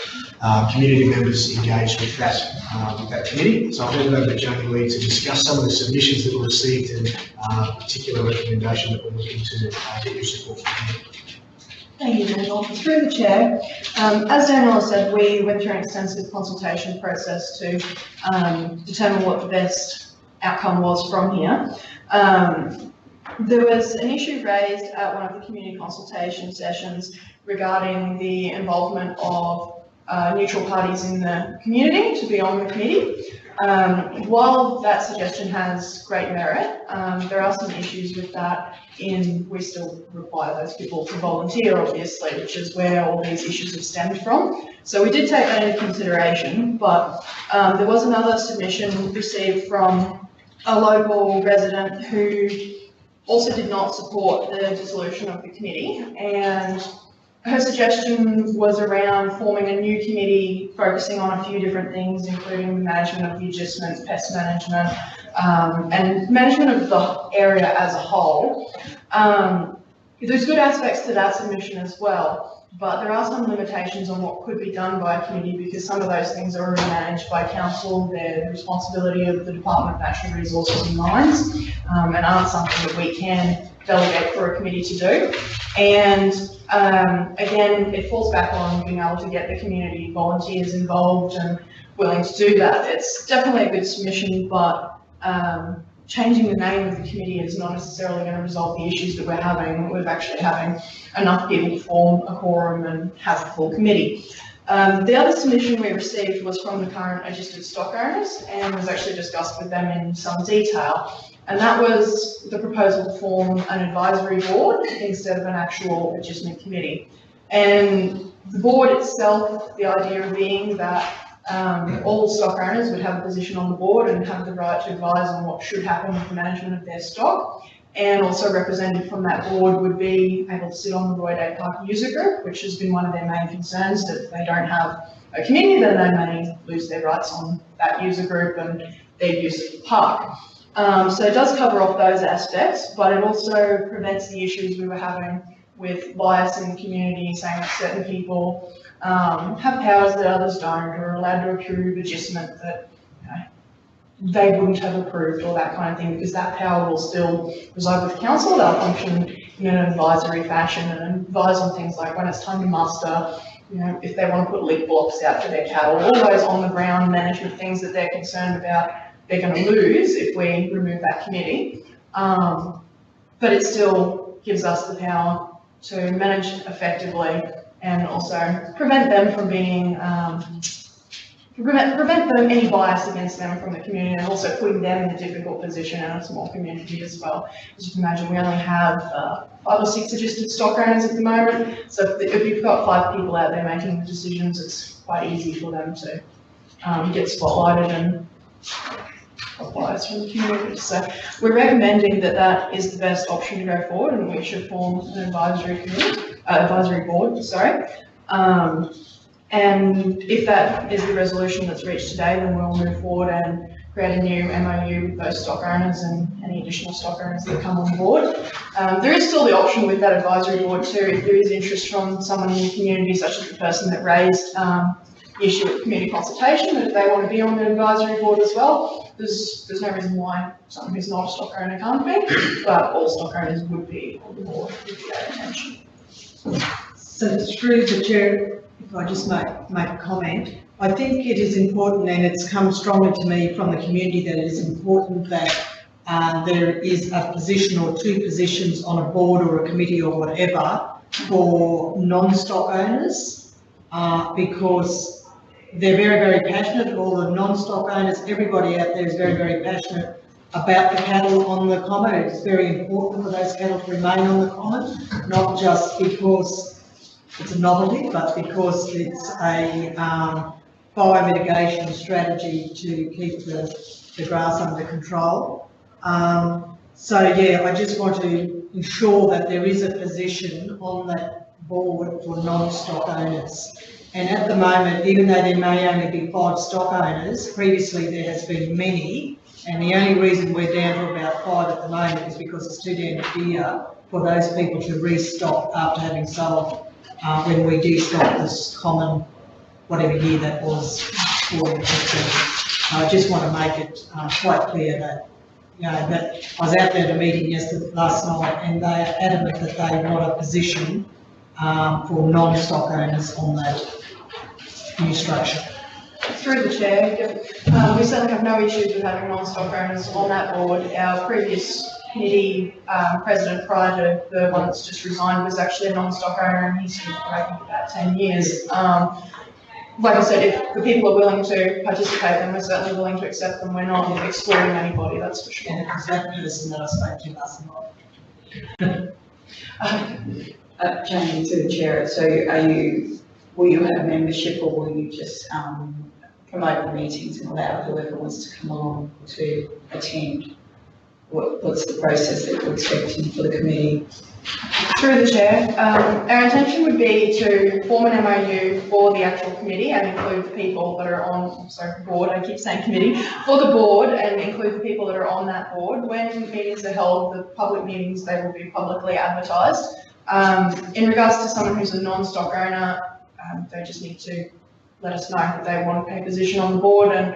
community members engaged with that committee. So I'll hand it over to Jackie Lee to discuss some of the submissions that were received and a particular recommendation that we're looking to get your support from. Thank you, Daniel. Through the chair, as Daniel said, we went through an extensive consultation process to determine what the best outcome was from here. There was an issue raised at one of the community consultation sessions regarding the involvement of neutral parties in the community to be on the committee. While that suggestion has great merit, there are some issues with that we still require those people to volunteer, obviously, which is where all these issues have stemmed from. So we did take that into consideration, but there was another submission received from a local resident who also did not support the dissolution of the committee, and her suggestion was around forming a new committee focusing on a few different things, including management of the agistment, pest management, and management of the area as a whole. There's good aspects to that submission as well, but there are some limitations on what could be done by a committee because some of those things are already managed by council. They're the responsibility of the Department of Natural Resources and Mines, and aren't something that we can delegate for a committee to do. And again, it falls back on being able to get the community volunteers involved and willing to do that. It's definitely a good submission, but changing the name of the committee is not necessarily going to resolve the issues that we're having with actually having enough people to form a quorum and have a full committee. The other submission we received was from the current registered stock owners and was actually discussed with them in some detail. And that was the proposal to form an advisory board instead of an actual adjustment committee. And the board itself, the idea being that all stock owners would have a position on the board and have the right to advise on what should happen with the management of their stock. And also represented from that board would be able to sit on the Roy Day Park user group, which has been one of their main concerns, that if they don't have a committee, then they may lose their rights on that user group and their use of the park. So it does cover off those aspects, but it also prevents the issues we were having with bias in the community, saying that certain people have powers that others don't, or are allowed to approve adjustment that they wouldn't have approved, or that kind of thing, because that power will still reside with council. They'll function in an advisory fashion and advise on things like when it's time to muster, if they want to put leak blocks out for their cattle, all those on the ground management things that they're concerned about, they're going to lose if we remove that committee. But it still gives us the power to manage effectively and also prevent them from being, prevent them any bias against them from the community, and also putting them in a difficult position in a small community as well. As you can imagine, we only have 5 or 6 registered stock owners at the moment. So if you've got 5 people out there making the decisions, it's quite easy for them to get spotlighted and bias from the community. So we're recommending that that is the best option to go forward, and we should form an advisory committee, advisory board, sorry. And if that is the resolution that's reached today, then we'll move forward and create a new MOU with those stock owners and any additional stock owners that come on board. There is still the option with that advisory board too, if there is interest from someone in the community, such as the person that raised the issue at community consultation, that if they want to be on the advisory board as well, there's no reason why someone who's not a stock owner can't be, but all stock owners would be on the board with that intention. So through the chair, if I just make a comment, I think it is important, and it's come strongly to me from the community, that it is important that there is a position or 2 positions on a board or a committee or whatever for non-stock owners, because they're very, very passionate. All the non-stock owners, everybody out there is very, very passionate about the cattle on the common. It's very important for those cattle to remain on the common, not just because it's a novelty, but because it's a fire mitigation strategy to keep the grass under control. So yeah, I just want to to ensure that there is a position on that board for non-stock owners. And at the moment, even though there may only be 5 stock owners, previously there has been many, and the only reason we're down to about 5 at the moment is because it's too damn dear for those people to restock after having sold when we destocked this common, whatever year that was, 14, 15. I just want to make it quite clear that, you know, that I was out there at a meeting last night, and they are adamant that they want a position for non-stock owners on that new structure. Through the chair, we certainly have no issues with having non-stock owners on that board. Our previous committee president prior to the one that's just resigned was actually a non-stock owner, and he's been for about 10 years. Like I said, if the people are willing to participate, then we're certainly willing to accept them. We're not excluding anybody, that's for sure. And it was that person that I spoke to last night. Jane, to the chair, so will you have membership, or will you just promote the meetings and allow whoever wants to come along to attend? What's the process that you're expecting for the committee? Through the chair, our intention would be to form an MOU for the actual committee and include the people that are on, board, I keep saying committee, for the board, and include the people that are on that board. When meetings are held, the public meetings, they will be publicly advertised. In regards to someone who's a non-stock owner, they just need to let us know that they want a position on the board and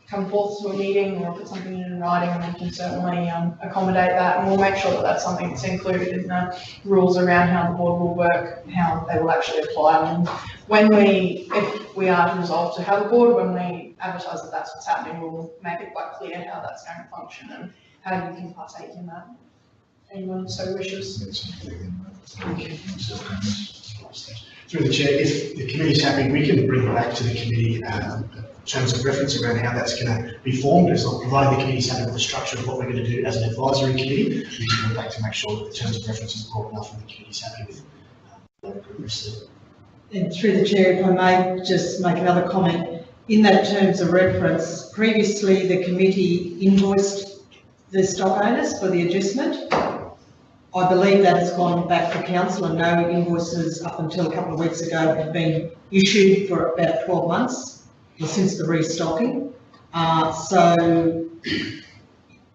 come forth to a meeting or put something in writing, and we can certainly accommodate that, and we'll make sure that that's something that's included in the rules around how the board will work, how they will actually apply. And if we are to resolve to have a board, when we advertise that that's what's happening, we'll make it quite clear how that's going to function and how you can partake in that. Anyone so wishes? Through the chair, if the committee's happy, we can bring it back to the committee terms of reference around how that's going to be formed, as long provided the committee's happy with the structure of what we're going to do as an advisory committee. We can go back to make sure that the terms of reference is broad enough and the committee's happy with the group. And through the chair, if I may just make another comment, in that terms of reference, previously the committee invoiced the stock owners for the adjustment. I believe that has gone back to council, and no invoices up until a couple of weeks ago have been issued for about 12 months since the restocking. So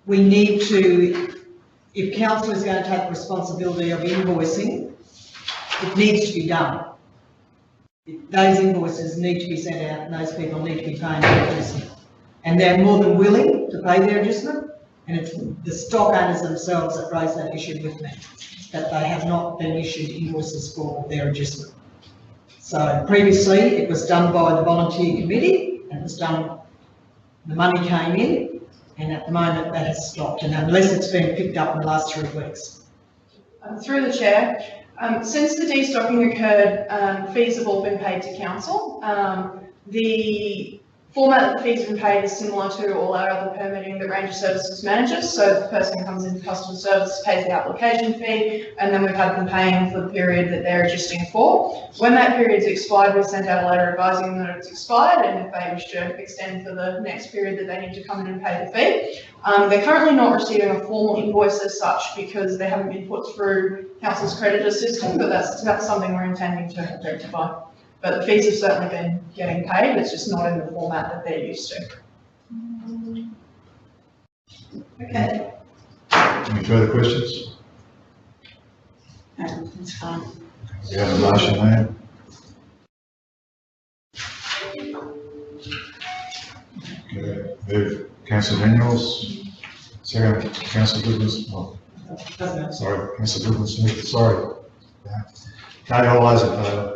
we need to, if council is going to take responsibility of invoicing, it needs to be done. Those invoices need to be sent out, and those people need to be paying their adjustment. And they're more than willing to pay their adjustment. And it's the stock owners themselves that raised that issue with me, that they have not been issued invoices for their adjustment. So previously it was done by the volunteer committee, and it was done, the money came in, and at the moment that has stopped, and unless it's been picked up in the last 3 weeks. Through the chair, since the destocking occurred, fees have all been paid to council. The format that the fees have been paid is similar to all our other permitting that Ranger Services manages. So the person comes into customer service, pays the application fee, and then we've had them paying for the period that they're adjusting for. When that period's expired, we sent out a letter advising them that it's expired, and if they wish to extend for the next period, that they need to come in and pay the fee. They're currently not receiving a formal invoice as such because they haven't been put through council's creditor system, but that's something we're intending to rectify. But the fees have certainly been getting paid, it's just not in the format that they're used to. Okay. Any further questions? No, that's fine. We have a motion there. Okay, move Councillor Daniels, second Councillor Goodness, sorry, Councillor Goodness Smith, sorry. Okay, all those in favour?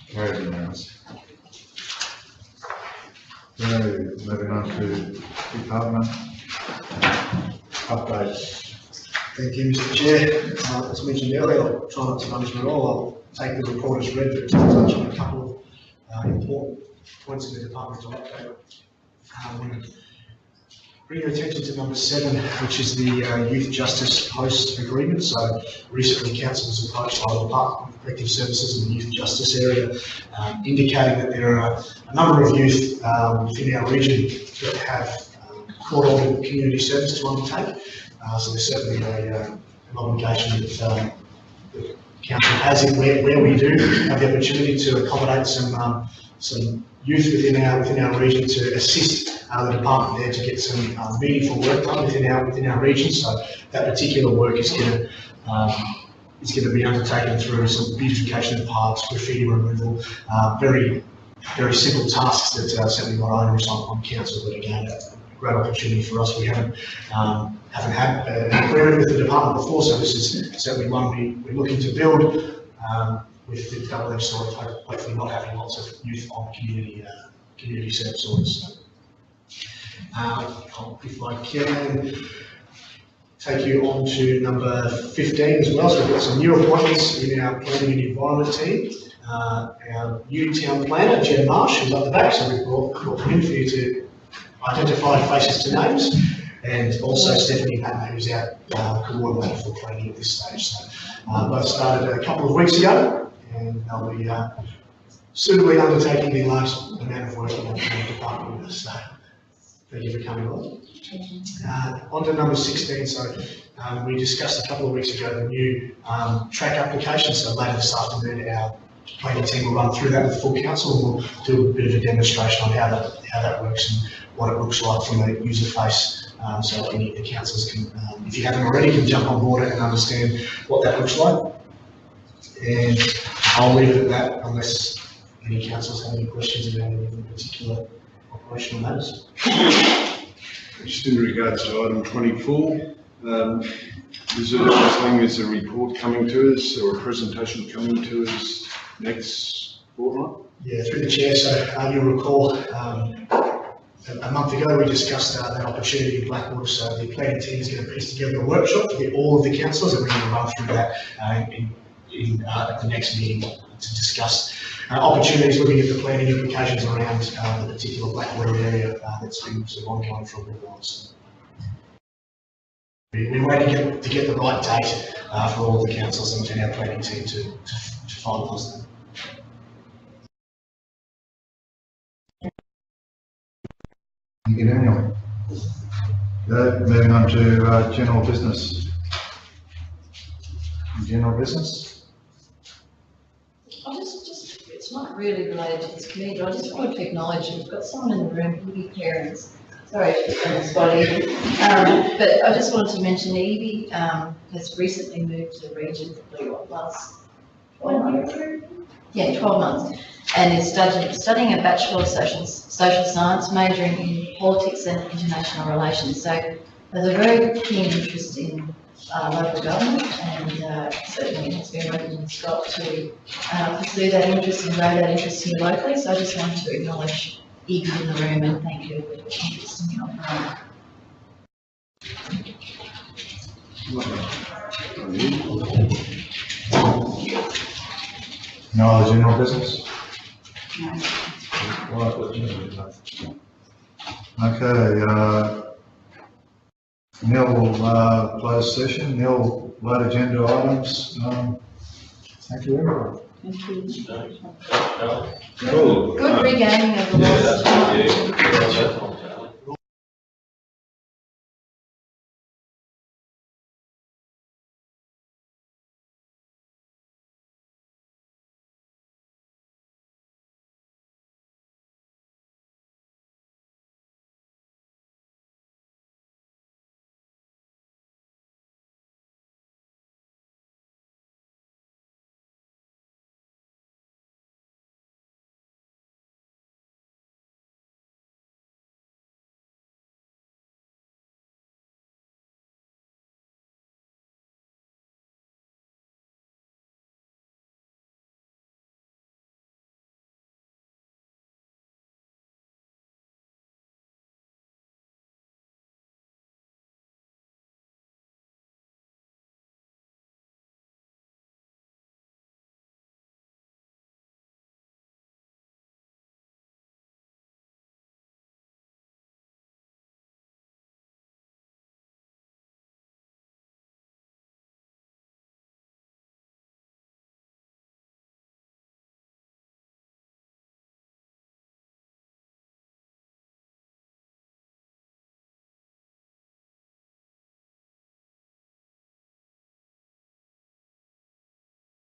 Carried unanimous. Okay, moving on to department updates. Thank you, Mr. Chair. As mentioned earlier, I'll try not to manage it all. I'll take the report as read, but just touch on a couple of important points in the departmental update. Bring your attention to number 7, which is the Youth Justice Post Agreement. So recently council was approached by the Department of Corrective Services in the Youth Justice area, indicating that there are a number of youth within our region that have court-ordered community service to undertake. So there's certainly an obligation that the council has in where we do have the opportunity to accommodate some youth within our region to assist the department there to get some meaningful work done within our region. So that particular work is going to be undertaken through some beautification of parks, graffiti removal, very simple tasks that certainly not onerous on council, but again, a great opportunity for us. We haven't had an agreement with the department before, so this is certainly one we're looking to build with the double-edged sword, hopefully not having lots of youth on community service orders. If I can take you on to number 15 as well. So we've got some new appointments in our planning and environment team. Our new town planner, Jen Marsh, who's up the back, so we've brought him for you to identify faces to names, and also Stephanie Patton, who's our coordinator for planning at this stage. So both started a couple of weeks ago, and they'll be suitably undertaking the large amount of work in our planning department with us. So thank you for coming on. On to number 16. So we discussed a couple of weeks ago the new track application. So later this afternoon, our planning team will run through that with full council, and we'll do a bit of a demonstration on how that works and what it looks like from a user face. So any of the councillors can, if you haven't already, can jump on board and understand what that looks like. And I'll leave it at that unless any councillors have any questions about any of the particular operational matters. Just in regards to item 24, is it saying there's a report coming to us or a presentation coming to us next fortnight? Yeah, through the chair. So you'll recall a month ago we discussed that opportunity in Blackwater. So the planning team is going to piece together a workshop to get all of the councillors, and we're going to run through that at the next meeting to discuss opportunities, looking at the planning implications around the particular Blackwater area that's been sort of ongoing for a little while. So we're waiting to get the right date for all of the councils and our planning team to finalise that. Thank you, Daniel. Moving on to general business. General business. It's not really related to this committee, but I just wanted to acknowledge we've got someone in the room who will be parents. Sorry, Scott Evie. But I just wanted to mention Evie has recently moved to the region for last 12 months. Yeah, 12 months. And is studying a Bachelor of Social Science, majoring in Politics and International Relations. So there's a very keen interest in local government, and certainly has been recommended to Scott to pursue that interest and grow that interest here locally. So I just wanted to acknowledge Evie in the room and thank you for your interest in your No other general business? Okay, Neil will close session. Neil, late agenda items. Thank you, everyone. Thank you. Cool. Good regaining of the lost time.